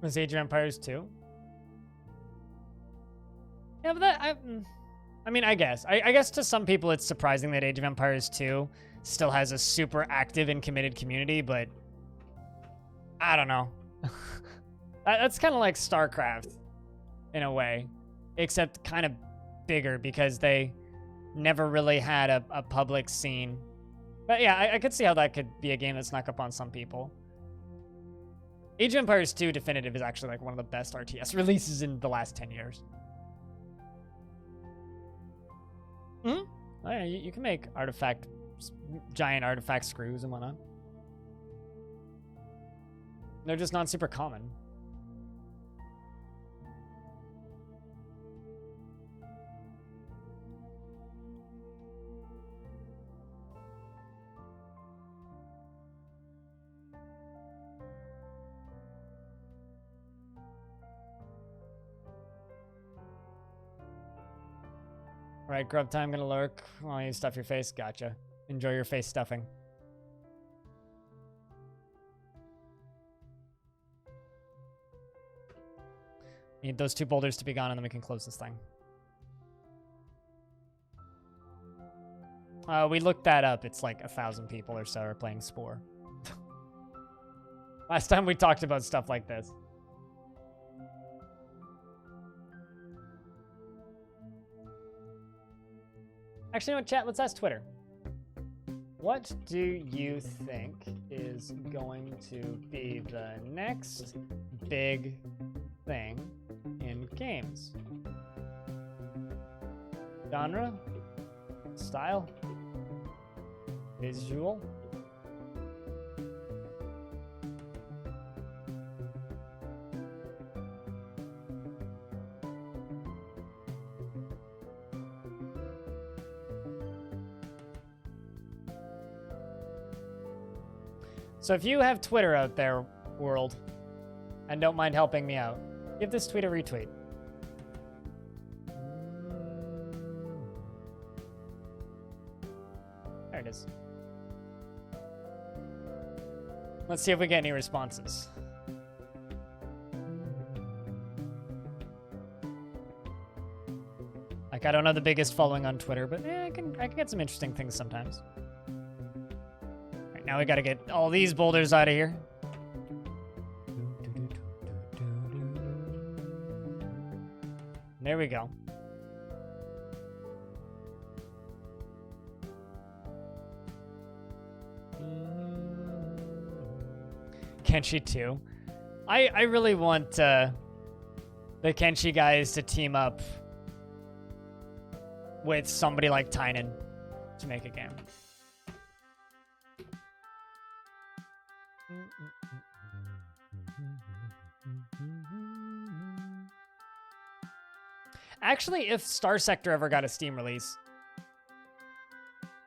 Speaker 1: Was Age of Empires 2? Yeah, but I mean, I guess. I guess to some people it's surprising that Age of Empires 2 still has a super active and committed community, but I don't know. That's kind of like StarCraft in a way, except kind of bigger because they never really had a public scene. But yeah, I could see how that could be a game that snuck up on some people. Age of Empires 2 Definitive is actually like one of the best RTS releases in the last 10 years. Oh yeah, you can make giant artifact screws and whatnot. They're just not super common. Right, grub time gonna lurk while you stuff your face. Gotcha. Enjoy your face stuffing. Need those 2 boulders to be gone, and then we can close this thing. We looked that up. It's like 1,000 people or so are playing Spore. Last time we talked about stuff like this. Actually, you know what, chat? Let's ask Twitter. What do you think is going to be the next big thing in games? Genre? Style? Visual? So if you have Twitter out there, world, and don't mind helping me out, give this tweet a retweet. There it is. Let's see if we get any responses. Like, I don't have the biggest following on Twitter, but I can get some interesting things sometimes. All right, now we gotta get all these boulders out of here. There we go. Kenshi 2. I really want the Kenshi guys to team up with somebody like Tynan to make a game. Actually, if Star Sector ever got a Steam release,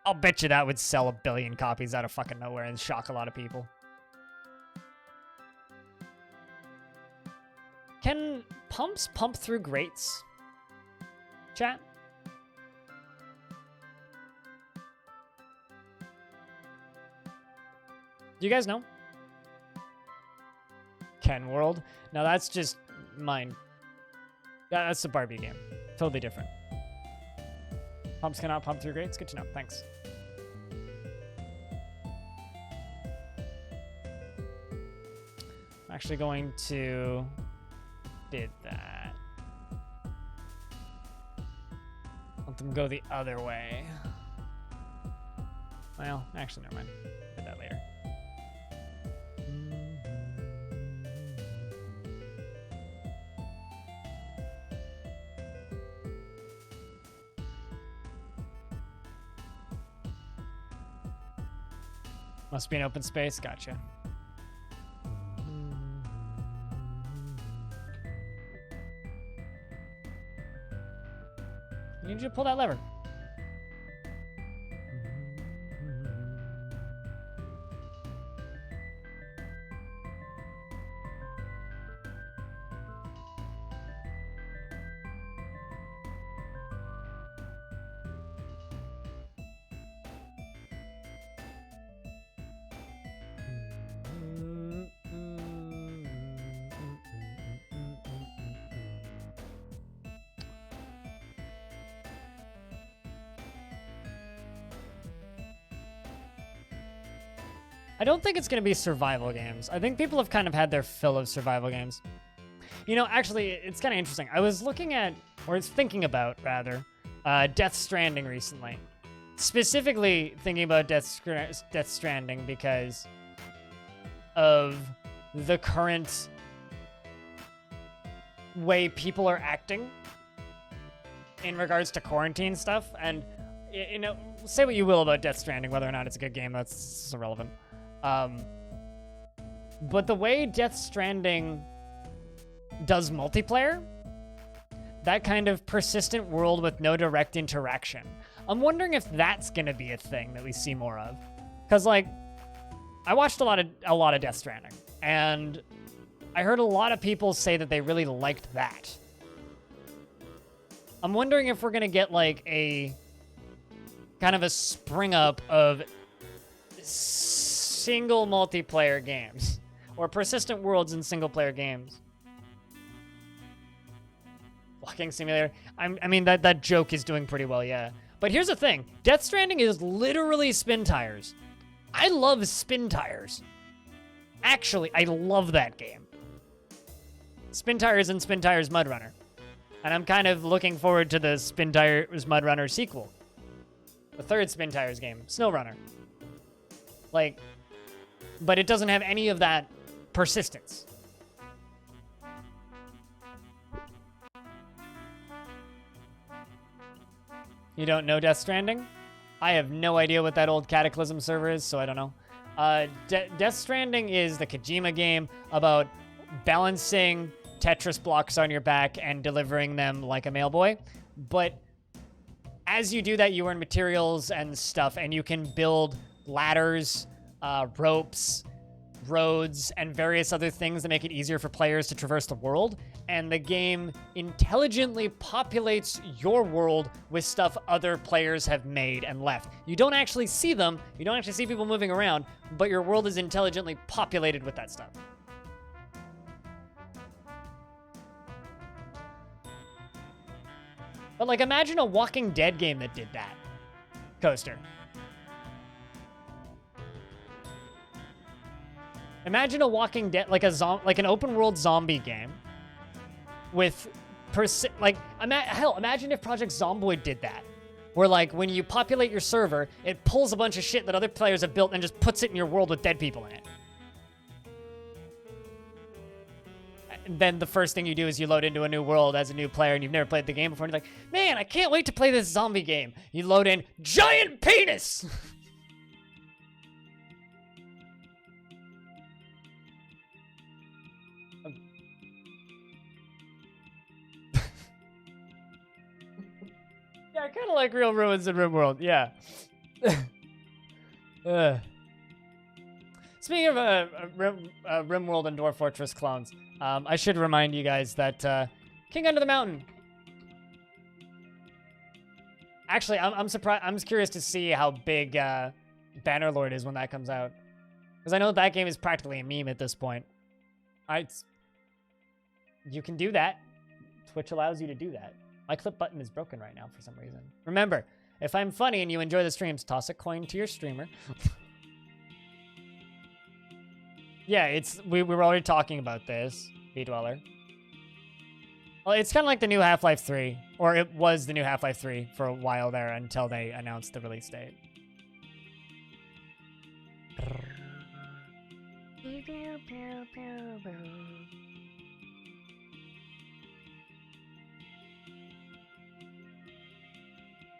Speaker 1: I'll bet you that would sell 1 billion copies out of fucking nowhere and shock a lot of people. Can pumps pump through grates? Chat? Do you guys know? Ken World? No, that's just mine. That's the Barbie game. Totally different. Pumps cannot pump through grates? Good to know. Thanks. I'm actually going to... did that. Let them go the other way. Well, actually, never mind. Did that later. Must be an open space. Gotcha. You need you to pull that lever. I don't think it's going to be survival games. I think people have kind of had their fill of survival games. You know, actually, it's kind of interesting. I was looking at, or thinking about, rather, Death Stranding recently. Specifically thinking about Death Stranding because of the current way people are acting in regards to quarantine stuff. And, you know, say what you will about Death Stranding, whether or not it's a good game, that's irrelevant. But the way Death Stranding does multiplayer, that kind of persistent world with no direct interaction, I'm wondering if that's gonna be a thing that we see more of. Cause like, I watched a lot of Death Stranding, and I heard a lot of people say that they really liked that. I'm wondering if we're gonna get like a kind of a spring up of single multiplayer games or persistent worlds in single player games. Walking simulator. I mean that joke is doing pretty well, yeah. But here's the thing. Death Stranding is literally spin tires. I love spin tires. Actually, I love that game. Spin Tires and Spin Tires Mud Runner. And I'm kind of looking forward to the Spin Tires Mud Runner sequel. The third Spin Tires game, Snow Runner. Like, but it doesn't have any of that persistence. You don't know Death Stranding? I have no idea what that old Cataclysm server is, so I don't know. Death Stranding is the Kojima game about balancing Tetris blocks on your back and delivering them like a mailboy. But as you do that, you earn materials and stuff, and you can build ladders, ropes, roads, and various other things that make it easier for players to traverse the world. And the game intelligently populates your world with stuff other players have made and left. You don't actually see them, you don't actually see people moving around, but your world is intelligently populated with that stuff. But like, imagine a Walking Dead game that did that. Coaster. Imagine a Walking Dead, like an open world zombie game with hell, imagine if Project Zomboid did that. Where like when you populate your server, it pulls a bunch of shit that other players have built and just puts it in your world with dead people in it. And then the first thing you do is you load into a new world as a new player and you've never played the game before and you're like, man, I can't wait to play this zombie game. You load in giant penis. Yeah, I kind of like Real Ruins in RimWorld, yeah. Speaking of RimWorld and Dwarf Fortress clones, I should remind you guys that King Under the Mountain. Actually, I'm surprised. I'm curious to see how big Bannerlord is when that comes out, because I know that game is practically a meme at this point. You can do that. Twitch allows you to do that. My clip button is broken right now for some reason. Remember, if I'm funny and you enjoy the streams, toss a coin to your streamer. Yeah, we were already talking about this, B-Dweller. Well, it's kind of like the new Half-Life 3, or it was the new Half-Life 3 for a while there until they announced the release date.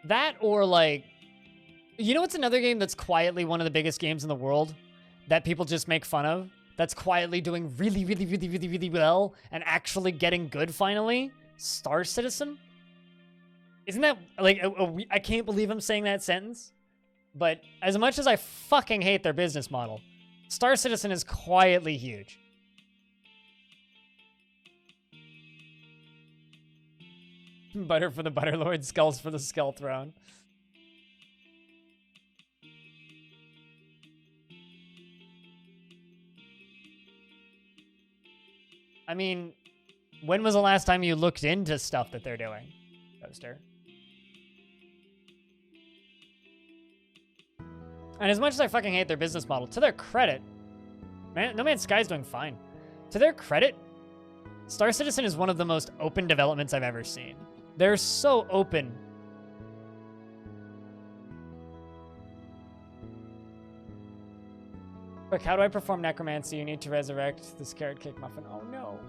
Speaker 1: That or like, you know what's another game that's quietly one of the biggest games in the world that people just make fun of? That's quietly doing really, really, really, really, really well and actually getting good finally? Star Citizen? Isn't that, like, I can't believe I'm saying that sentence. But as much as I fucking hate their business model, Star Citizen is quietly huge. Butter for the Butterlord, skulls for the Skull Throne. I mean, when was the last time you looked into stuff that they're doing, Toaster? And as much as I fucking hate their business model, to their credit, man, No Man's Sky's doing fine. To their credit, Star Citizen is one of the most open developments I've ever seen. They're so open. Quick, how do I perform necromancy? You need to resurrect this carrot cake muffin. Oh no.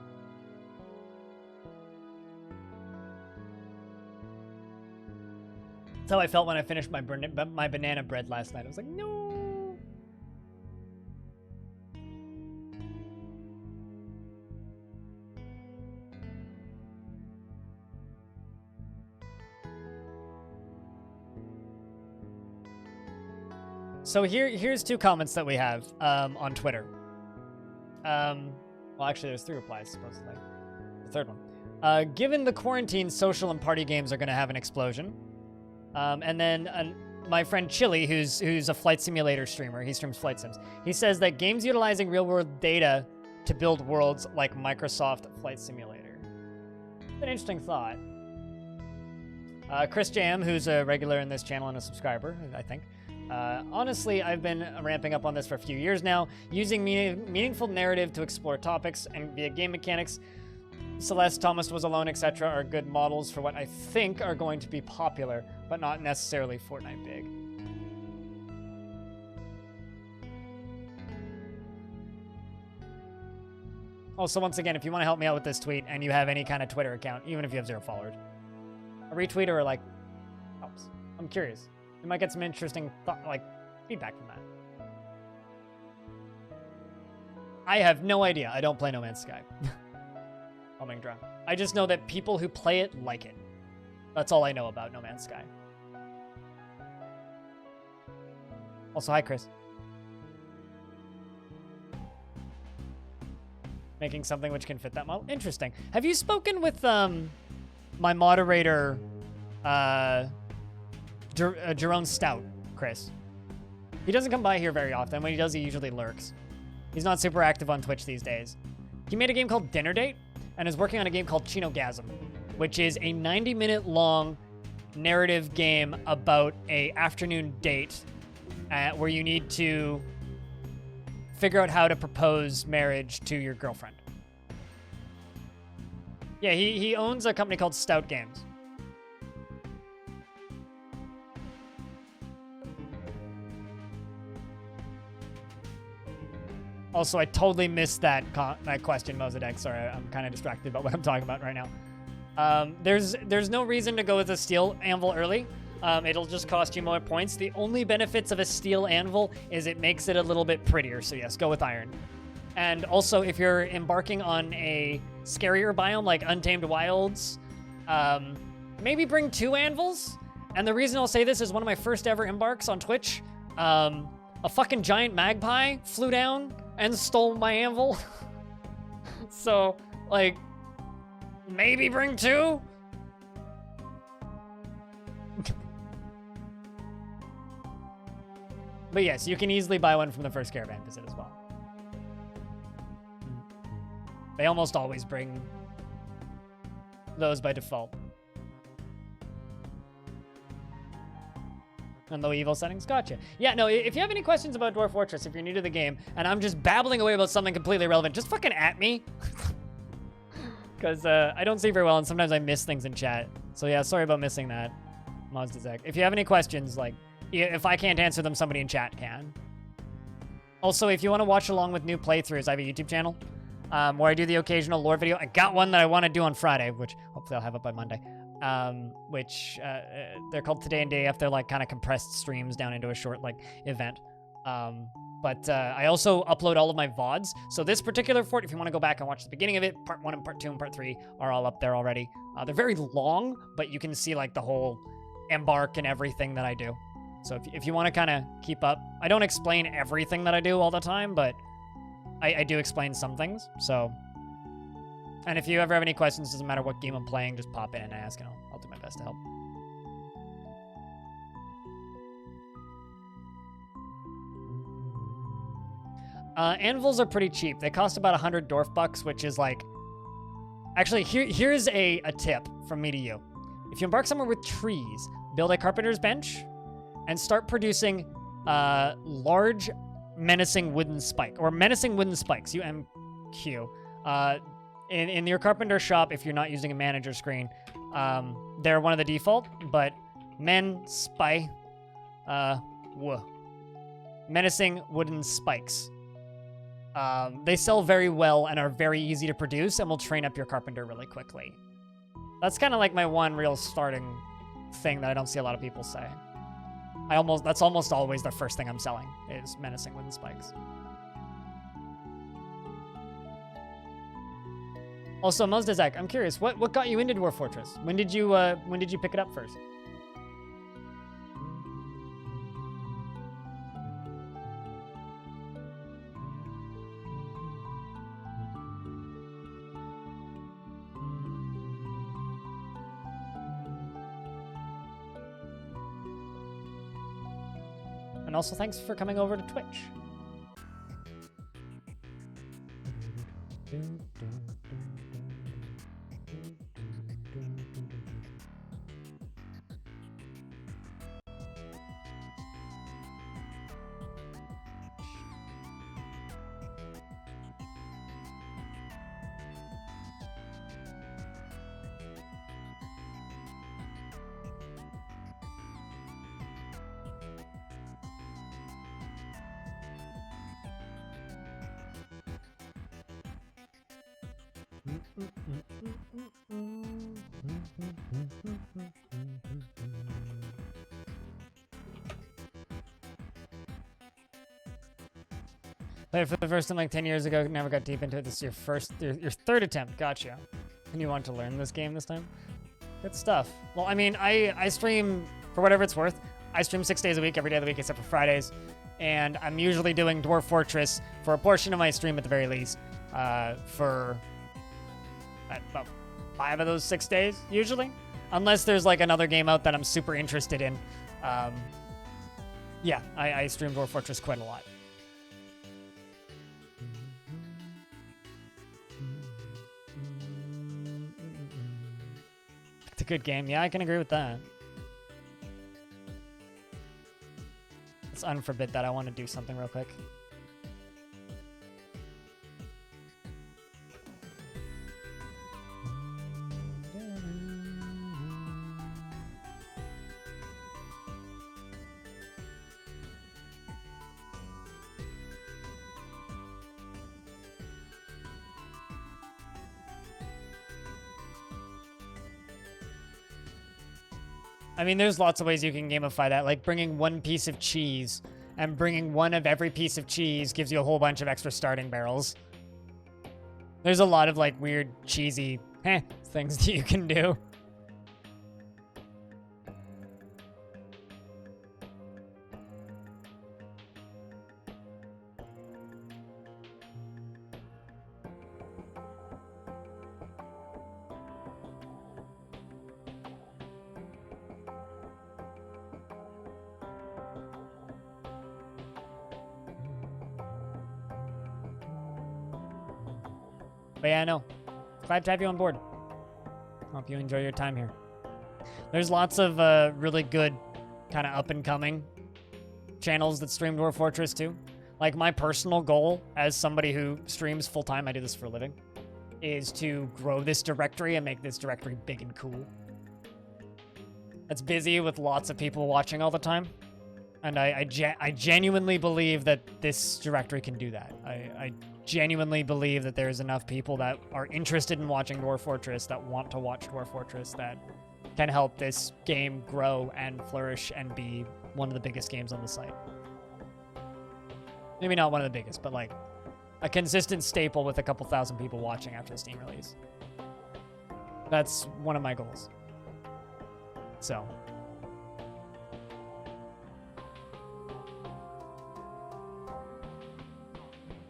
Speaker 1: That's how I felt when I finished my banana bread last night. I was like, no. So here's two comments that we have on Twitter. Well, actually, there's 3 replies, supposedly. The third one. Given the quarantine, social and party games are going to have an explosion. And then my friend Chili, who's a flight simulator streamer, he streams flight sims. He says that games utilizing real-world data to build worlds like Microsoft Flight Simulator. It's an interesting thought. Chris Jam, who's a regular in this channel and a subscriber, I think. Honestly, I've been ramping up on this for a few years now, using meaningful narrative to explore topics and via game mechanics. Celeste, Thomas Was Alone, etc. are good models for what I think are going to be popular, but not necessarily Fortnite big. Also, once again, if you want to help me out with this tweet and you have any kind of Twitter account, even if you have 0 followers, a retweet or like helps. I'm curious. You might get some interesting feedback from that. I have no idea. I don't play No Man's Sky. Humming drum. I just know that people who play it like it. That's all I know about No Man's Sky. Also, hi, Chris. Making something which can fit that model. Interesting. Have you spoken with my moderator, Jerome Stout, Chris? He doesn't come by here very often. When he does, he usually lurks. He's not super active on Twitch these days. He made a game called Dinner Date and is working on a game called Chinogasm, which is a 90-minute long narrative game about a afternoon date where you need to figure out how to propose marriage to your girlfriend. Yeah, he owns a company called Stout Games. Also, I totally missed that question, Mozadek. Sorry, I'm kind of distracted about what I'm talking about right now. There's no reason to go with a steel anvil early. It'll just cost you more points. The only benefits of a steel anvil is it makes it a little bit prettier. So yes, go with iron. And also, if you're embarking on a scarier biome like Untamed Wilds, maybe bring 2 anvils. And the reason I'll say this is one of my first ever embarks on Twitch. A fucking giant magpie flew down and stole my anvil. So, like, maybe bring 2? But yes, you can easily buy one from the first caravan visit as well. They almost always bring those by default. And low evil settings, gotcha. Yeah, no, if you have any questions about Dwarf Fortress, if you're new to the game, and I'm just babbling away about something completely irrelevant, just fucking at me. Because I don't see very well, and sometimes I miss things in chat. So yeah, sorry about missing that, Mozdazek. If you have any questions, like, if I can't answer them, somebody in chat can. Also, if you want to watch along with new playthroughs, I have a YouTube channel where I do the occasional lore video. I got one that I want to do on Friday, which hopefully I'll have up by Monday. They're called Today and Day F. They're like kind of compressed streams down into a short like event. But I also upload all of my VODs. So this particular fort, if you want to go back and watch the beginning of it, part 1 and part 2 and part 3 are all up there already. They're very long, but you can see like the whole embark and everything that I do. So if you want to kind of keep up, I don't explain everything that I do all the time, but I do explain some things. So, and if you ever have any questions, doesn't matter what game I'm playing, just pop in and ask, and I'll do my best to help. Anvils are pretty cheap. They cost about 100 Dwarf bucks, which is like... Actually, here's a tip from me to you. If you embark somewhere with trees, build a carpenter's bench and start producing large menacing wooden spike, or menacing wooden spikes, UMQ. In your carpenter shop, if you're not using a manager screen, they're one of the default, but menacing wooden spikes. They sell very well and are very easy to produce and will train up your carpenter really quickly. That's kind of like my one real starting thing that I don't see a lot of people say. That's almost always the first thing I'm selling, is menacing wooden spikes. Also, Mozdazak, I'm curious, what got you into Dwarf Fortress? When did you pick it up first? And also, thanks for coming over to Twitch. Played for the first time like 10 years ago, never got deep into it. This is your third attempt. Gotcha. And you want to learn this game this time? Good stuff. Well, I mean, I stream, for whatever it's worth, I stream 6 days a week, every day of the week except for Fridays. And I'm usually doing Dwarf Fortress for a portion of my stream at the very least, for about 5 of those 6 days, usually. Unless there's like another game out that I'm super interested in. Yeah, I stream Dwarf Fortress quite a lot. It's a good game. Yeah, I can agree with that. Let's unforbid that. I want to do something real quick. I mean, there's lots of ways you can gamify that, like bringing one piece of cheese and bringing one of every piece of cheese gives you a whole bunch of extra starting barrels. There's a lot of like weird, cheesy things that you can do. But yeah, no. Glad to have you on board. Hope you enjoy your time here. There's lots of really good kind of up-and-coming channels that stream Dwarf Fortress too. Like, my personal goal as somebody who streams full-time, I do this for a living, is to grow this directory and make this directory big and cool. It's busy with lots of people watching all the time. And I genuinely believe that this directory can do that. I genuinely believe that there's enough people that are interested in watching Dwarf Fortress, that want to watch Dwarf Fortress, that can help this game grow and flourish and be one of the biggest games on the site. Maybe not one of the biggest, but like a consistent staple with a couple thousand people watching after the Steam release. That's one of my goals. So...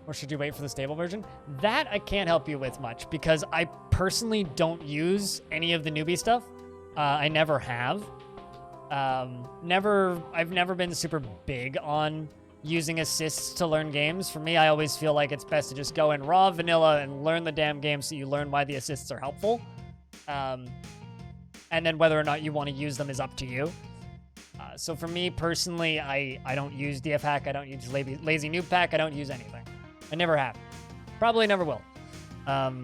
Speaker 1: or should you wait for the stable version? That I can't help you with much because I personally don't use any of the newbie stuff. I never have. I've never been super big on using assists to learn games. For me, I always feel like it's best to just go in raw vanilla and learn the damn game so you learn why the assists are helpful. And then whether or not you want to use them is up to you. So for me personally, I don't use DF Hack. I don't use Lazy Noob Pack. I don't use anything. I never have. Probably never will. That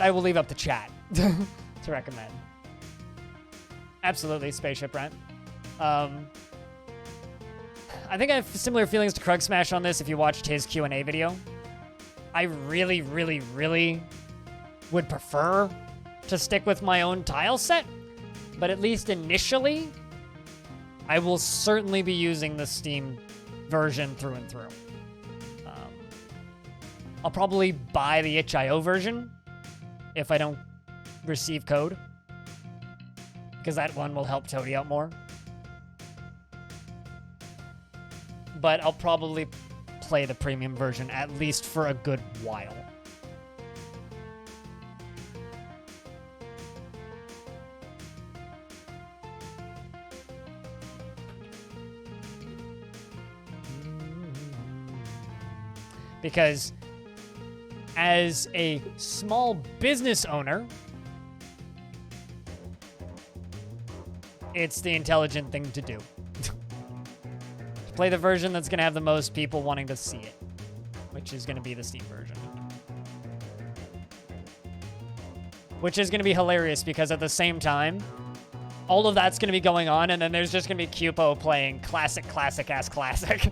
Speaker 1: I will leave up to chat to recommend. Absolutely, Spaceship Rent. I think I have similar feelings to Krug Smash on this if you watched his Q&A video. I really, really, really would prefer to stick with my own tile set, but at least initially, I will certainly be using the Steam version through and through. I'll probably buy the itch.io version if I don't receive code, because that one will help Toady out more. But I'll probably play the premium version at least for a good while. because as a small business owner, it's the intelligent thing to do. Play the version that's going to have the most people wanting to see it, which is going to be the Steam version. Which is going to be hilarious because at the same time, all of that's going to be going on, and then there's just going to be Cupo playing classic-ass classic.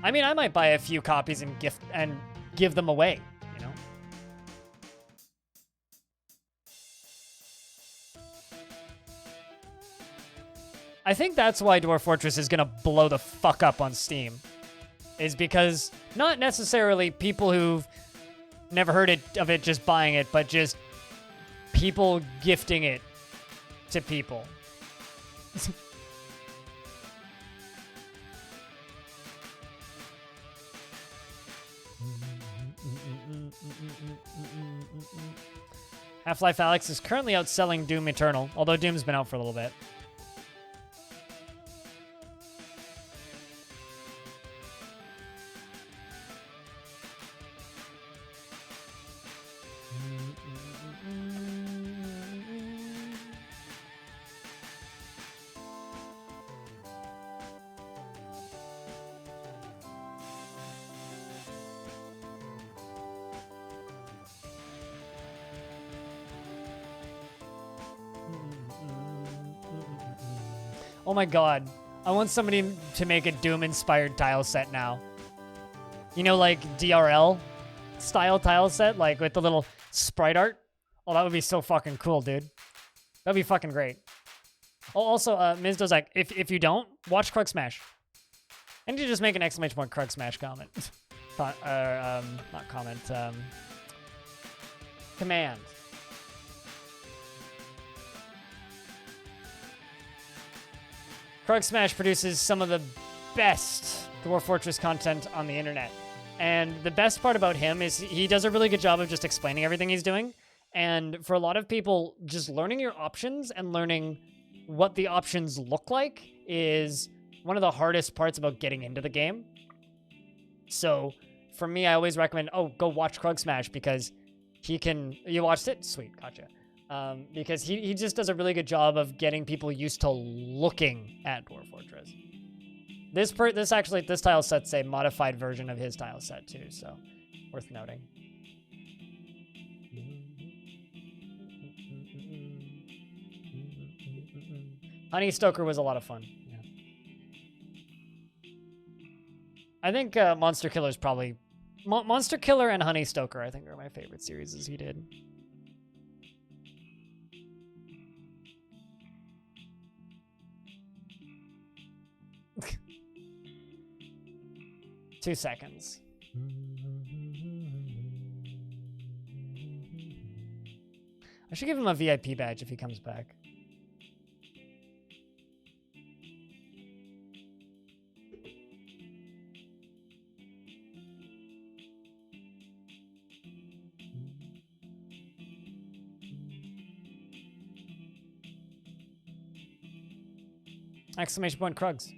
Speaker 1: I mean, I might buy a few copies and give them away, you know? I think that's why Dwarf Fortress is gonna blow the fuck up on Steam. Is because not necessarily people who've never heard of it just buying it, but just people gifting it to people. Half-Life Alyx is currently outselling Doom Eternal, although Doom's been out for a little bit. Oh my god. I want somebody to make a Doom-inspired tile set now. You know, like DRL style tile set, like with the little sprite art? Oh, that would be so fucking cool, dude. That'd be fucking great. Oh, also, Mizdo's like, if you don't, watch Krug Smash. I need to just make an exclamation point Krug Smash comment. Not comment, command. Krug Smash produces some of the best Dwarf Fortress content on the internet. And the best part about him is he does a really good job of just explaining everything he's doing. And for a lot of people, just learning your options and learning what the options look like is one of the hardest parts about getting into the game. So for me, I always recommend, go watch Krug Smash because he can... You watched it? Sweet, gotcha. Because he just does a really good job of getting people used to looking at Dwarf Fortress. This tile set's a modified version of his tile set too, so worth noting. Honey Stoker was a lot of fun. Yeah. I think Monster Killer is probably Monster Killer and Honey Stoker. I think are my favorite series he did. 2 seconds. I should give him a VIP badge if he comes back. Exclamation point Krugs.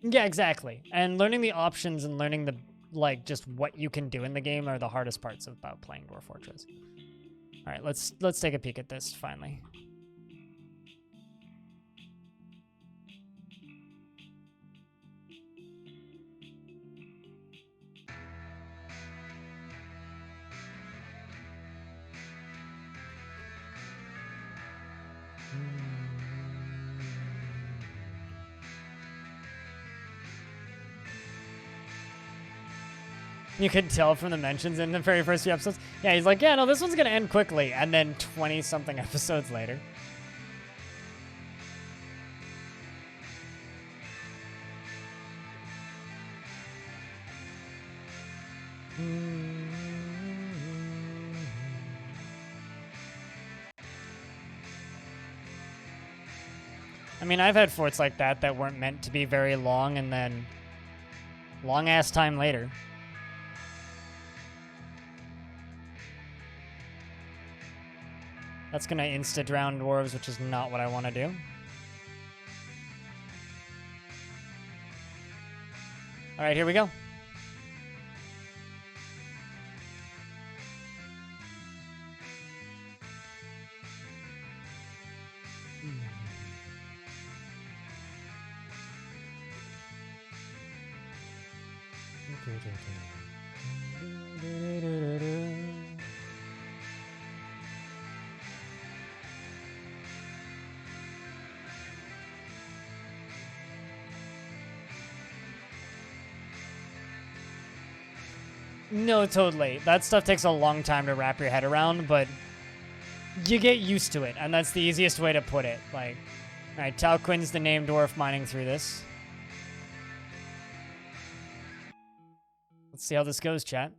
Speaker 1: Yeah, exactly. And learning the options and learning the, like, just what you can do in the game are the hardest parts about playing Dwarf Fortress. All right, let's take a peek at this finally. You could tell from the mentions in the very first few episodes. Yeah, he's like, yeah, no, this one's going to end quickly. And then 20-something episodes later. I mean, I've had forts like that weren't meant to be very long and then long-ass time later. That's gonna insta-drown dwarves, which is not what I want to do. All right, here we go. No, totally. That stuff takes a long time to wrap your head around, but you get used to it, and that's the easiest way to put it. Like, all right, Talquin's the name dwarf mining through this. Let's see how this goes, chat.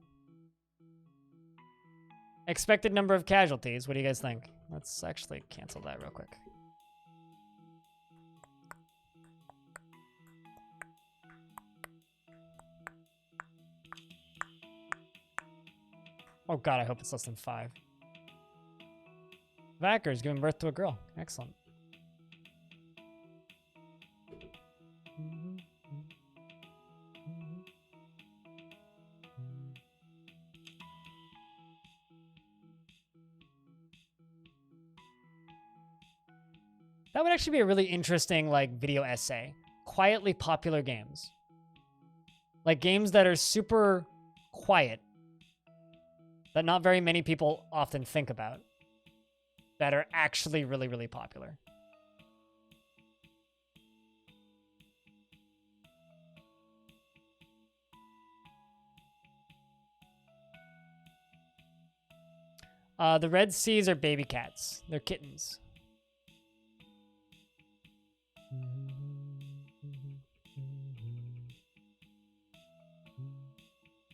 Speaker 1: Expected number of casualties. What do you guys think? Let's actually cancel that real quick. Oh god, I hope it's less than 5. Vacker's giving birth to a girl. Excellent. That would actually be a really interesting, like, video essay. Quietly popular games. Like, games that are super quiet. That not very many people often think about. That are actually really, really popular. The Red Seas are baby cats. They're kittens.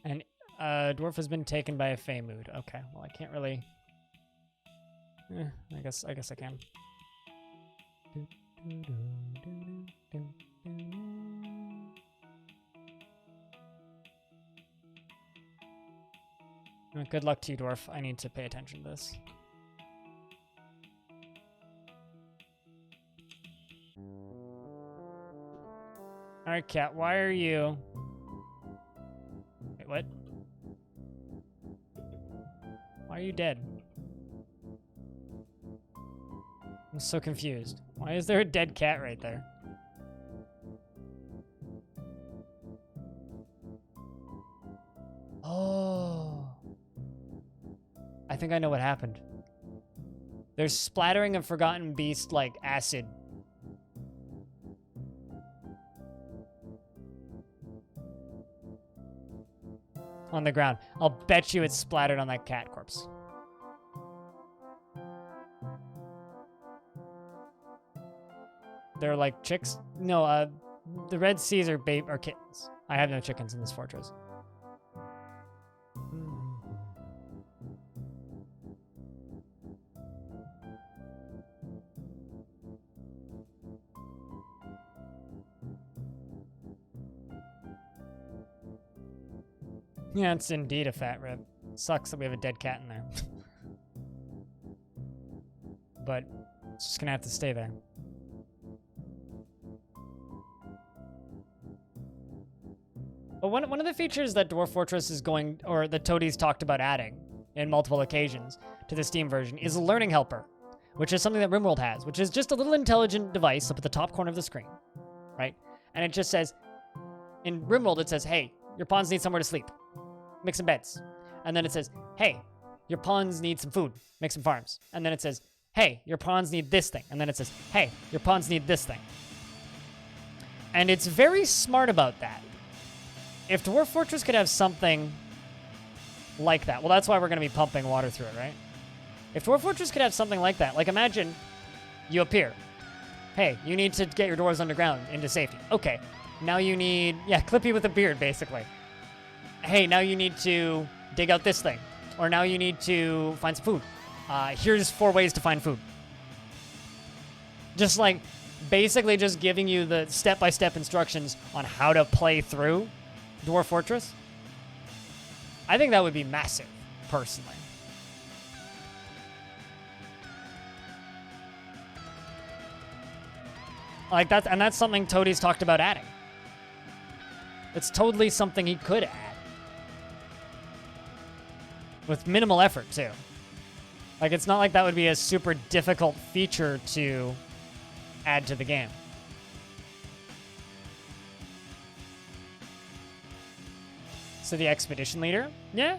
Speaker 1: And Dwarf has been taken by a Fey mood. Okay, well I can't really. I guess I can. Good luck to you, Dwarf. I need to pay attention to this. Alright, cat, why are you... Wait, what? Why are you dead? I'm so confused. Why is there a dead cat right there? Oh. I think I know what happened. There's splattering of Forgotten Beast, like, acid. On the ground. I'll bet you it's splattered on that cat corpse. They're like chicks? No, the Red Seas are kittens. I have no chickens in this fortress. Yeah, it's indeed a fat rib. Sucks that we have a dead cat in there. But it's just gonna have to stay there. But one of the features that Dwarf Fortress is going, or that Toadie's talked about adding in multiple occasions to the Steam version, is a learning helper, which is something that RimWorld has, which is just a little intelligent device up at the top corner of the screen, right? And it just says, in RimWorld it says, hey, your pawns need somewhere to sleep. Make some beds. And then it says, hey, your pawns need some food. Make some farms. And then it says, hey, your pawns need this thing. And then it says, hey, your pawns need this thing. And it's very smart about that. If Dwarf Fortress could have something like that, well, that's why we're going to be pumping water through it, right? If Dwarf Fortress could have something like that, like imagine you appear. Hey, you need to get your doors underground into safety. Okay, now you need, yeah, Clippy with a beard, basically. Hey, now you need to dig out this thing. Or now you need to find some food. Here's 4 ways to find food. Just like, basically just giving you the step-by-step instructions on how to play through Dwarf Fortress. I think that would be massive, personally. Like that's something Toadie's talked about adding. It's totally something he could add. With minimal effort, too. Like, it's not like that would be a super difficult feature to add to the game. So the expedition leader? Yeah?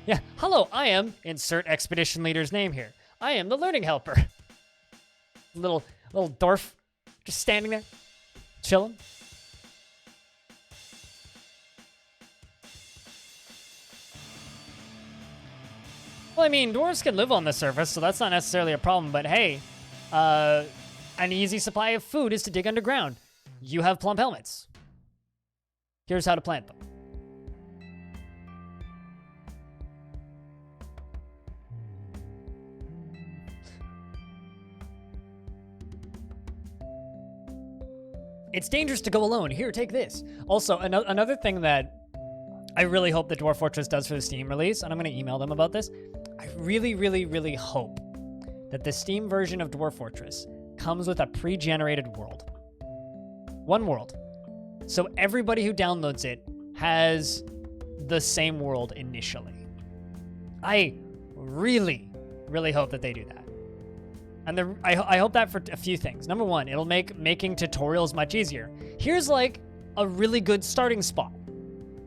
Speaker 1: Yeah. Hello, I am... Insert expedition leader's name here. I am the learning helper. Little dwarf just standing there, chilling. Well, I mean, dwarves can live on the surface, so that's not necessarily a problem, but hey, an easy supply of food is to dig underground. You have plump helmets. Here's how to plant them. It's dangerous to go alone. Here, take this. Also, another thing that I really hope the Dwarf Fortress does for the Steam release, and I'm going to email them about this. I really, really, really hope that the Steam version of Dwarf Fortress comes with a pre-generated world. One world. So everybody who downloads it has the same world initially. I really, really hope that they do that. And I hope that for a few things. Number one, it'll make making tutorials much easier. Here's like a really good starting spot,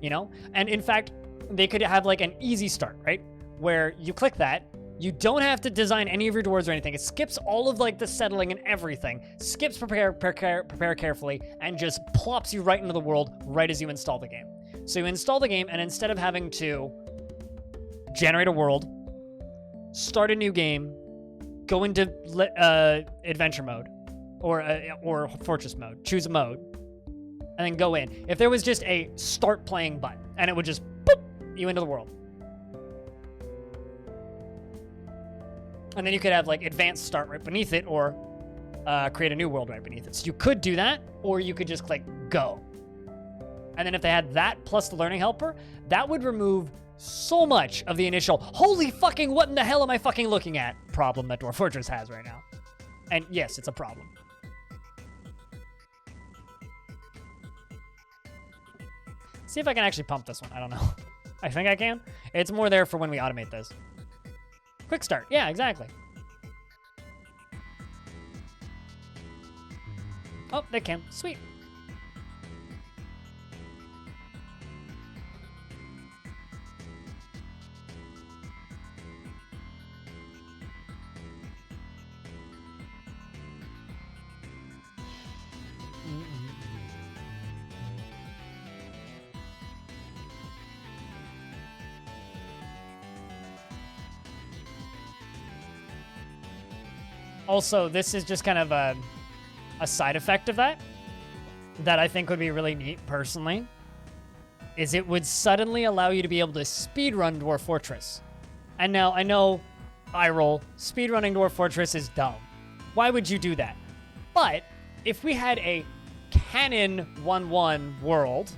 Speaker 1: you know? And in fact, they could have like an easy start, right? Where you click that, you don't have to design any of your dwarves or anything. It skips all of like the settling and everything, skips prepare carefully, and just plops you right into the world right as you install the game. So you install the game, and instead of having to generate a world, start a new game, go into adventure mode or fortress mode, choose a mode, and then go in. If there was just a start playing button, and it would just boop you into the world. And then you could have like advanced start right beneath it, or create a new world right beneath it. So you could do that, or you could just click go. And then if they had that plus the learning helper, that would remove so much of the initial, holy fucking what in the hell am I fucking looking at problem that Dwarf Fortress has right now. And yes, it's a problem. See if I can actually pump this one. I don't know. I think I can. It's more there for when we automate this. Quick start. Yeah, exactly. Oh, they can. Sweet. Also, this is just kind of a side effect of that I think would be really neat personally, is it would suddenly allow you to be able to speedrun Dwarf Fortress. And now, I know, eye roll, speedrunning Dwarf Fortress is dumb. Why would you do that? But if we had a canon 1-1 world,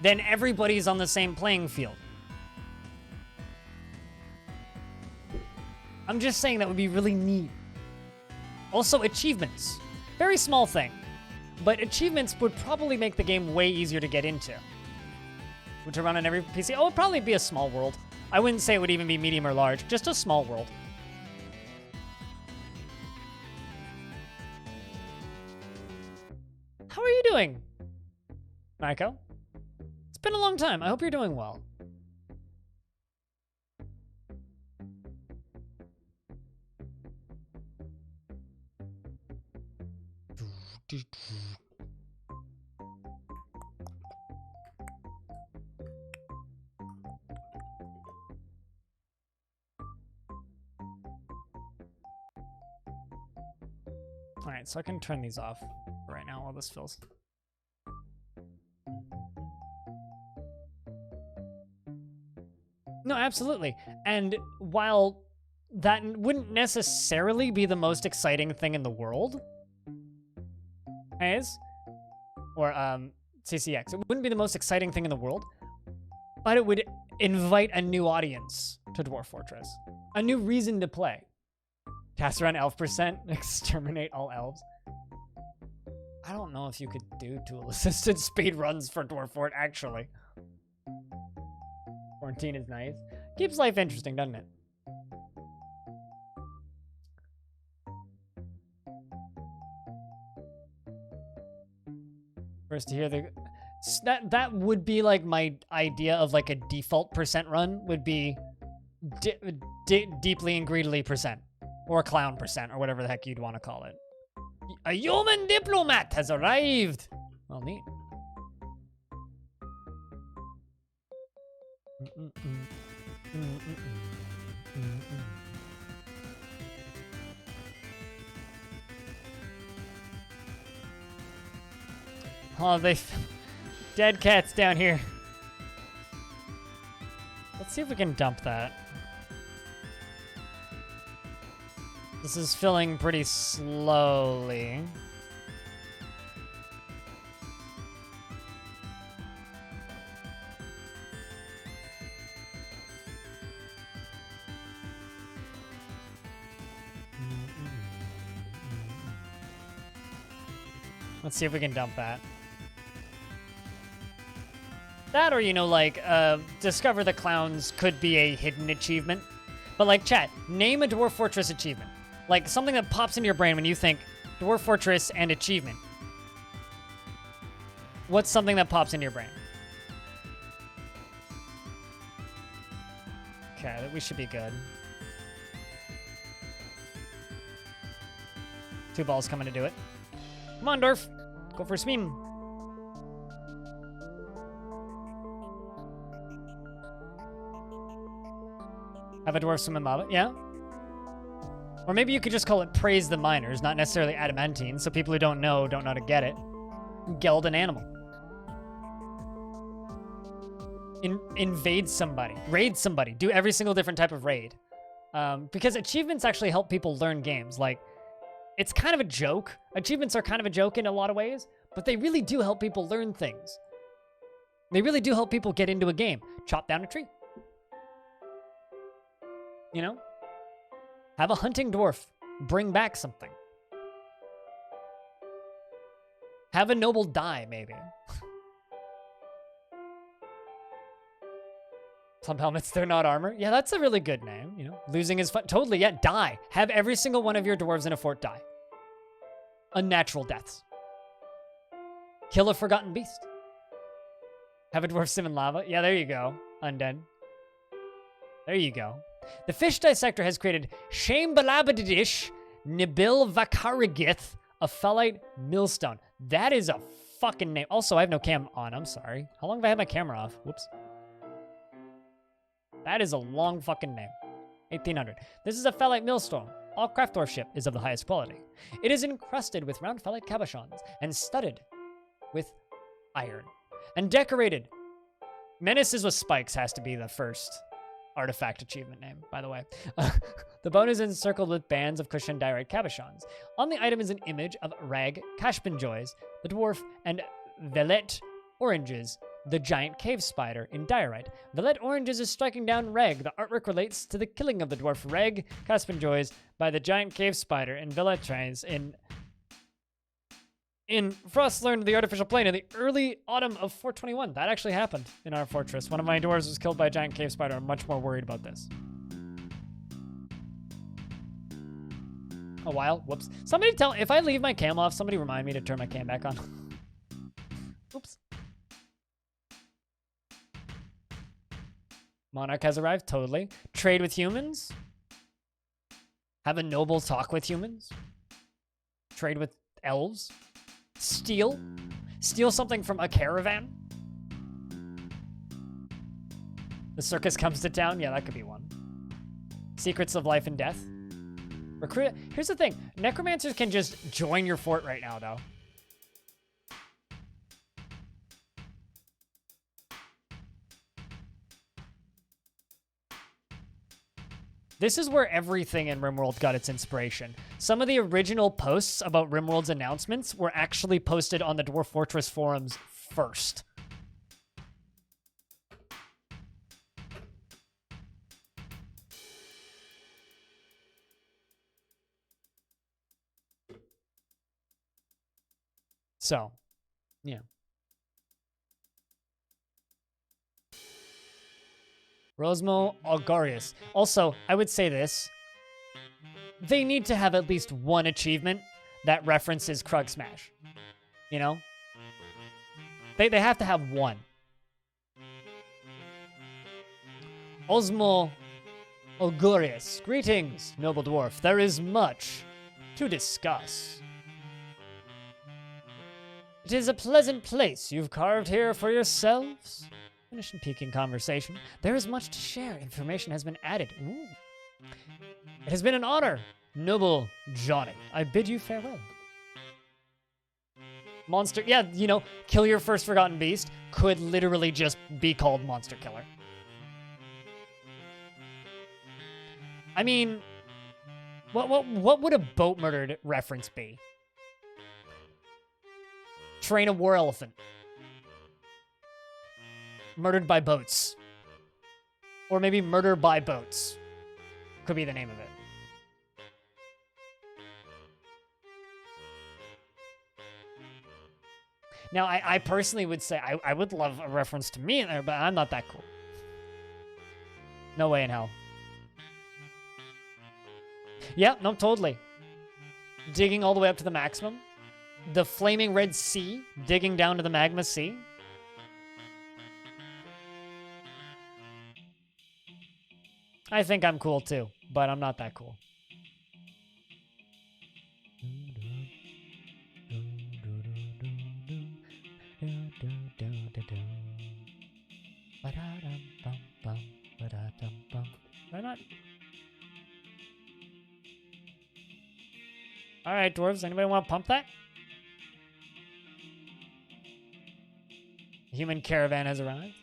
Speaker 1: then everybody's on the same playing field. I'm just saying that would be really neat. Also, achievements. Very small thing. But achievements would probably make the game way easier to get into. Would to run on every PC? Oh, it'd probably be a small world. I wouldn't say it would even be medium or large. Just a small world. How are you doing, Maiko? It's been a long time. I hope you're doing well. All right, so I can turn these off right now while this fills. No, absolutely. And while that wouldn't necessarily be the most exciting thing in the world, or CCX, it wouldn't be the most exciting thing in the world, but it would invite a new audience to Dwarf Fortress. A new reason to play. Cast around elf %, exterminate all elves. I don't know if you could do tool-assisted speed runs for Dwarf Fort, actually. Quarantine is nice. Keeps life interesting, doesn't it? First to hear the... That would be like my idea of like a default percent run would be deeply and greedily percent. Or clown percent, or whatever the heck you'd want to call it. A human diplomat has arrived! Well, neat. Oh, dead cats down here. Let's see if we can dump that. This is filling pretty slowly. Let's see if we can dump that. That, or, you know, like, discover the clowns could be a hidden achievement. But, like, chat, name a Dwarf Fortress achievement. Like, something that pops into your brain when you think Dwarf Fortress and achievement. What's something that pops into your brain? Okay, we should be good. 2 balls coming to do it. Come on, Dwarf. Go for a spin. Have a dwarf swim in lava? Yeah. Or maybe you could just call it Praise the Miners, not necessarily Adamantine, so people who don't know how to get it. Geld an animal. Invade somebody. Raid somebody. Do every single different type of raid. Because achievements actually help people learn games. Like, it's kind of a joke. Achievements are kind of a joke in a lot of ways, but they really do help people learn things. They really do help people get into a game. Chop down a tree. You know? Have a hunting dwarf bring back something. Have a noble die, maybe. Some helmets, they're not armor. Yeah, that's a really good name, you know? Losing is fun. Totally, yeah, die. Have every single one of your dwarves in a fort die. Unnatural deaths. Kill a forgotten beast. Have a dwarf sim in lava. Yeah, there you go. Undead. There you go. The fish dissector has created Shamebalabadidish Nibil Vakarigith, a fellite millstone. That is a fucking name. Also, I have no cam on. I'm sorry. How long have I had my camera off? Whoops. That is a long fucking name. 1800. This is a fellite millstone. All craft dwarfship is of the highest quality. It is encrusted with round fellite cabochons and studded with iron and decorated. Menaces with spikes has to be the first artifact achievement name, by the way. The bone is encircled with bands of cushioned diorite cabochons. On the item is an image of Rag, Cashbanjoys, the dwarf, and Velet oranges, the giant cave spider in diorite. Velet oranges is striking down Reg. The artwork relates to the killing of the dwarf Reg, Cashbanjoys, by the giant cave spider in Velet trains in Frostlearned, the artificial plane, in the early autumn of 421. That actually happened in our fortress. One of my dwarves was killed by a giant cave spider. I'm much more worried about this. A while. Whoops. Somebody tell... If I leave my cam off, somebody remind me to turn my cam back on. Oops. Monarch has arrived. Totally. Trade with humans. Have a noble talk with humans. Trade with elves. Steal something from a caravan. The circus comes to town. Yeah, that could be one. Secrets of life and death. Recruit. Here's the thing. Necromancers can just join your fort right now, though. This is where everything in RimWorld got its inspiration. Some of the original posts about RimWorld's announcements were actually posted on the Dwarf Fortress forums first. So, yeah. Rosmo Algarius. Also, I would say this. They need to have at least one achievement that references Krug Smash. You know? They have to have one. Osmo Algarius. Greetings, noble dwarf. There is much to discuss. It is a pleasant place you've carved here for yourselves. Finish and peaking conversation. There is much to share. Information has been added. Ooh. It has been an honor, noble Johnny. I bid you farewell. Monster, yeah, you know, kill your first forgotten beast could literally just be called Monster Killer. I mean, what would a boat murdered reference be? Train a war elephant. Murdered by boats. Or maybe murder by boats. Could be the name of it. Now, I personally would say I would love a reference to me in there, but I'm not that cool. No way in hell. Yeah, no, totally. Digging all the way up to the maximum. The flaming red sea, digging down to the magma sea. I think I'm cool too, but I'm not that cool. Why not? All right, dwarves. Anybody want to pump that? Human caravan has arrived.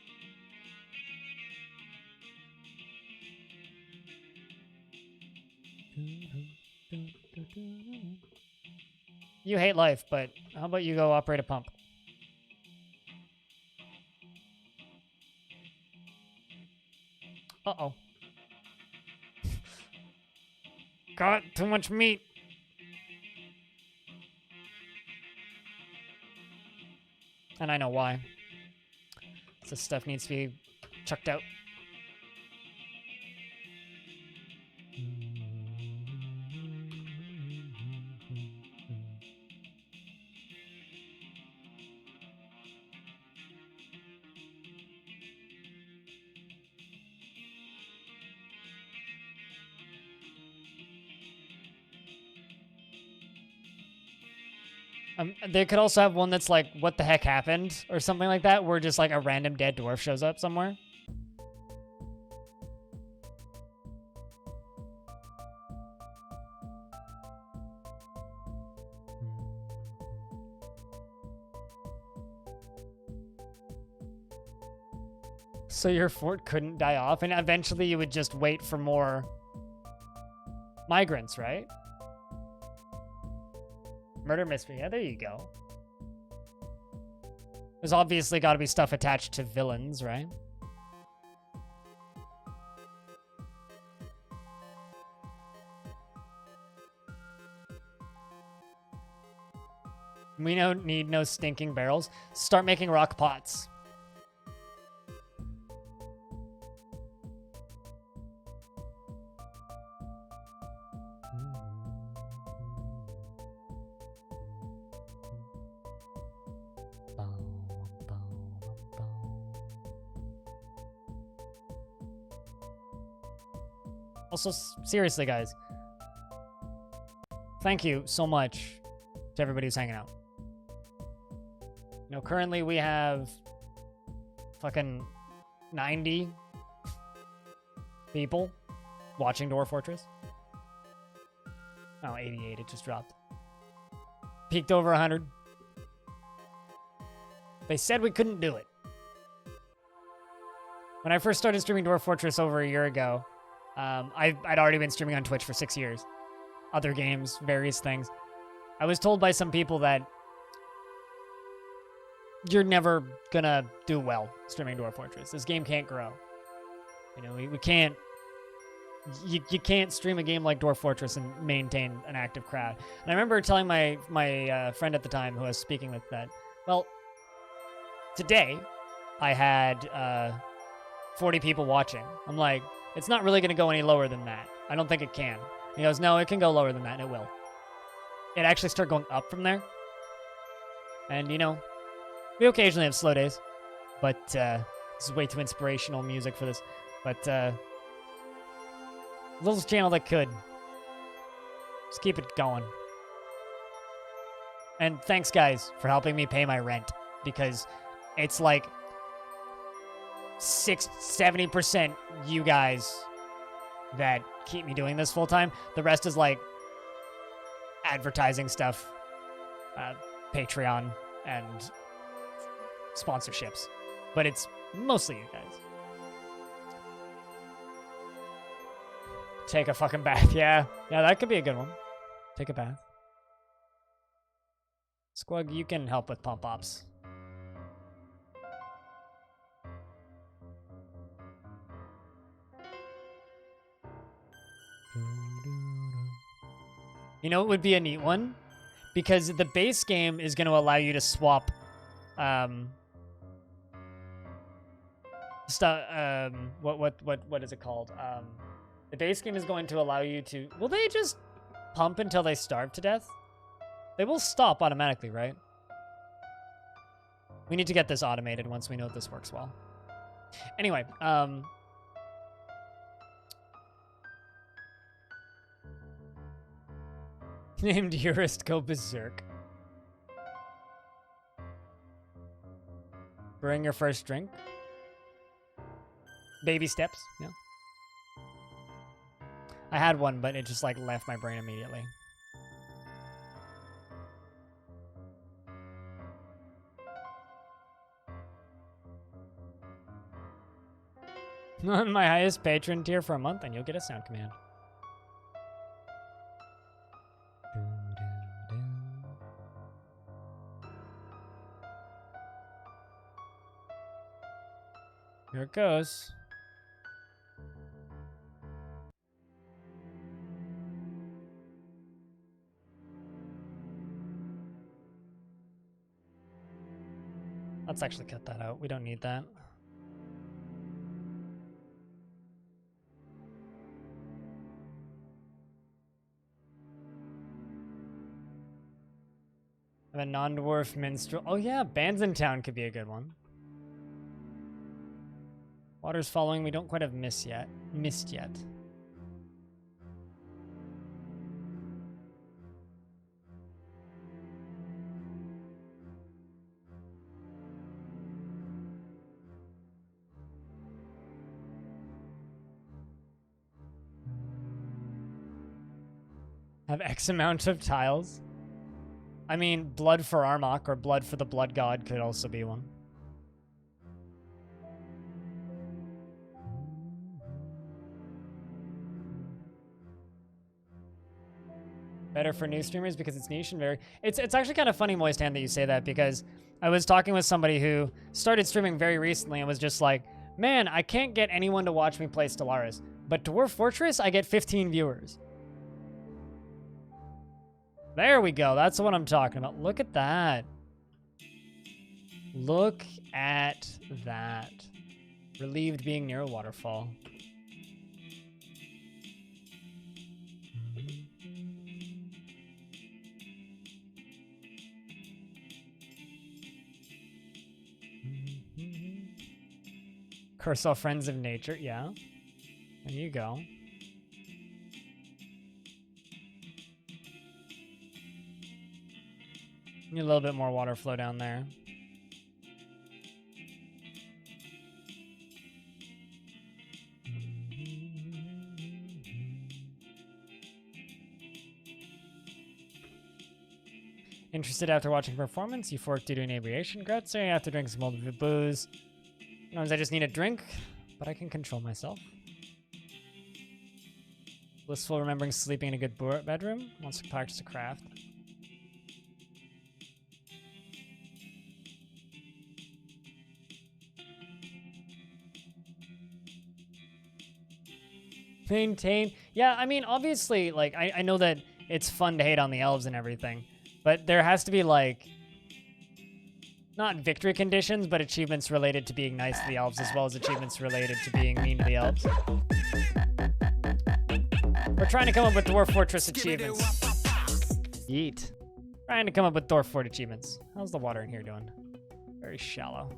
Speaker 1: You hate life, but how about you go operate a pump? Uh-oh. Got too much meat. And I know why. This stuff needs to be chucked out. They could also have one that's like, what the heck happened? Or something like that, where just like a random dead dwarf shows up somewhere. So your fort couldn't die off, and eventually you would just wait for more migrants, right? Murder mystery. Yeah, there you go. There's obviously got to be stuff attached to villains, right? We don't need no stinking barrels. Start making rock pots. Also, seriously, guys, thank you so much to everybody who's hanging out. You know, currently we have fucking 90 people watching Dwarf Fortress. Oh, 88, it just dropped. Peaked over 100. They said we couldn't do it. When I first started streaming Dwarf Fortress over a year ago, I'd already been streaming on Twitch for 6 years. Other games, various things. I was told by some people that you're never gonna do well streaming Dwarf Fortress. This game can't grow. You know, we can't You can't stream a game like Dwarf Fortress and maintain an active crowd. And I remember telling my friend at the time who I was speaking with that, well, today I had 40 people watching. I'm like, it's not really going to go any lower than that. I don't think it can. And he goes, no, it can go lower than that, and it will. It actually start going up from there. And, you know, we occasionally have slow days. But this is way too inspirational music for this. But little channel that could. Just keep it going. And thanks, guys, for helping me pay my rent. Because it's like 70% you guys that keep me doing this full time. The rest is like advertising stuff, Patreon, and sponsorships. But it's mostly you guys. Take a fucking bath. Yeah, that could be a good one. Take a bath. Squug, you can help with pump ops. You know, it would be a neat one, because the base game is going to allow you to swap stuff. What is it called? The base game is going to allow you to. Will they just pump until they starve to death? They will stop automatically, right? We need to get this automated once we know this works well. Anyway, named Eurist go berserk. Bring your first drink. Baby steps, yeah. I had one, but it just like left my brain immediately. My highest patron tier for a month, and you'll get a sound command. Here it goes. Let's actually cut that out. We don't need that. I'm a non-dwarf minstrel. Oh yeah, bands in town could be a good one. Water's following. We don't quite have missed yet. Have X amount of tiles. I mean, blood for Armok or blood for the blood god could also be one. Better for new streamers because it's niche and very... It's actually kind of funny, Moist Hand, that you say that, because I was talking with somebody who started streaming very recently and was just like, man, I can't get anyone to watch me play Stellaris, but Dwarf Fortress, I get 15 viewers. There we go. That's what I'm talking about. Look at that. Look at that. Relieved being near a waterfall. Curse all friends of nature. Yeah. There you go. Need a little bit more water flow down there. Interested after watching performance? Euphoric due to inebriation. Grazie after drinking some old booze. Sometimes I just need a drink, but I can control myself. Blissful remembering sleeping in a good bedroom. Wants to practice a craft. Maintain. Yeah, I mean, obviously, like, I know that it's fun to hate on the elves and everything, but there has to be, like, not victory conditions, but achievements related to being nice to the elves, as well as achievements related to being mean to the elves. We're trying to come up with Dwarf Fortress achievements. Yeet. Trying to come up with Dwarf Fort achievements. How's the water in here doing? Very shallow.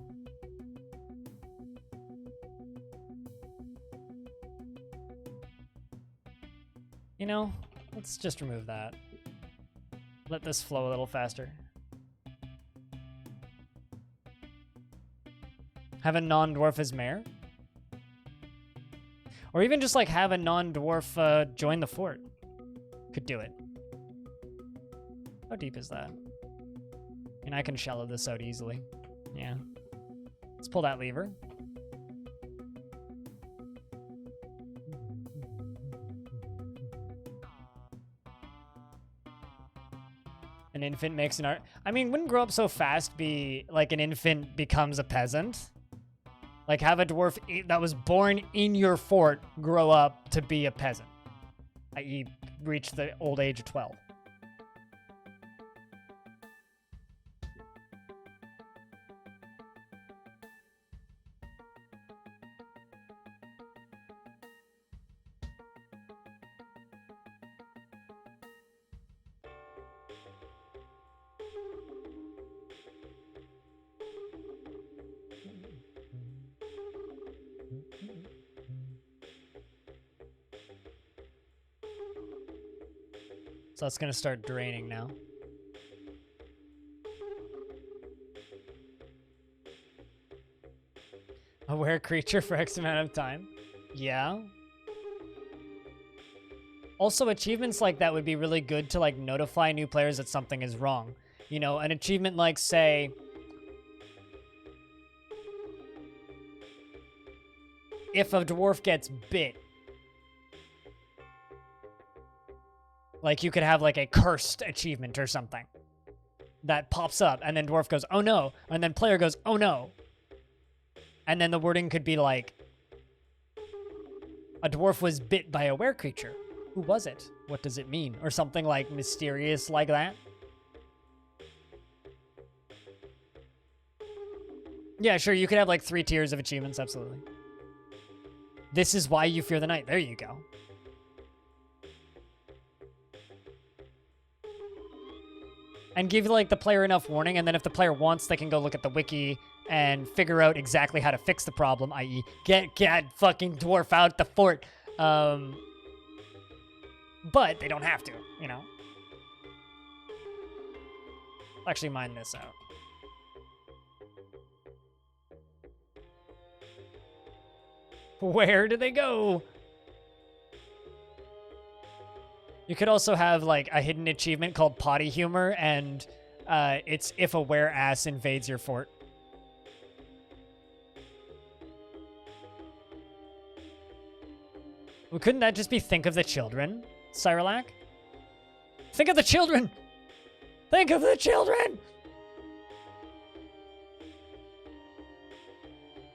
Speaker 1: You know, let's just remove that. Let this flow a little faster. Have a non-dwarf as mayor? Or even just like have a non-dwarf join the fort. Could do it. How deep is that? And I can shallow this out easily. Yeah. Let's pull that lever. An infant makes an art. I mean, wouldn't grow up so fast be like an infant becomes a peasant? Like have a dwarf that was born in your fort grow up to be a peasant, i.e. reach the old age of 12. So that's gonna start draining now. Aware creature for X amount of time. Yeah. Also, achievements like that would be really good to like notify new players that something is wrong. You know, an achievement like, say, if a dwarf gets bit, like you could have like a cursed achievement or something that pops up, and then dwarf goes, oh no, and then player goes, oh no. And then the wording could be like, a dwarf was bit by a were creature. Who was it? What does it mean? Or something like mysterious like that. Yeah, sure, you could have like 3 tiers of achievements, absolutely. This is why you fear the night. There you go. And give like the player enough warning, and then if the player wants, they can go look at the wiki and figure out exactly how to fix the problem, i.e. get fucking dwarf out the fort. But they don't have to, you know. Actually mine this out. Where do they go? You could also have like a hidden achievement called potty humor, and it's if a were-ass invades your fort. Well, couldn't that just be think of the children, Cyrillac? Think of the children! Think of the children!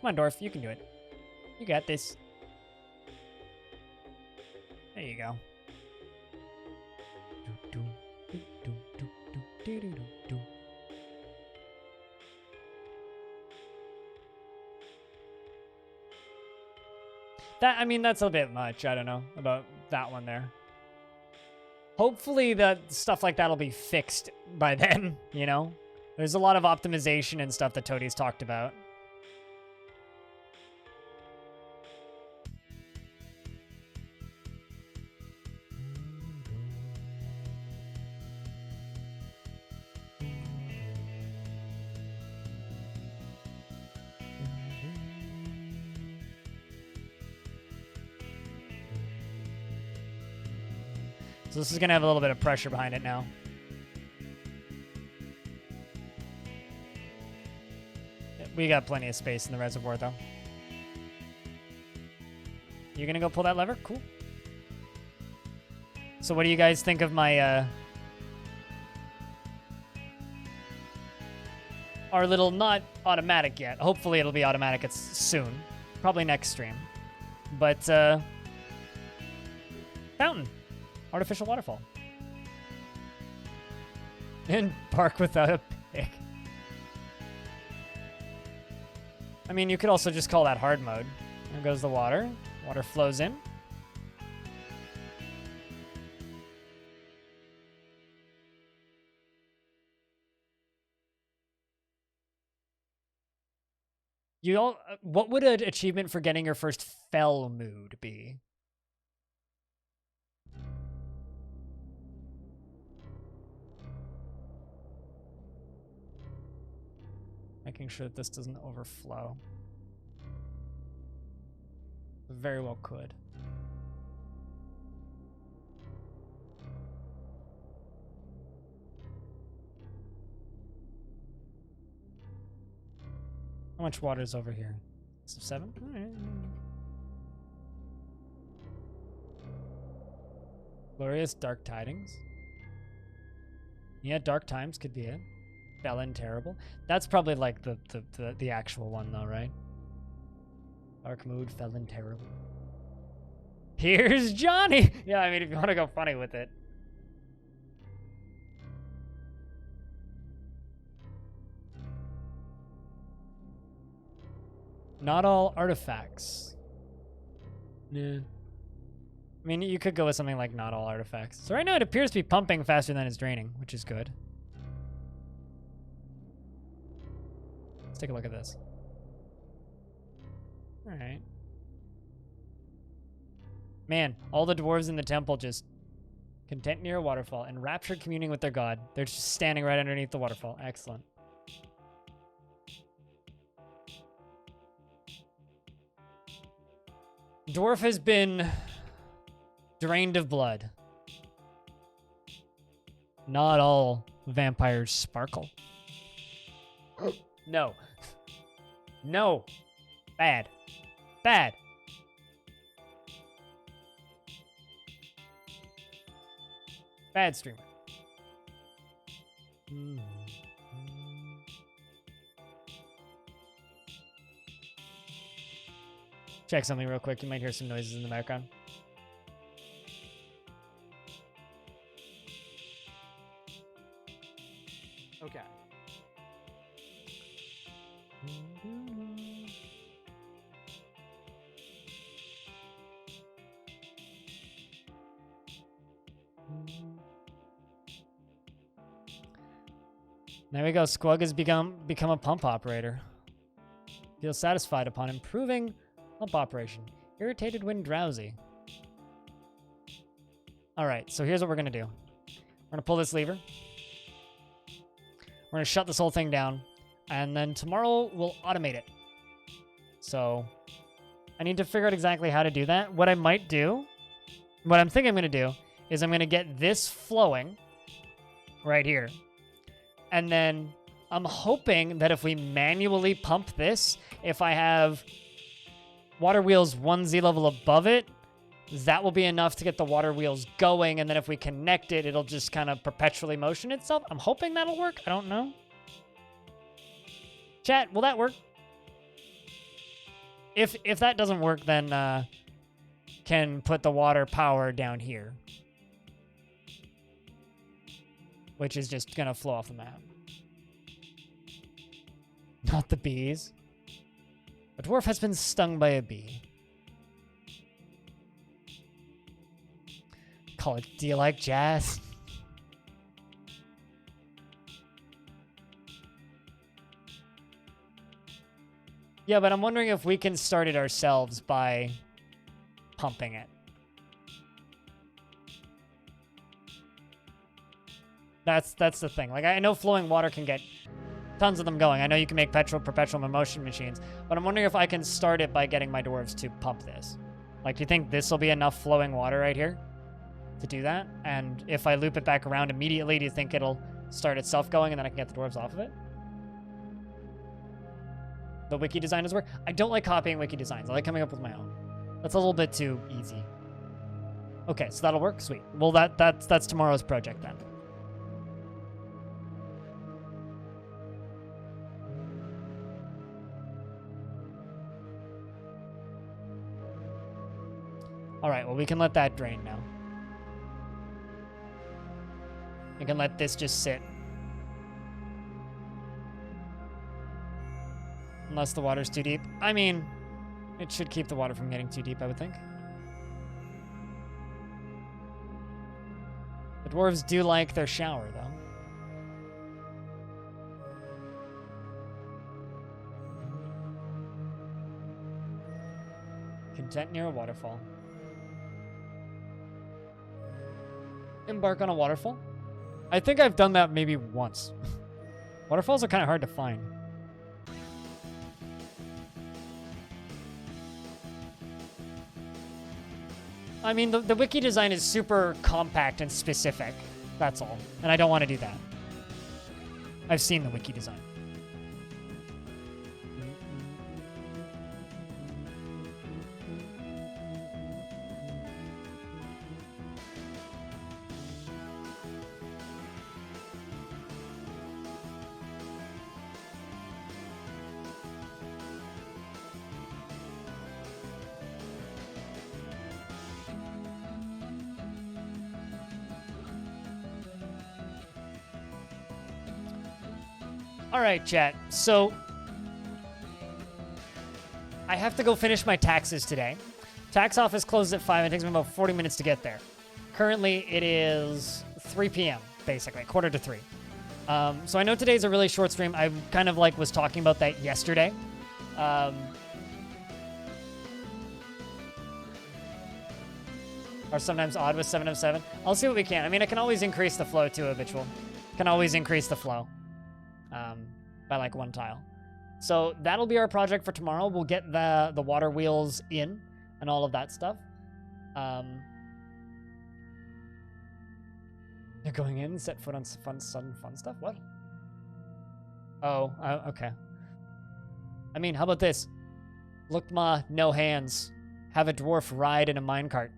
Speaker 1: Come on, Dwarf, you can do it. You got this. There you go. That, I mean, that's a bit much. I don't know about that one there. Hopefully that stuff like that'll be fixed by then, you know? There's a lot of optimization and stuff that Toadie's talked about. So this is going to have a little bit of pressure behind it now. We got plenty of space in the reservoir, though. You're going to go pull that lever? Cool. So what do you guys think of my... our little, not automatic yet. Hopefully it'll be automatic soon. Probably next stream. But, Fountain. Artificial waterfall. And park without a pick. I mean, you could also just call that hard mode. There goes the water. Water flows in. What would an achievement for getting your first fell mood be? Making sure that this doesn't overflow. Very well could. How much water is over here? 7? All right. Glorious Dark Tidings. Yeah, Dark Times could be it. Felon Terrible. That's probably like the actual one though, right? Dark Mood, Felon Terrible. Here's Johnny! Yeah, I mean, if you want to go funny with it. Not all artifacts. Yeah. I mean, you could go with something like not all artifacts. So right now it appears to be pumping faster than it's draining, which is good. Let's take a look at this. All right. Man, all the dwarves in the temple just content near a waterfall, enraptured communing with their god. They're just standing right underneath the waterfall. Excellent. Dwarf has been drained of blood. Not all vampires sparkle. No. No. Bad. Bad. Bad streamer. Check something real quick. You might hear some noises in the background. Okay. There we go. Squug has become a pump operator. Feels satisfied upon improving pump operation. Irritated when drowsy. All right, so here's what we're gonna do. We're gonna pull this lever. We're gonna shut this whole thing down, and then tomorrow we'll automate it. So I need to figure out exactly how to do that. What I might do, what I'm thinking I'm gonna do, is I'm gonna get this flowing right here. And then I'm hoping that if we manually pump this, if I have water wheels 1 Z level above it, that will be enough to get the water wheels going. And then if we connect it, it'll just kind of perpetually motion itself. I'm hoping that'll work. I don't know. Chat, will that work? If that doesn't work, then can put the water power down here, which is just gonna flow off the map. Not the bees. A dwarf has been stung by a bee. Call it, do you like jazz? Yeah, but I'm wondering if we can start it ourselves by pumping it. That's the thing. Like, I know flowing water can get tons of them going. I know you can make perpetual motion machines, but I'm wondering if I can start it by getting my dwarves to pump this. Like, do you think this will be enough flowing water right here to do that? And if I loop it back around immediately, do you think it'll start itself going and then I can get the dwarves off of it? The wiki designers work. I don't like copying wiki designs. I like coming up with my own. That's a little bit too easy. Okay, so that'll work. Sweet. Well, that's tomorrow's project then. All right, well, we can let that drain now. I can let this just sit. Unless the water's too deep. I mean, it should keep the water from getting too deep, I would think. The dwarves do like their shower, though. Content near a waterfall. Embark on a waterfall? I think I've done that maybe once. Waterfalls are kind of hard to find. I mean, the wiki design is super compact and specific. That's all. And I don't want to do that. I've seen the wiki design. All right, chat. So I have to go finish my taxes today. Tax office closes at 5. It takes me about 40 minutes to get there. Currently, it is 3 p.m., basically, quarter to 3. So I know today's a really short stream. I kind of was talking about that yesterday. Are sometimes odd with 7 of 7. I'll see what we can. I mean, I can always increase the flow to habitual. Can always increase the flow. By 1 tile. So that'll be our project for tomorrow. We'll get the water wheels in and all of that stuff. You're going in, set foot on fun stuff? What? Oh, okay. I mean, how about this? Look ma, no hands. Have a dwarf ride in a minecart.